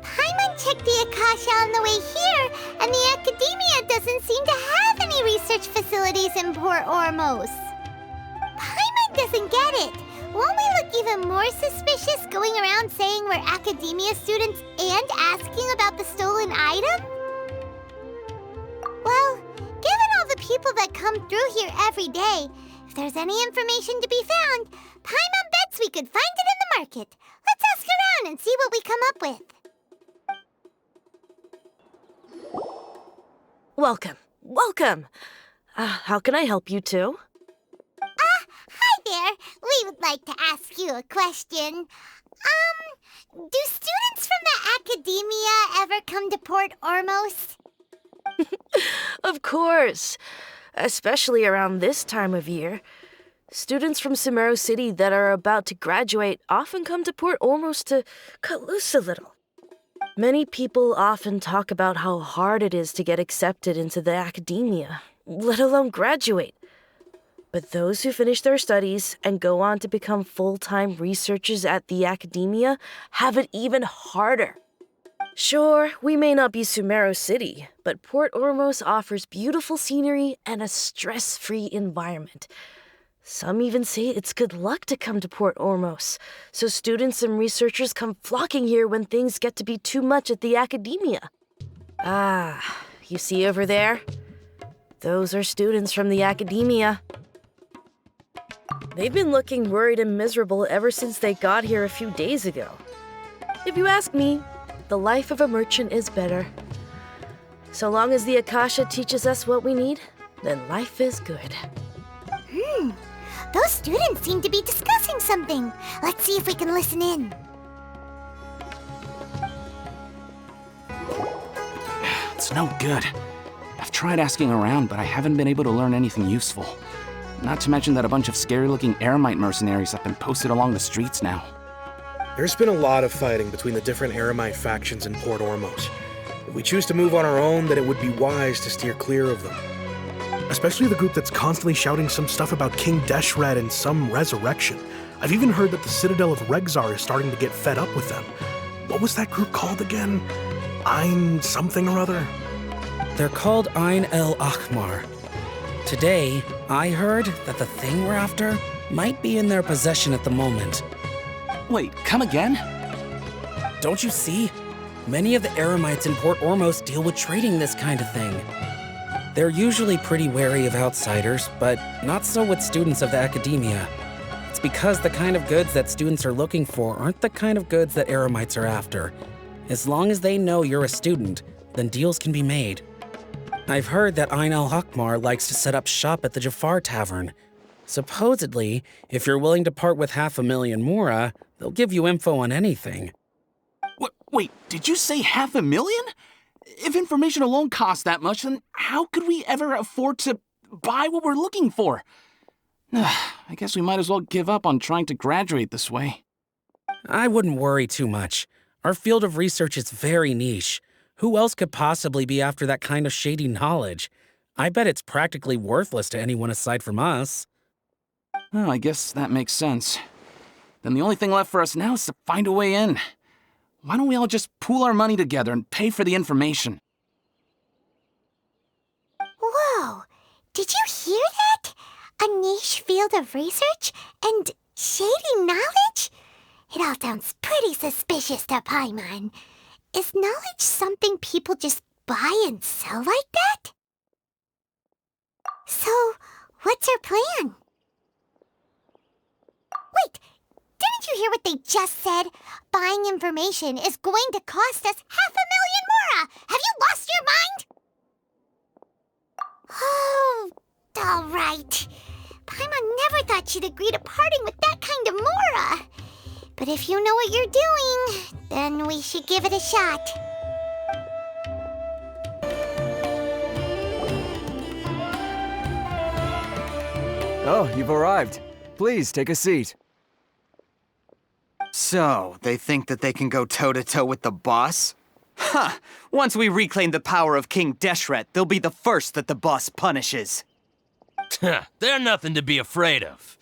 Paimon checked the Akasha on the way here, and the Academia doesn't seem to have any research facilities in Port Ormos. Paimon doesn't get it. Won't we look even more suspicious going around saying we're Academia students and asking about the stolen item? Well, given all the people that come through here every day, if there's any information to be found, Paimon bets we could find it in the market. Let's ask around and see what we come up with. Welcome. Welcome. How can I help you two? Hi there. We would like to ask you a question. Do students from the Academia ever come to Port Ormos? Of course. Especially around this time of year. Students from Sumeru City that are about to graduate often come to Port Ormos to cut loose a little. Many people often talk about how hard it is to get accepted into the Academia, let alone graduate. But those who finish their studies and go on to become full-time researchers at the Academia have it even harder. Sure, we may not be Sumeru City, but Port Ormos offers beautiful scenery and a stress-free environment. Some even say it's good luck to come to Port Ormos, so students and researchers come flocking here when things get to be too much at the Academia. You see over there? Those are students from the Academia. They've been looking worried and miserable ever since they got here a few days ago. If you ask me, the life of a merchant is better. So long as the Akasha teaches us what we need, then life is good. Those students seem to be discussing something. Let's see if we can listen in. It's no good. I've tried asking around, but I haven't been able to learn anything useful. Not to mention that a bunch of scary-looking Eremite mercenaries have been posted along the streets now. There's been a lot of fighting between the different Eremite factions in Port Ormos. If we choose to move on our own, then it would be wise to steer clear of them. Especially the group that's constantly shouting some stuff about King Deshret and some resurrection. I've even heard that the Citadel of Regzar is starting to get fed up with them. What was that group called again? Ein something or other? They're called Ein El Akhmar. Today, I heard that the thing we're after might be in their possession at the moment. Wait, come again? Don't you see? Many of the Eremites in Port Ormos deal with trading this kind of thing. They're usually pretty wary of outsiders, but not so with students of the academia. It's because the kind of goods that students are looking for aren't the kind of goods that Eremites are after. As long as they know you're a student, then deals can be made. I've heard that Ain al-Hakmar likes to set up shop at the Jafar Tavern. Supposedly, if you're willing to part with 500,000 mora, they'll give you info on anything. Wait, did you say 500,000? If information alone costs that much, then how could we ever afford to buy what we're looking for? I guess we might as well give up on trying to graduate this way. I wouldn't worry too much. Our field of research is very niche. Who else could possibly be after that kind of shady knowledge? I bet it's practically worthless to anyone aside from us. Oh, I guess that makes sense. Then the only thing left for us now is to find a way in. Why don't we all just pool our money together and pay for the information? Whoa! Did you hear that? A niche field of research and shady knowledge? It all sounds pretty suspicious to Paimon. Is knowledge something people just buy and sell like that? So, what's our plan? Wait, didn't you hear what they just said? Buying information is going to cost us 500,000 mora! Have you lost your mind? Oh, all right. Paimon never thought she'd agree to parting with that kind of mora. But if you know what you're doing, then we should give it a shot. Oh, you've arrived. Please, take a seat. So, they think that they can go toe-to-toe with the boss? Huh! Once we reclaim the power of King Deshret, they'll be the first that the boss punishes. They're nothing to be afraid of.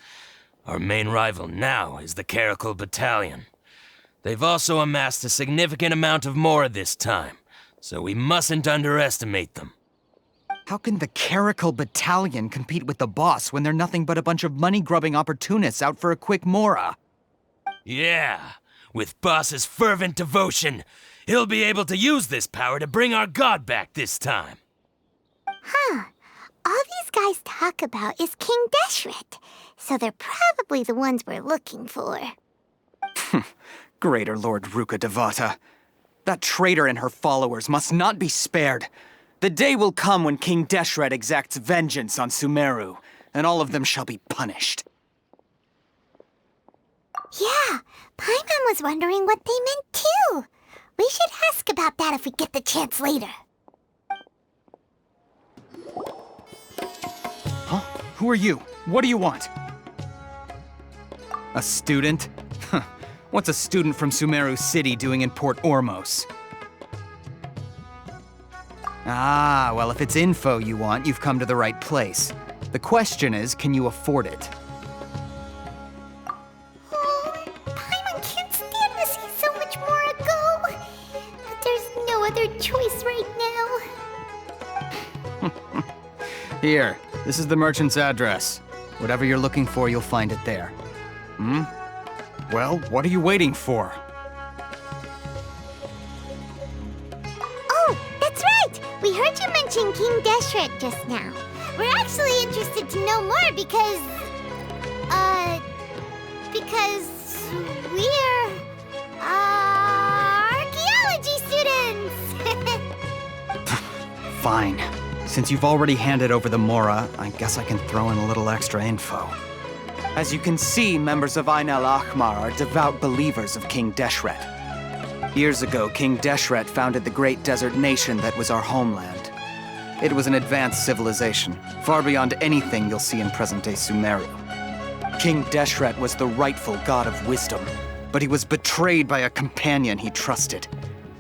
Our main rival now is the Caracal Battalion. They've also amassed a significant amount of mora this time, so we mustn't underestimate them. How can the Caracal Battalion compete with the boss when they're nothing but a bunch of money-grubbing opportunists out for a quick mora? Yeah, with boss's fervent devotion, he'll be able to use this power to bring our god back this time. Huh. All these guys talk about is King Deshret, so they're probably the ones we're looking for. Greater Lord Ruka Devata. That traitor and her followers must not be spared. The day will come when King Deshret exacts vengeance on Sumeru, and all of them shall be punished. Yeah, Paimon was wondering what they meant too. We should ask about that if we get the chance later. Huh? Who are you? What do you want? A student? What's a student from Sumeru City doing in Port Ormos? Ah, well, if it's info you want, you've come to the right place. The question is, can you afford it? Paimon can't stand to see so much more go. But there's no other choice right now. Here, this is the merchant's address. Whatever you're looking for, you'll find it there. Hmm? Well, what are you waiting for? Oh, that's right! We heard you mention King Deshret just now. We're actually interested to know more because we're, archaeology students! Fine. Since you've already handed over the mora, I guess I can throw in a little extra info. As you can see, members of Ain al-Ahmar are devout believers of King Deshret. Years ago, King Deshret founded the great desert nation that was our homeland. It was an advanced civilization, far beyond anything you'll see in present-day Sumeru. King Deshret was the rightful god of wisdom, but he was betrayed by a companion he trusted.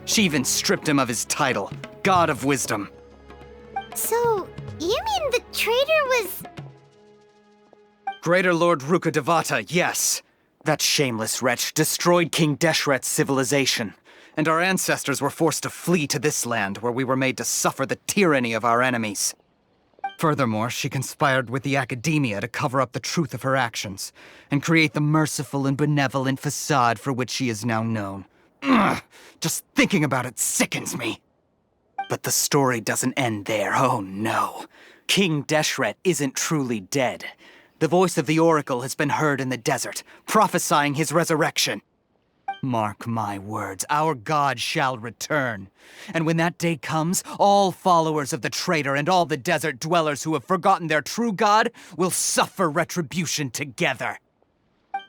She even stripped him of his title, God of Wisdom. So, you mean the traitor was... Greater Lord Ruka Devata, yes. That shameless wretch destroyed King Deshret's civilization, and our ancestors were forced to flee to this land where we were made to suffer the tyranny of our enemies. Furthermore, she conspired with the academia to cover up the truth of her actions, and create the merciful and benevolent facade for which she is now known. Ugh, just thinking about it sickens me. But the story doesn't end there, oh no. King Deshret isn't truly dead. The voice of the Oracle has been heard in the desert, prophesying his resurrection. Mark my words, our god shall return. And when that day comes, all followers of the traitor and all the desert dwellers who have forgotten their true god will suffer retribution together.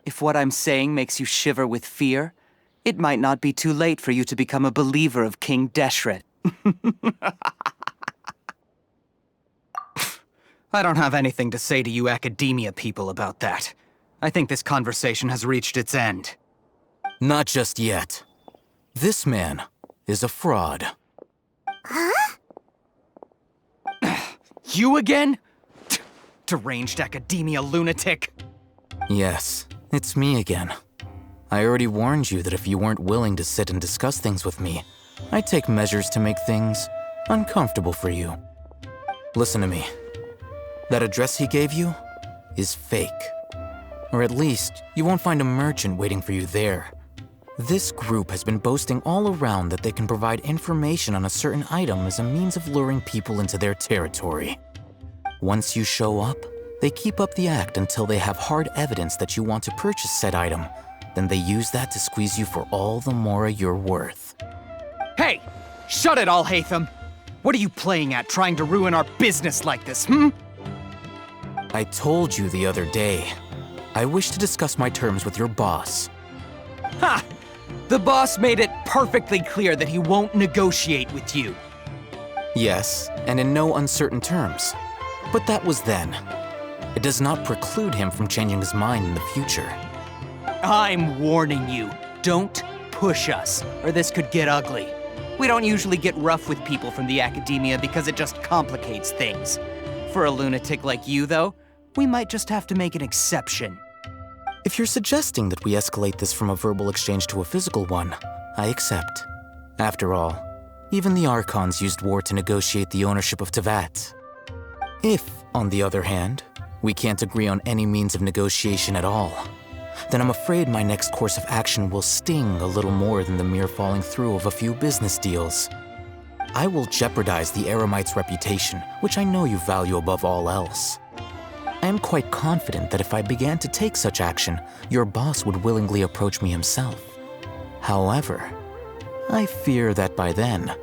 If what I'm saying makes you shiver with fear, it might not be too late for you to become a believer of King Deshret. I don't have anything to say to you academia people about that. I think this conversation has reached its end. Not just yet. This man is a fraud. Huh? You again? Deranged academia lunatic. Yes, it's me again. I already warned you that if you weren't willing to sit and discuss things with me, I'd take measures to make things uncomfortable for you. Listen to me. That address he gave you is fake. Or at least, you won't find a merchant waiting for you there. This group has been boasting all around that they can provide information on a certain item as a means of luring people into their territory. Once you show up, they keep up the act until they have hard evidence that you want to purchase said item. Then they use that to squeeze you for all the mora you're worth. Hey! Shut it all, Hatham! What are you playing at, trying to ruin our business like this, hmm? I told you the other day. I wish to discuss my terms with your boss. Ha! The boss made it perfectly clear that he won't negotiate with you. Yes, and in no uncertain terms. But that was then. It does not preclude him from changing his mind in the future. I'm warning you, don't push us, or this could get ugly. We don't usually get rough with people from the academia because it just complicates things. For a lunatic like you, though, we might just have to make an exception. If you're suggesting that we escalate this from a verbal exchange to a physical one, I accept. After all, even the Archons used war to negotiate the ownership of Tevat. If, on the other hand, we can't agree on any means of negotiation at all, then I'm afraid my next course of action will sting a little more than the mere falling through of a few business deals. I will jeopardize the Eremite's reputation, which I know you value above all else. I am quite confident that if I began to take such action, your boss would willingly approach me himself. However, I fear that by then,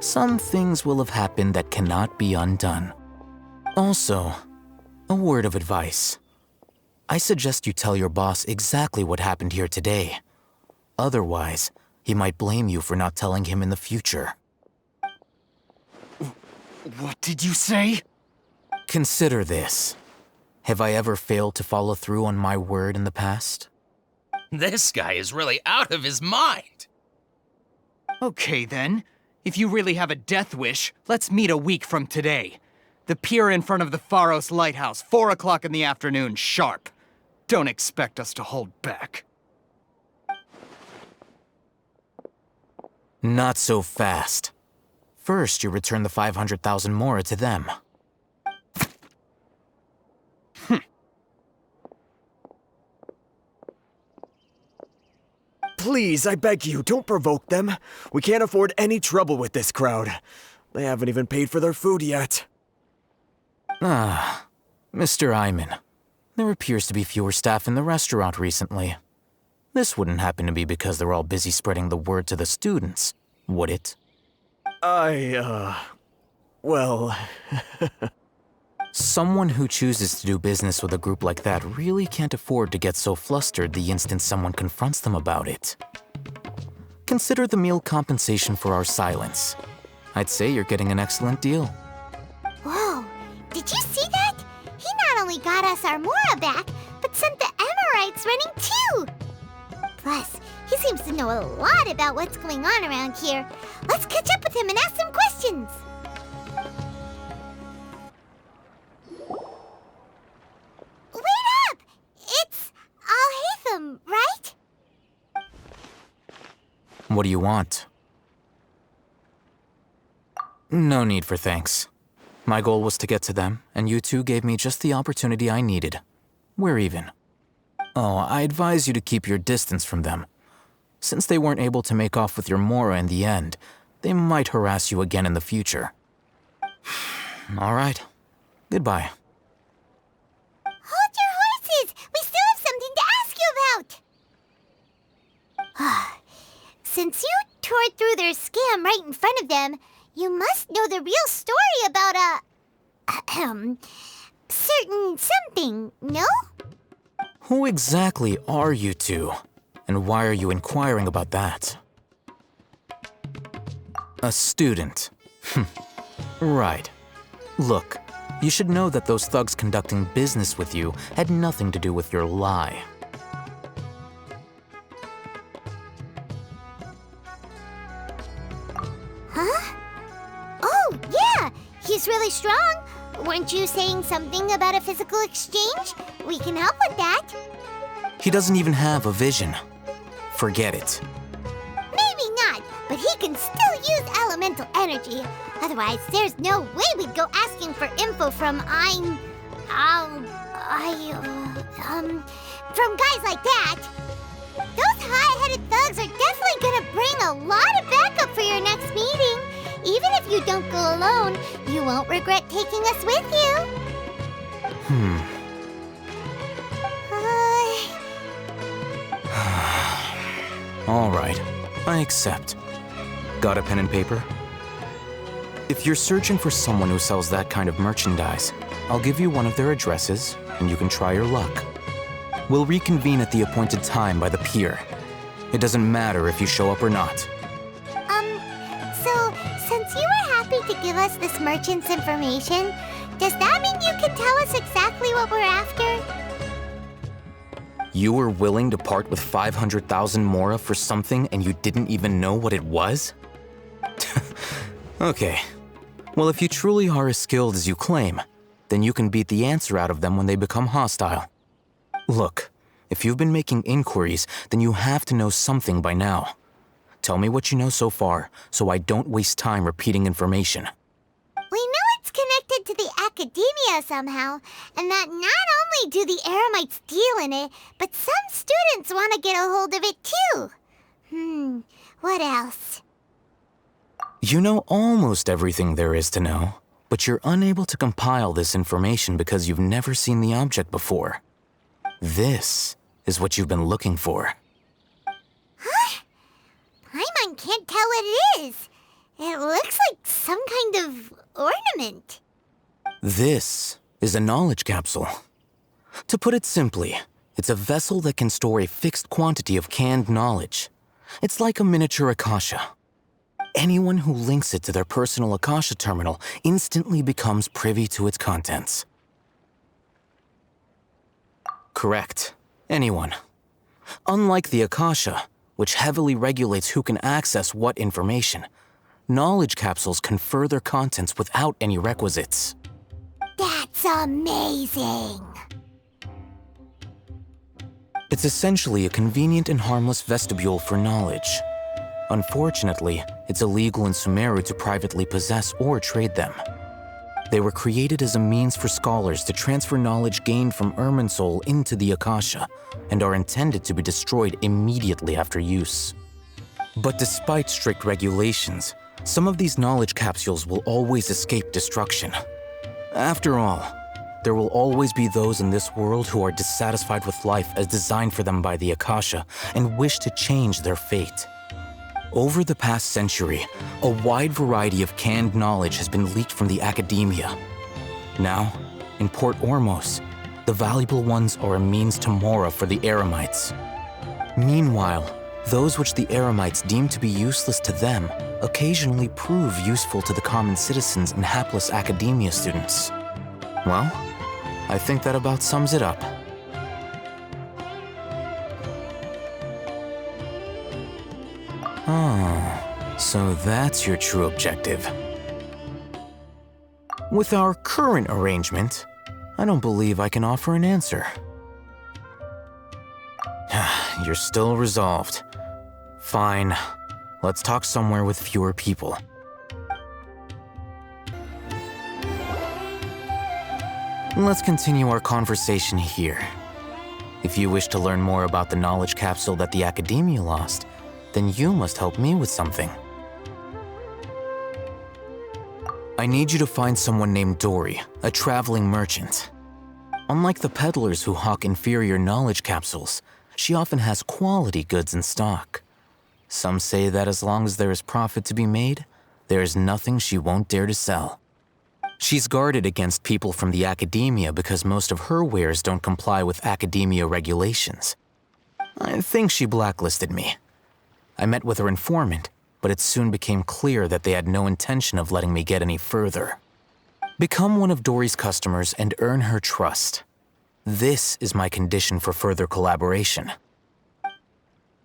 some things will have happened that cannot be undone. Also, a word of advice. I suggest you tell your boss exactly what happened here today. Otherwise, he might blame you for not telling him in the future. What did you say? Consider this. Have I ever failed to follow through on my word in the past? This guy is really out of his mind. Okay then. If you really have a death wish, let's meet a week from today. The pier in front of the Pharos Lighthouse, 4 o'clock in the afternoon, sharp. Don't expect us to hold back. Not so fast. First, you return the 500,000 mora to them. Please, I beg you, don't provoke them. We can't afford any trouble with this crowd. They haven't even paid for their food yet. Ah, Mr. Iman. There appears to be fewer staff in the restaurant recently. This wouldn't happen to be because they're all busy spreading the word to the students, would it? Well... Someone who chooses to do business with a group like that really can't afford to get so flustered the instant someone confronts them about it. Consider the meal compensation for our silence. I'd say you're getting an excellent deal. Whoa, did you see that? He not only got us our Mora back, but sent the Emirites running too! Plus, he seems to know a lot about what's going on around here. Let's catch up with him and ask some questions! Wait up! It's Al-Hatham, right? What do you want? No need for thanks. My goal was to get to them, and you two gave me just the opportunity I needed. We're even. Oh, I advise you to keep your distance from them. Since they weren't able to make off with your Mora in the end, they might harass you again in the future. All right. Goodbye. Hold your horses! We still have something to ask you about! Since you tore through their scam right in front of them, you must know the real story about certain something, no? Who exactly are you two? And why are you inquiring about that? A student. Right. Look, you should know that those thugs conducting business with you had nothing to do with your lie. Huh? Oh, yeah! He's really strong! Weren't you saying something about a physical exchange? We can help with that. He doesn't even have a vision. Forget it. Maybe not, but he can still use elemental energy. Otherwise, there's no way we'd go asking for info from from guys like that. Those high-headed thugs are definitely gonna bring a lot of backup for your next meeting. Even if you don't go alone, you won't regret taking us with you. All right, I accept. Got a pen and paper? If you're searching for someone who sells that kind of merchandise, I'll give you one of their addresses, and you can try your luck. We'll reconvene at the appointed time by the pier. It doesn't matter if you show up or not. So, since you were happy to give us this merchant's information, does that mean you can tell us exactly what we're after? You were willing to part with 500,000 Mora for something and you didn't even know what it was? Okay. Well, if you truly are as skilled as you claim, then you can beat the answer out of them when they become hostile. Look, if you've been making inquiries, then you have to know something by now. Tell me what you know so far, so I don't waste time repeating information. We know it's connected to the Academia somehow, and that not only do the Eremites deal in it, but some students want to get a hold of it too. What else? You know almost everything there is to know, but you're unable to compile this information because you've never seen the object before. This is what you've been looking for. Huh? Paimon can't tell what it is. It looks like some kind of ornament. This is a knowledge capsule. To put it simply, it's a vessel that can store a fixed quantity of canned knowledge. It's like a miniature Akasha. Anyone who links it to their personal Akasha terminal instantly becomes privy to its contents. Correct. Anyone. Unlike the Akasha, which heavily regulates who can access what information, knowledge capsules confer their contents without any requisites. That's amazing! It's essentially a convenient and harmless vestibule for knowledge. Unfortunately, it's illegal in Sumeru to privately possess or trade them. They were created as a means for scholars to transfer knowledge gained from Irminsul into the Akasha, and are intended to be destroyed immediately after use. But despite strict regulations, some of these knowledge capsules will always escape destruction. After all, there will always be those in this world who are dissatisfied with life as designed for them by the Akasha and wish to change their fate. Over the past century, a wide variety of canned knowledge has been leaked from the Academia. Now, in Port Ormos, the valuable ones are a means to Mora for the Eremites. Meanwhile, those which the Eremites deem to be useless to them occasionally prove useful to the common citizens and hapless Academia students. Well, I think that about sums it up. Oh, so that's your true objective. With our current arrangement, I don't believe I can offer an answer. You're still resolved. Fine. Let's talk somewhere with fewer people. Let's continue our conversation here. If you wish to learn more about the knowledge capsule that the Academia lost, Then you must help me with something. I need you to find someone named Dory, a traveling merchant. Unlike the peddlers who hawk inferior knowledge capsules, she often has quality goods in stock. Some say that as long as there is profit to be made, there is nothing she won't dare to sell. She's guarded against people from the academia because most of her wares don't comply with academia regulations. I think she blacklisted me. I met with her informant, but it soon became clear that they had no intention of letting me get any further. Become one of Dory's customers and earn her trust. This is my condition for further collaboration.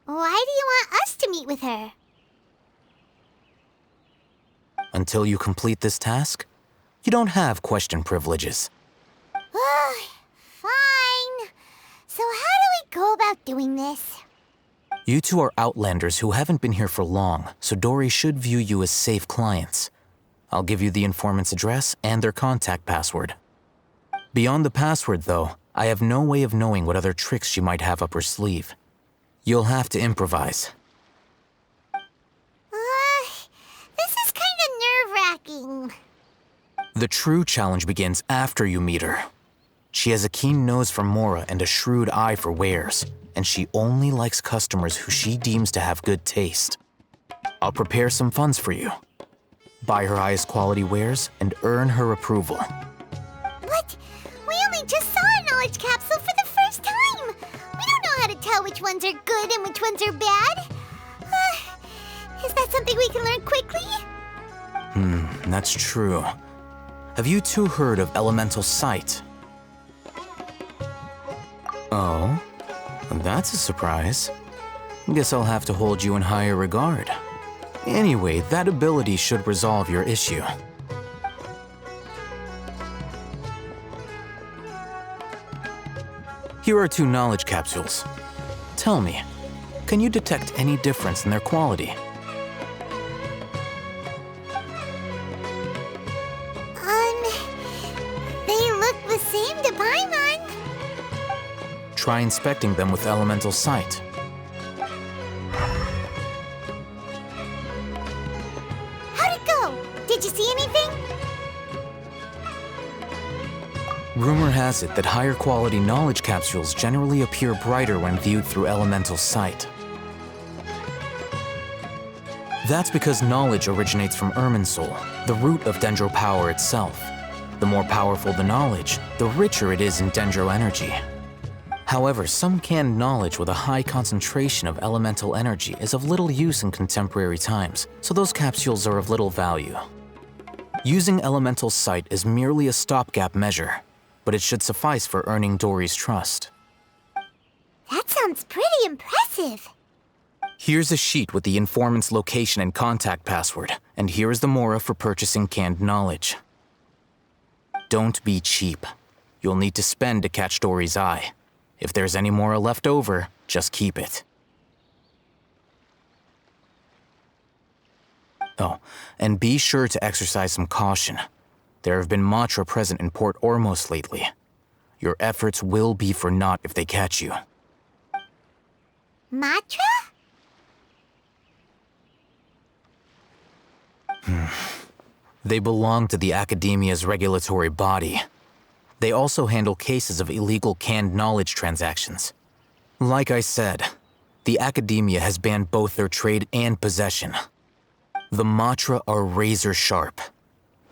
Why do you want us to meet with her? Until you complete this task, you don't have question privileges. Fine. So how do we go about doing this? You two are outlanders who haven't been here for long, so Dory should view you as safe clients. I'll give you the informant's address and their contact password. Beyond the password, though, I have no way of knowing what other tricks she might have up her sleeve. You'll have to improvise. This is kind of nerve-wracking. The true challenge begins after you meet her. She has a keen nose for Mora and a shrewd eye for wares, and she only likes customers who she deems to have good taste. I'll prepare some funds for you. Buy her highest quality wares and earn her approval. But we only just saw a knowledge capsule for the first time. We don't know how to tell which ones are good and which ones are bad. Is that something we can learn quickly? That's true. Have you two heard of elemental sight? Oh, that's a surprise. Guess I'll have to hold you in higher regard. Anyway, that ability should resolve your issue. Here are 2 knowledge capsules. Tell me, can you detect any difference in their quality? They look the same to Paimon. Try inspecting them with elemental sight. How'd it go? Did you see anything? Rumor has it that higher quality knowledge capsules generally appear brighter when viewed through elemental sight. That's because knowledge originates from Irminsul, the root of Dendro power itself. The more powerful the knowledge, the richer it is in Dendro energy. However, some canned knowledge with a high concentration of elemental energy is of little use in contemporary times, so those capsules are of little value. Using elemental sight is merely a stopgap measure, but it should suffice for earning Dory's trust. That sounds pretty impressive. Here's a sheet with the informant's location and contact password, and here is the Mora for purchasing canned knowledge. Don't be cheap. You'll need to spend to catch Dory's eye. If there's any Mora left over, just keep it. Oh, and be sure to exercise some caution. There have been Matra present in Port Ormos lately. Your efforts will be for naught if they catch you. Matra? They belong to the Academia's regulatory body. They also handle cases of illegal canned knowledge transactions. Like I said, the Academia has banned both their trade and possession. The Matra are razor sharp.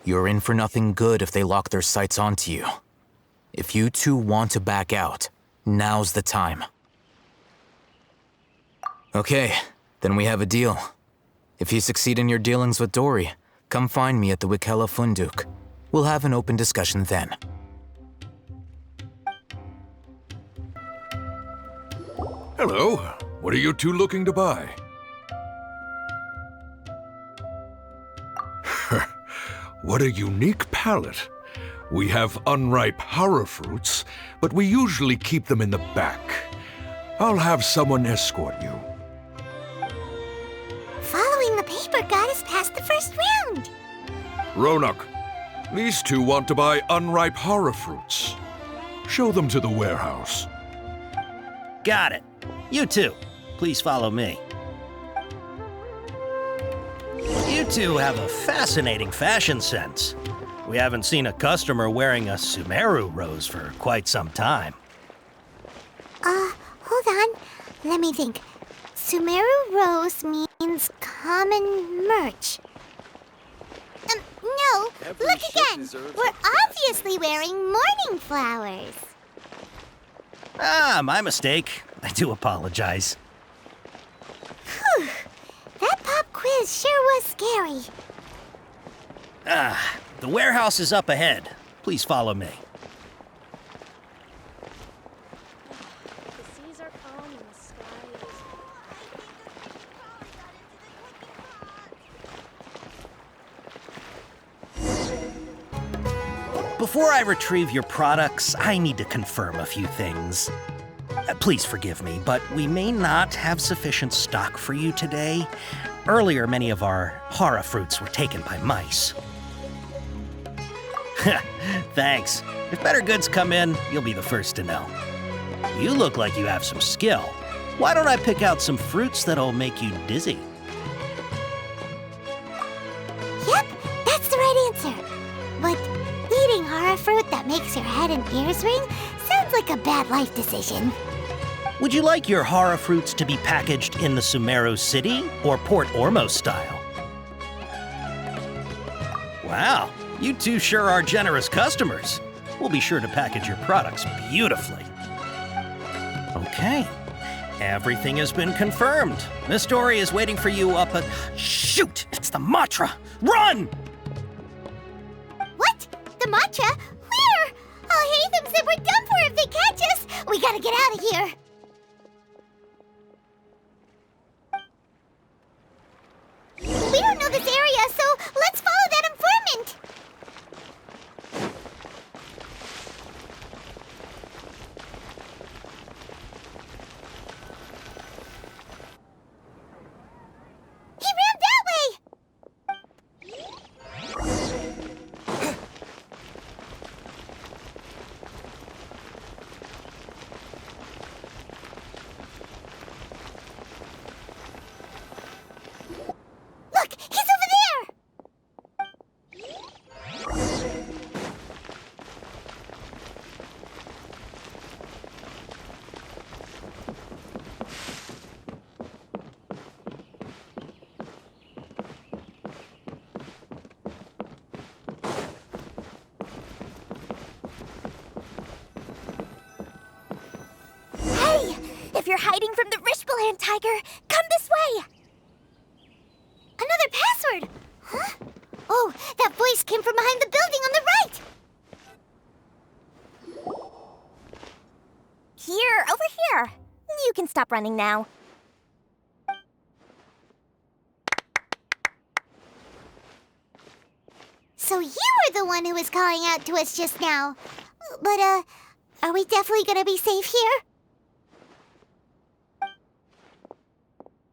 You're in for nothing good if they lock their sights onto you. If you two want to back out, now's the time. Okay, then we have a deal. If you succeed in your dealings with Dory, come find me at the Wikela Funduk. We'll have an open discussion then. Hello. What are you two looking to buy? What a unique palette. We have unripe horror fruits, but we usually keep them in the back. I'll have someone escort you. Following the paper got us past the first round. Ronak, these two want to buy unripe horror fruits. Show them to the warehouse. Got it. You two, please follow me. two have a fascinating fashion sense. We haven't seen a customer wearing a Sumeru rose for quite some time. Hold on. Let me think. Sumeru rose means common merch. No, look again. We're obviously wearing morning flowers. Ah, my mistake. I do apologize. Whew. That pop quiz sure was scary. Ah, the warehouse is up ahead. Please follow me. The seas are calm and the sky is... Before I retrieve your products, I need to confirm a few things. Please forgive me, but we may not have sufficient stock for you today. Earlier, many of our hara fruits were taken by mice. Thanks. If better goods come in, you'll be the first to know. You look like you have some skill. Why don't I pick out some fruits that'll make you dizzy? Yep, that's the right answer. But eating hara fruit that makes your head and ears ring sounds like a bad life decision. Would you like your hara fruits to be packaged in the Sumeru City or Port Ormos style? Wow, you two sure are generous customers. We'll be sure to package your products beautifully. Okay, everything has been confirmed. Miss Dory is waiting for you up at... Shoot, it's the Matra! Run! What? The Matra? Where? Oh, Hatham said we're done for if they catch us. We gotta get out of here. We don't know this area, so let's follow that informant. He ran that way! Look, he's over there! Hey! If you're hiding from the Rishbaland tiger, come this way! Another password! Huh? Oh, that voice came from behind the building on the right! Here, over here. You can stop running now. So you were the one who was calling out to us just now. But, are we definitely gonna be safe here?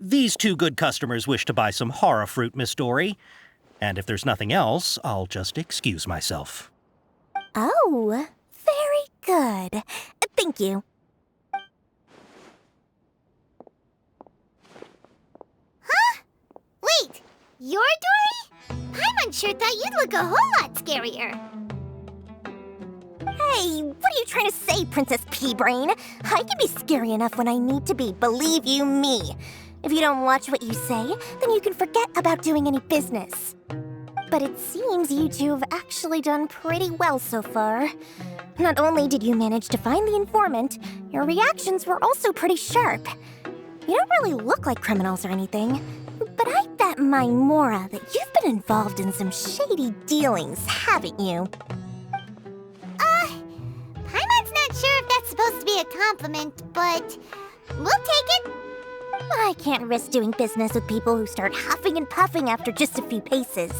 These two good customers wish to buy some hara fruit, Miss Dory. And if there's nothing else, I'll just excuse myself. Oh, very good. Thank you. Huh? Wait, you're Dory? Paimon sure thought you'd look a whole lot scarier. Hey, what are you trying to say, Princess Pea-Brain? I can be scary enough when I need to be, believe you me. If you don't watch what you say, then you can forget about doing any business. But it seems you two have actually done pretty well so far. Not only did you manage to find the informant, your reactions were also pretty sharp. You don't really look like criminals or anything, but I bet my Mora that you've been involved in some shady dealings, haven't you? Paimon's not sure if that's supposed to be a compliment, but we'll take it. I can't risk doing business with people who start huffing and puffing after just a few paces,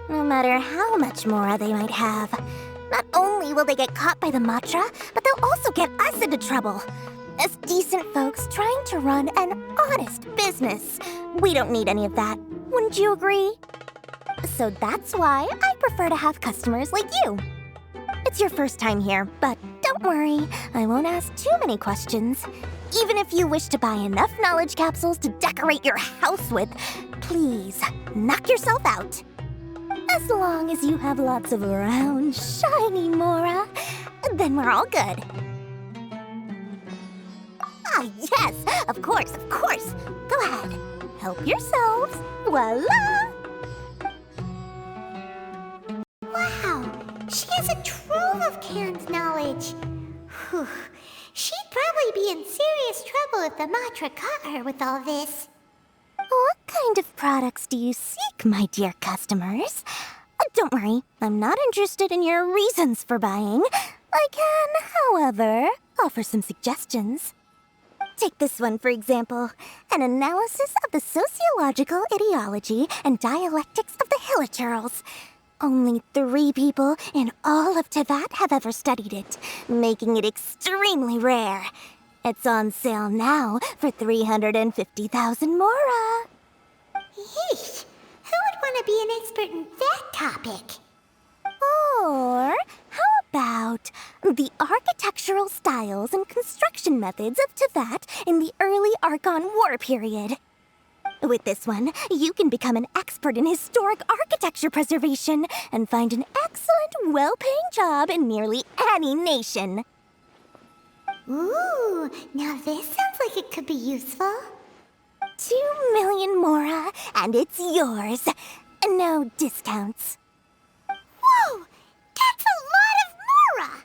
no matter how much Mora they might have. Not only will they get caught by the Matra, but they'll also get us into trouble. As decent folks trying to run an honest business, we don't need any of that. Wouldn't you agree? So that's why I prefer to have customers like you. It's your first time here, but don't worry, I won't ask too many questions. Even if you wish to buy enough knowledge capsules to decorate your house with, please knock yourself out. As long as you have lots of round, shiny Mora, then we're all good. Ah, yes, of course, of course. Go ahead, help yourselves. Voila! Wow, she has a trove of canned knowledge. Whew. She'd probably be in serious trouble if the Matra caught her with all this. What kind of products do you seek, my dear customers? Don't worry, I'm not interested in your reasons for buying. I can, however, offer some suggestions. Take this one, for example. An analysis of the sociological ideology and dialectics of the Hilichurls. Only 3 people in all of Teyvat have ever studied it, making it extremely rare. It's on sale now for 350,000 Mora. Yeesh, who would want to be an expert in that topic? Or how about the architectural styles and construction methods of Teyvat in the early Archon War period? With this one, you can become an expert in historic architecture preservation and find an excellent, well-paying job in nearly any nation. Ooh, now this sounds like it could be useful. 2 million Mora, and it's yours. No discounts. Whoa! That's a lot of Mora!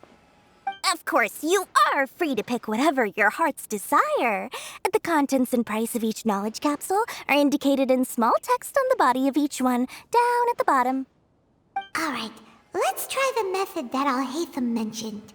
Of course, you are free to pick whatever your heart's desire. The contents and price of each knowledge capsule are indicated in small text on the body of each one, down at the bottom. Alright, let's try the method that Alhaitham mentioned.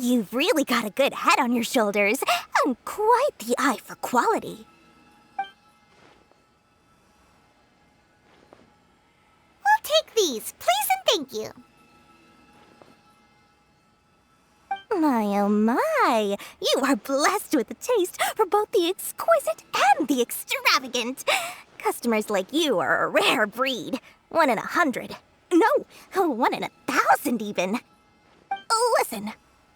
You've really got a good head on your shoulders, and quite the eye for quality. We'll take these, please and thank you. My oh my, you are blessed with a taste for both the exquisite and the extravagant. Customers like you are a rare breed. 1 in 100. No, 1 in 1,000 even. Listen,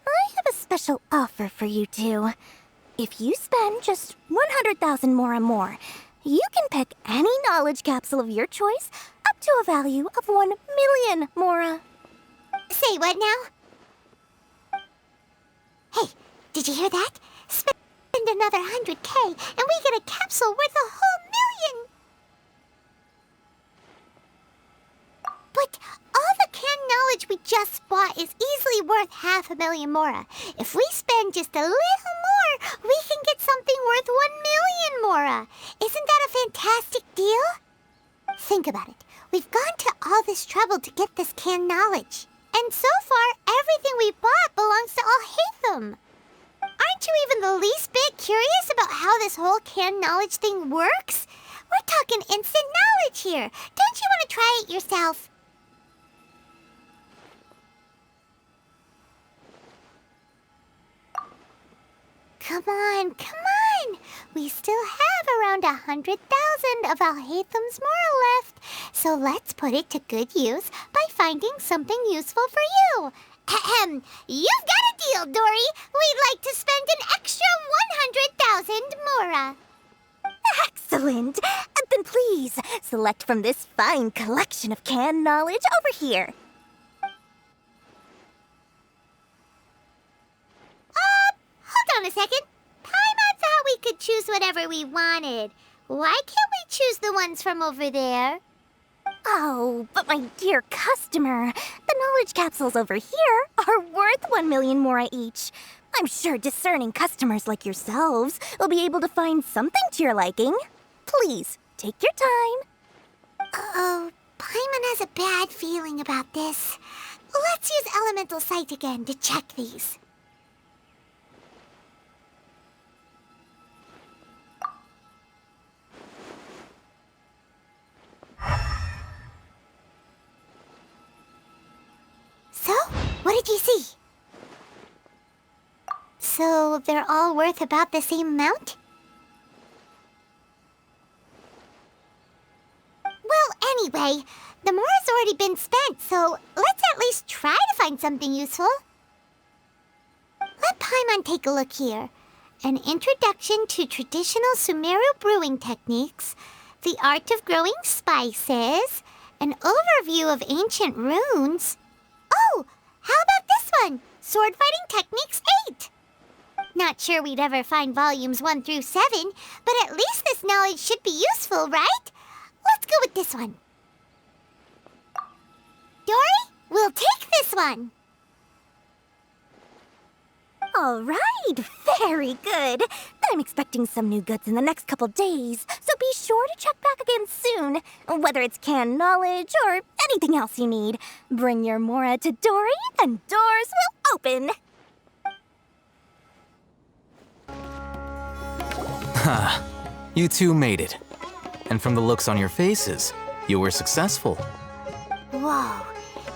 I have a special offer for you two. If you spend just 100,000 Mora more, you can pick any knowledge capsule of your choice up to a value of 1 million Mora. Say what now? Hey, did you hear that? Spend another 100K and we get a capsule worth a whole million! But all the canned knowledge we just bought is easily worth 500,000 Mora. If we spend just a little more, we can get something worth 1 million Mora. Isn't that a fantastic deal? Think about it. We've gone to all this trouble to get this canned knowledge. And so far, everything we bought belongs to Alhaitham. Aren't you even the least bit curious about how this whole canned knowledge thing works? We're talking instant knowledge here. Don't you want to try it yourself? Come on, come on! We still have around 100,000 of Alhaitham's Mora left, so let's put it to good use by finding something useful for you. Ahem, you've got a deal, Dory! We'd like to spend an extra 100,000 Mora. Excellent! Then please, select from this fine collection of canned knowledge over here. Hold on a second. Paimon thought we could choose whatever we wanted. Why can't we choose the ones from over there? Oh, but my dear customer, the knowledge capsules over here are worth 1 million Mora each. I'm sure discerning customers like yourselves will be able to find something to your liking. Please, take your time. Uh-oh, Paimon has a bad feeling about this. Let's use Elemental Sight again to check these. So, what did you see? So they're all worth about the same amount? Well, anyway, the mora's already been spent, so let's at least try to find something useful. Let Paimon take a look here. An introduction to traditional Sumeru brewing techniques, the art of growing spices, an overview of ancient runes. Oh, how about this one? Sword Fighting Techniques 8. Not sure we'd ever find volumes 1 through 7, but at least this knowledge should be useful, right? Let's go with this one. Dory, we'll take this one. All right, very good. I'm expecting some new goods in the next couple days, so be sure to check back again soon. Whether it's canned knowledge or anything else you need, bring your Mora to Dory and doors will open. Ha, you two made it. And from the looks on your faces, you were successful. Whoa,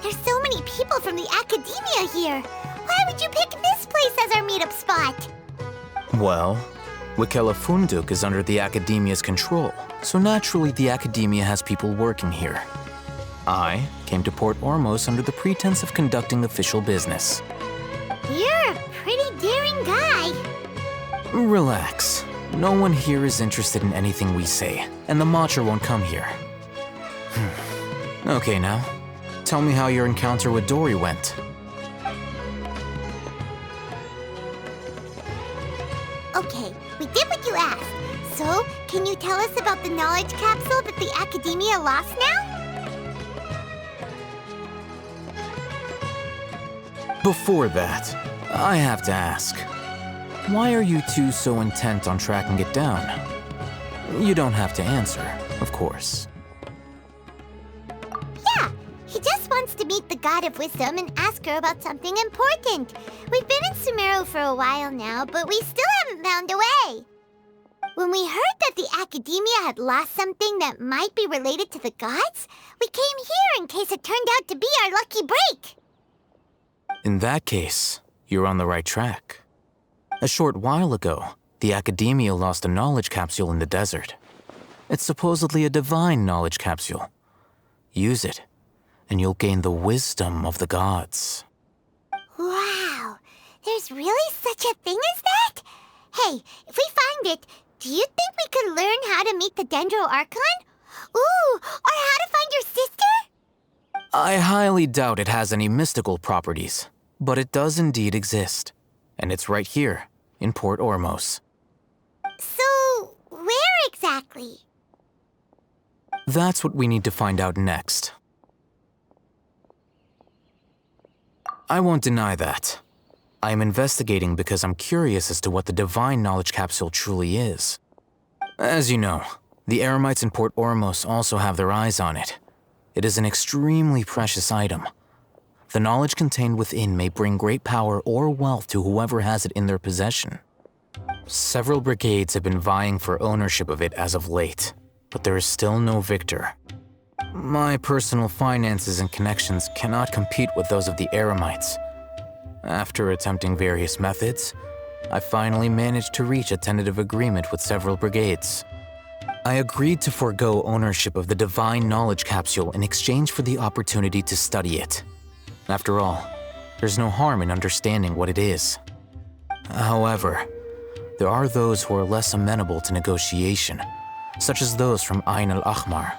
there's so many people from the academia here. Why would you pick this place as our meetup spot? Well, Wikela Funduk is under the Academia's control, so naturally the Academia has people working here. I came to Port Ormos under the pretense of conducting official business. You're a pretty daring guy. Relax. No one here is interested in anything we say, and the Matcha won't come here. Okay now, tell me how your encounter with Dory went. Okay, we did what you asked. So, can you tell us about the knowledge capsule that the Academia lost now? Before that, I have to ask, why are you two so intent on tracking it down? You don't have to answer, of course. Yeah, he just wants to meet the God of Wisdom and ask her about something important. We've been in Sumeru for a while now, but we still haven't found a way. When we heard that the Academia had lost something that might be related to the gods, we came here in case it turned out to be our lucky break. In that case, you're on the right track. A short while ago, the Academia lost a knowledge capsule in the desert. It's supposedly a divine knowledge capsule. Use it, and you'll gain the wisdom of the gods. Wow, there's really such a thing as that? Hey, if we find it, do you think we could learn how to meet the Dendro Archon? Ooh, or how to find your sister? I highly doubt it has any mystical properties, but it does indeed exist. And it's right here, in Port Ormos. So, where exactly? That's what we need to find out next. I won't deny that. I am investigating because I'm curious as to what the divine knowledge capsule truly is. As you know, the Eremites in Port Ormos also have their eyes on it. It is an extremely precious item. The knowledge contained within may bring great power or wealth to whoever has it in their possession. Several brigades have been vying for ownership of it as of late, but there is still no victor. My personal finances and connections cannot compete with those of the Eremites. After attempting various methods, I finally managed to reach a tentative agreement with several brigades. I agreed to forego ownership of the divine knowledge capsule in exchange for the opportunity to study it. After all, there's no harm in understanding what it is. However, there are those who are less amenable to negotiation, such as those from Ain al-Ahmar.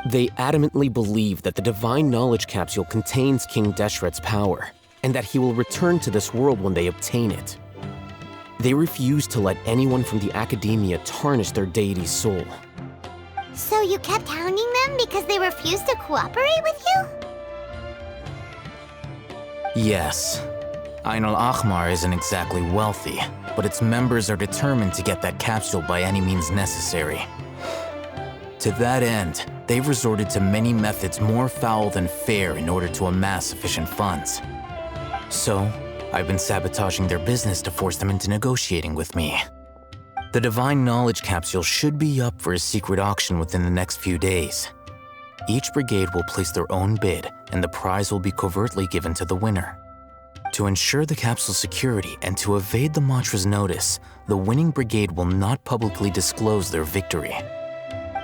They adamantly believe that the divine knowledge capsule contains King Deshret's power, and that he will return to this world when they obtain it. They refuse to let anyone from the Academia tarnish their deity's soul. So you kept hounding them because they refused to cooperate with you? Yes. Ain al-Ahmar isn't exactly wealthy, but its members are determined to get that capsule by any means necessary. To that end, they've resorted to many methods more foul than fair in order to amass sufficient funds. So, I've been sabotaging their business to force them into negotiating with me. The divine knowledge capsule should be up for a secret auction within the next few days. Each brigade will place their own bid, and the prize will be covertly given to the winner. To ensure the capsule's security and to evade the mantra's notice, the winning brigade will not publicly disclose their victory.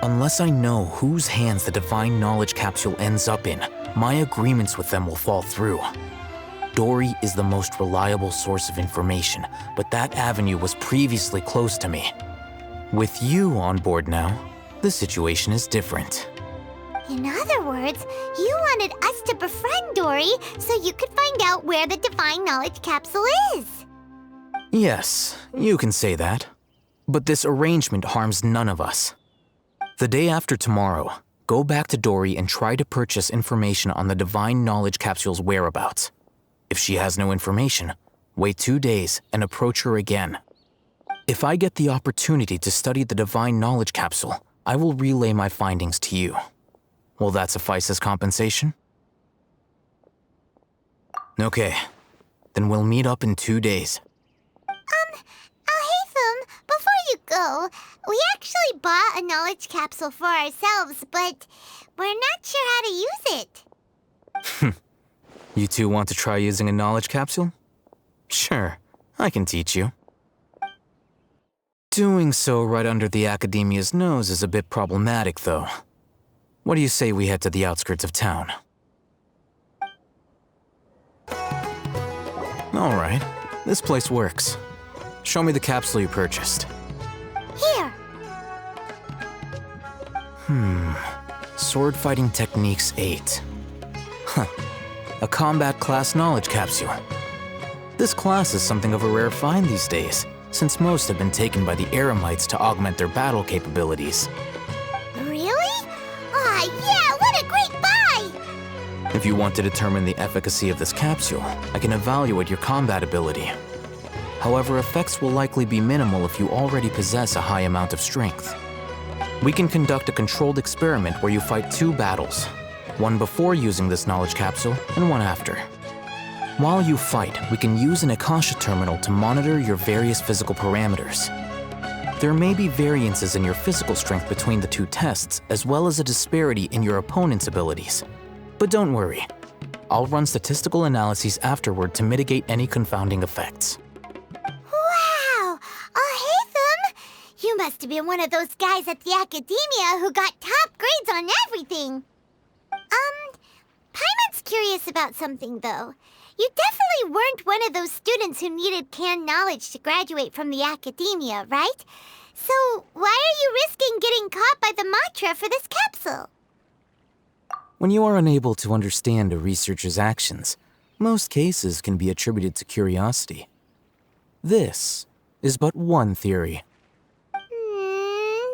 Unless I know whose hands the divine knowledge capsule ends up in, my agreements with them will fall through. Dory is the most reliable source of information, but that avenue was previously closed to me. With you on board now, the situation is different. In other words, you wanted us to befriend Dory so you could find out where the divine knowledge capsule is. Yes, you can say that. But this arrangement harms none of us. The day after tomorrow, go back to Dory and try to purchase information on the divine knowledge capsule's whereabouts. If she has no information, wait 2 days and approach her again. If I get the opportunity to study the divine knowledge capsule, I will relay my findings to you. Will that suffice as compensation? Okay, then we'll meet up in 2 days. Alhaitham, before you go, we actually bought a knowledge capsule for ourselves, but we're not sure how to use it. You two want to try using a knowledge capsule? Sure, I can teach you. Doing so right under the Academia's nose is a bit problematic, though. What do you say we head to the outskirts of town? All right, this place works. Show me the capsule you purchased. Here. Sword Fighting Techniques 8. Huh. A combat class knowledge capsule. This class is something of a rare find these days, since most have been taken by the Eremites to augment their battle capabilities. Really? Aw, yeah, what a great buy! If you want to determine the efficacy of this capsule, I can evaluate your combat ability. However, effects will likely be minimal if you already possess a high amount of strength. We can conduct a controlled experiment where you fight 2 battles, one before using this knowledge capsule and one after. While you fight, we can use an Akasha terminal to monitor your various physical parameters. There may be variances in your physical strength between the 2 tests, as well as a disparity in your opponent's abilities. But don't worry, I'll run statistical analyses afterward to mitigate any confounding effects. Wow! Alhaitham! You must have been one of those guys at the Academia who got top grades on everything. Paimon's curious about something, though. You definitely weren't one of those students who needed canned knowledge to graduate from the Academia, right? So why are you risking getting caught by the mantra for this capsule? When you are unable to understand a researcher's actions, most cases can be attributed to curiosity. This is but one theory.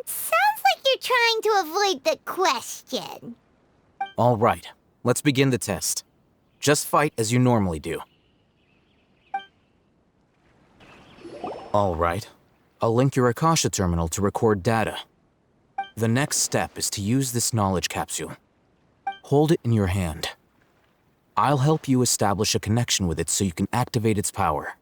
Sounds like you're trying to avoid the question. All right, let's begin the test. Just fight as you normally do. All right, I'll link your Akasha terminal to record data. The next step is to use this knowledge capsule. Hold it in your hand. I'll help you establish a connection with it so you can activate its power.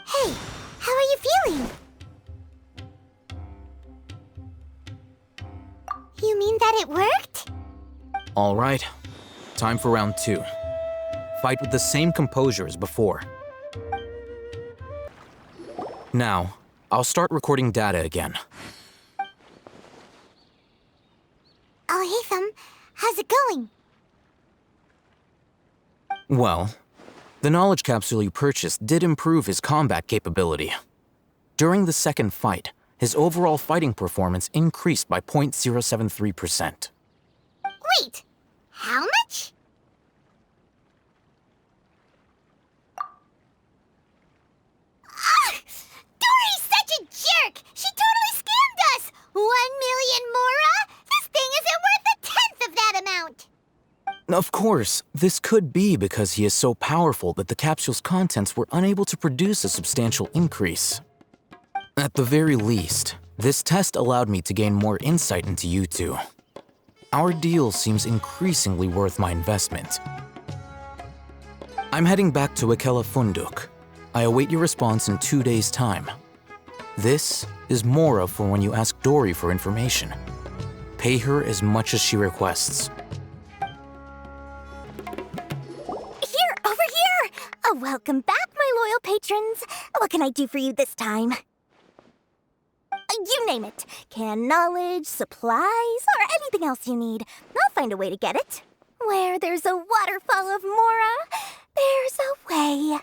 Hey, how are you feeling? You mean that it worked? All right, time for round 2. Fight with the same composure as before. Now, I'll start recording data again. Alhaitham, how's it going? Well, the knowledge capsule you purchased did improve his combat capability. During the second fight, his overall fighting performance increased by 0.073%. Wait, how much? Dory's such a jerk! She totally scammed us! 1 million mora? This thing isn't worth a tenth of that amount! Of course, this could be because he is so powerful that the capsule's contents were unable to produce a substantial increase. At the very least, this test allowed me to gain more insight into you two. Our deal seems increasingly worth my investment. I'm heading back to Ikela Funduk. I await your response in 2 days' time. This is Mora for when you ask Dory for information. Pay her as much as she requests. Here, over here! Welcome back, my loyal patrons. What can I do for you this time? You name it. Can knowledge, supplies, or anything else you need. I'll find a way to get it. Where there's a waterfall of Mora, there's a way.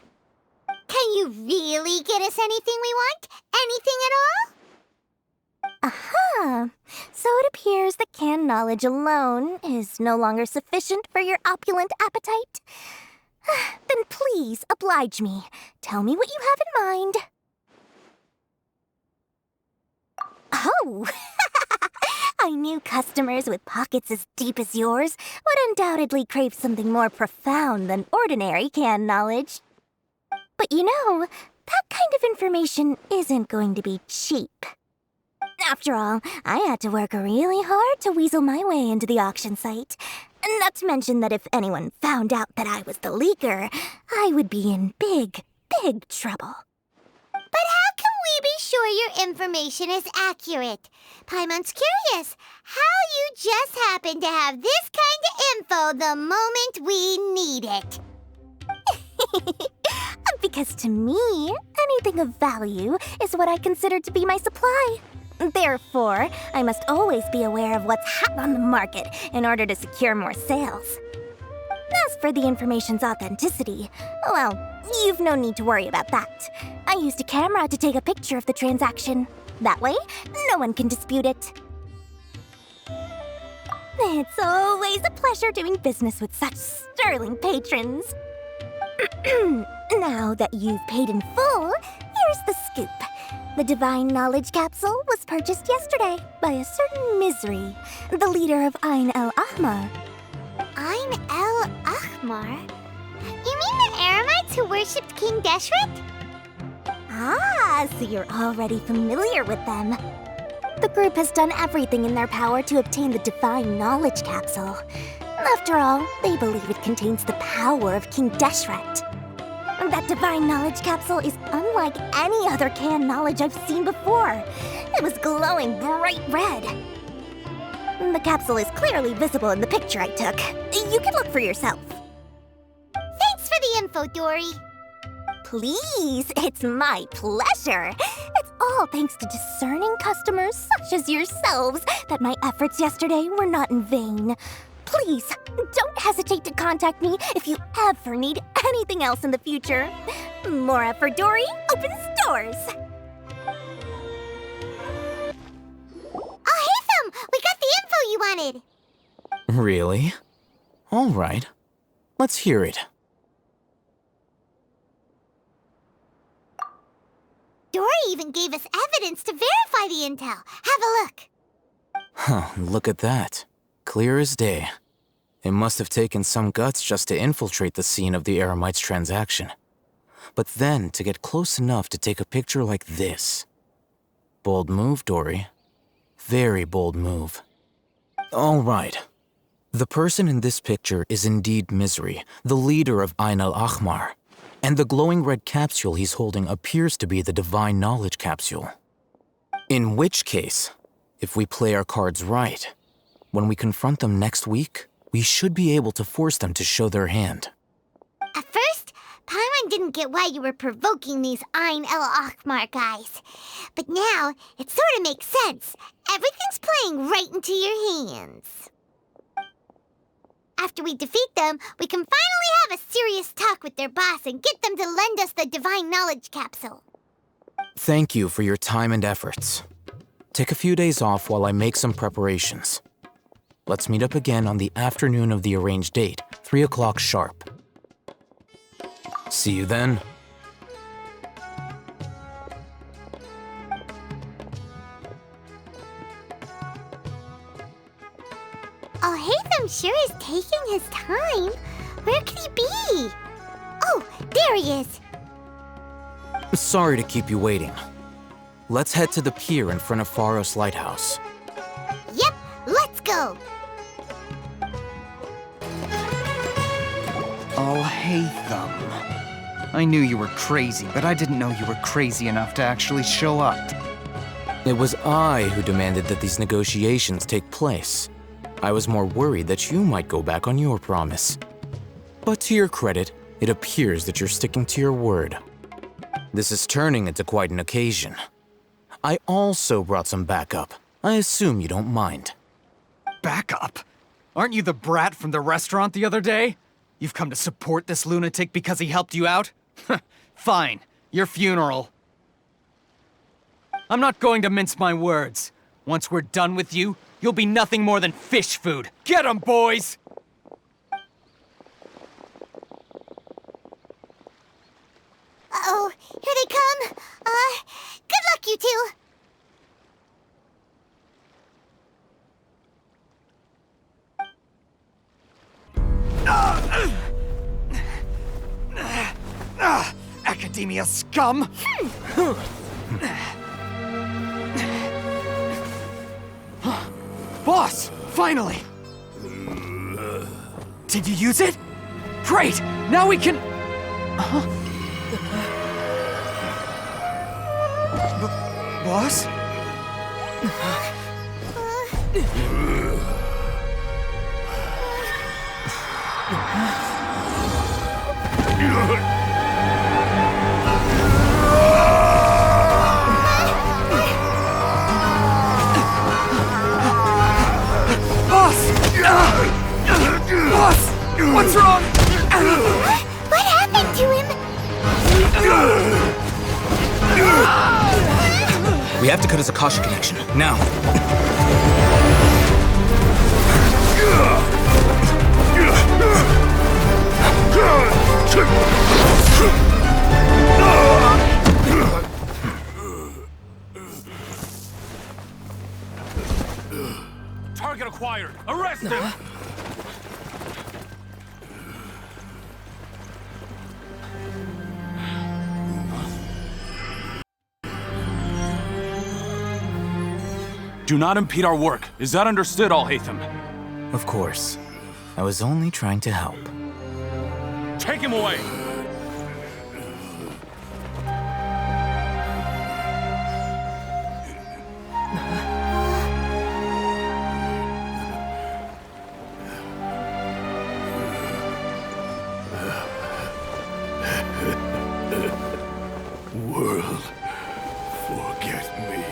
Can you really get us anything we want? Anything at all? Aha! So it appears that canned knowledge alone is no longer sufficient for your opulent appetite. Then please oblige me. Tell me what you have in mind. Oh! I knew customers with pockets as deep as yours would undoubtedly crave something more profound than ordinary canned knowledge. But you know, that kind of information isn't going to be cheap. After all, I had to work really hard to weasel my way into the auction site. Not to mention that if anyone found out that I was the leaker, I would be in big, big trouble. But how can we be sure your information is accurate? Paimon's curious how you just happen to have this kind of info the moment we need it. Because to me, anything of value is what I consider to be my supply. Therefore, I must always be aware of what's hot on the market in order to secure more sales. As for the information's authenticity, well, you've no need to worry about that. I used a camera to take a picture of the transaction. That way, no one can dispute it. It's always a pleasure doing business with such sterling patrons. Now that you've paid in full, here's the scoop. The Divine Knowledge Capsule was purchased yesterday by a certain Misery, the leader of Ain el-Ahmar. Ain el-Ahmar? You mean the Eremites who worshipped King Deshret? Ah, so you're already familiar with them. The group has done everything in their power to obtain the Divine Knowledge Capsule. After all, they believe it contains the power of King Deshret. That Divine Knowledge Capsule is unlike any other canned knowledge I've seen before. It was glowing bright red. The capsule is clearly visible in the picture I took. You can look for yourself. Thanks for the info, Dory. Please, it's my pleasure. It's all thanks to discerning customers such as yourselves that my efforts yesterday were not in vain. Please, don't hesitate to contact me if you ever need anything else in the future. Mora for Dory opens doors. Oh, hey, Thumb! We got the info you wanted. Really? All right. Let's hear it. Dory even gave us evidence to verify the intel. Have a look. Huh, look at that. Clear as day. It must have taken some guts just to infiltrate the scene of the Eremites' transaction. But then to get close enough to take a picture like this. Bold move, Dory. Very bold move. All right. The person in this picture is indeed Misery, the leader of Ain el-Ahmar. And the glowing red capsule he's holding appears to be the Divine Knowledge Capsule. In which case, if we play our cards right, when we confront them next week, we should be able to force them to show their hand. At first, Paimon didn't get why you were provoking these Ain el-Ahmar guys. But now, it sort of makes sense. Everything's playing right into your hands. After we defeat them, we can finally have a serious talk with their boss and get them to lend us the Divine Knowledge Capsule. Thank you for your time and efforts. Take a few days off while I make some preparations. Let's meet up again on the afternoon of the arranged date, 3 o'clock sharp. See you then. Oh, Hatham sure is taking his time. Where could he be? Oh, there he is. Sorry to keep you waiting. Let's head to the pier in front of Pharos Lighthouse. Yep, let's go. I'll hate them. I knew you were crazy, but I didn't know you were crazy enough to actually show up. It was I who demanded that these negotiations take place. I was more worried that you might go back on your promise. But to your credit, it appears that you're sticking to your word. This is turning into quite an occasion. I also brought some backup. I assume you don't mind. Backup? Aren't you the brat from the restaurant the other day? You've come to support this lunatic because he helped you out? Fine, your funeral. I'm not going to mince my words. Once we're done with you, you'll be nothing more than fish food. Get 'em, boys! Uh-oh, here they come. Good luck, you two. Academia scum! Boss! Finally! Did you use it? Great! Now we can... Boss? Boss! What's wrong? What happened to him? We have to cut his Akasha connection, now. Target acquired! Arrest him! Do not impede our work. Is that understood, Al-Haytham? Of course. I was only trying to help. Take him away! World, forget me.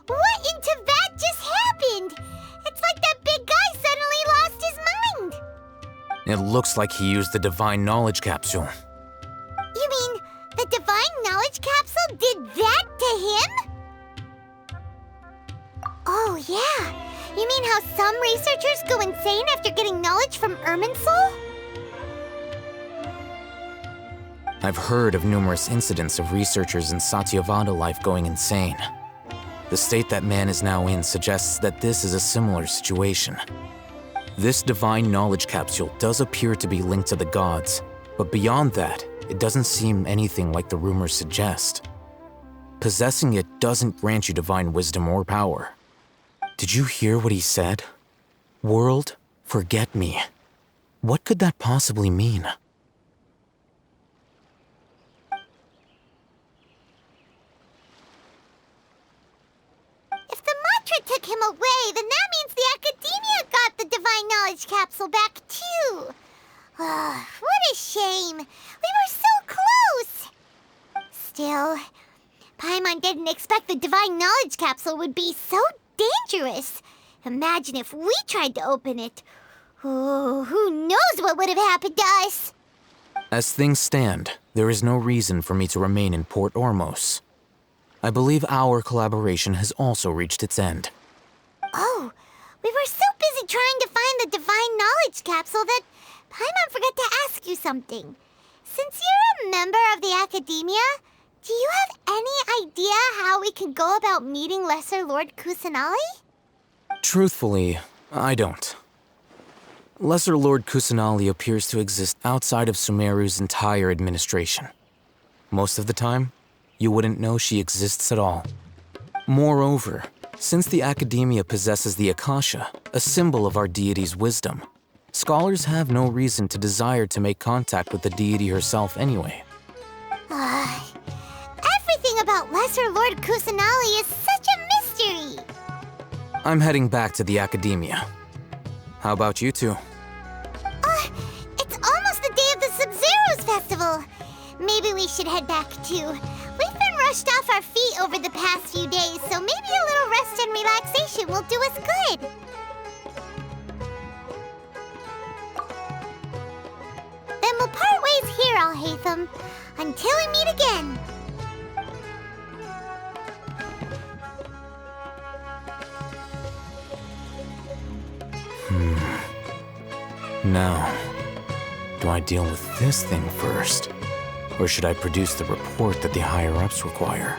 What in Teyvat just happened? It's like that big guy suddenly lost his mind. It looks like he used the Divine Knowledge Capsule. You mean the Divine Knowledge Capsule did that to him? Oh, yeah. You mean how some researchers go insane after getting knowledge from Irminsul? I've heard of numerous incidents of researchers in Satyavada life going insane. The state that man is now in suggests that this is a similar situation. This Divine Knowledge Capsule does appear to be linked to the gods, but beyond that, it doesn't seem anything like the rumors suggest. Possessing it doesn't grant you divine wisdom or power. Did you hear what he said? World, forget me. What could that possibly mean? If the mantra took him away, then that means the Academia got the Divine Knowledge Capsule back too. What a shame. We were so close. Still, Paimon didn't expect the Divine Knowledge Capsule would be so dangerous. Imagine if we tried to open it. Oh, who knows what would have happened to us? As things stand, there is no reason for me to remain in Port Ormos. I believe our collaboration has also reached its end. Oh, we were so busy trying to find the Divine Knowledge Capsule that Paimon forgot to ask you something. Since you're a member of the Academia, do you have any idea how we can go about meeting Lesser Lord Kusanali? Truthfully, I don't. Lesser Lord Kusanali appears to exist outside of Sumeru's entire administration. Most of the time, you wouldn't know she exists at all. Moreover, since the Academia possesses the Akasha, a symbol of our deity's wisdom, scholars have no reason to desire to make contact with the deity herself anyway. Everything about Lesser Lord Kusanali is such a mystery! I'm heading back to the Academia. How about you two? It's almost the day of the Sub-Zero's festival. Maybe we should head back too. We've been rushed off our feet over the past few days, so maybe a little rest and relaxation will do us good. Then we'll part ways here, Alhaitham, until we meet again. Now, do I deal with this thing first? Or should I produce the report that the higher-ups require?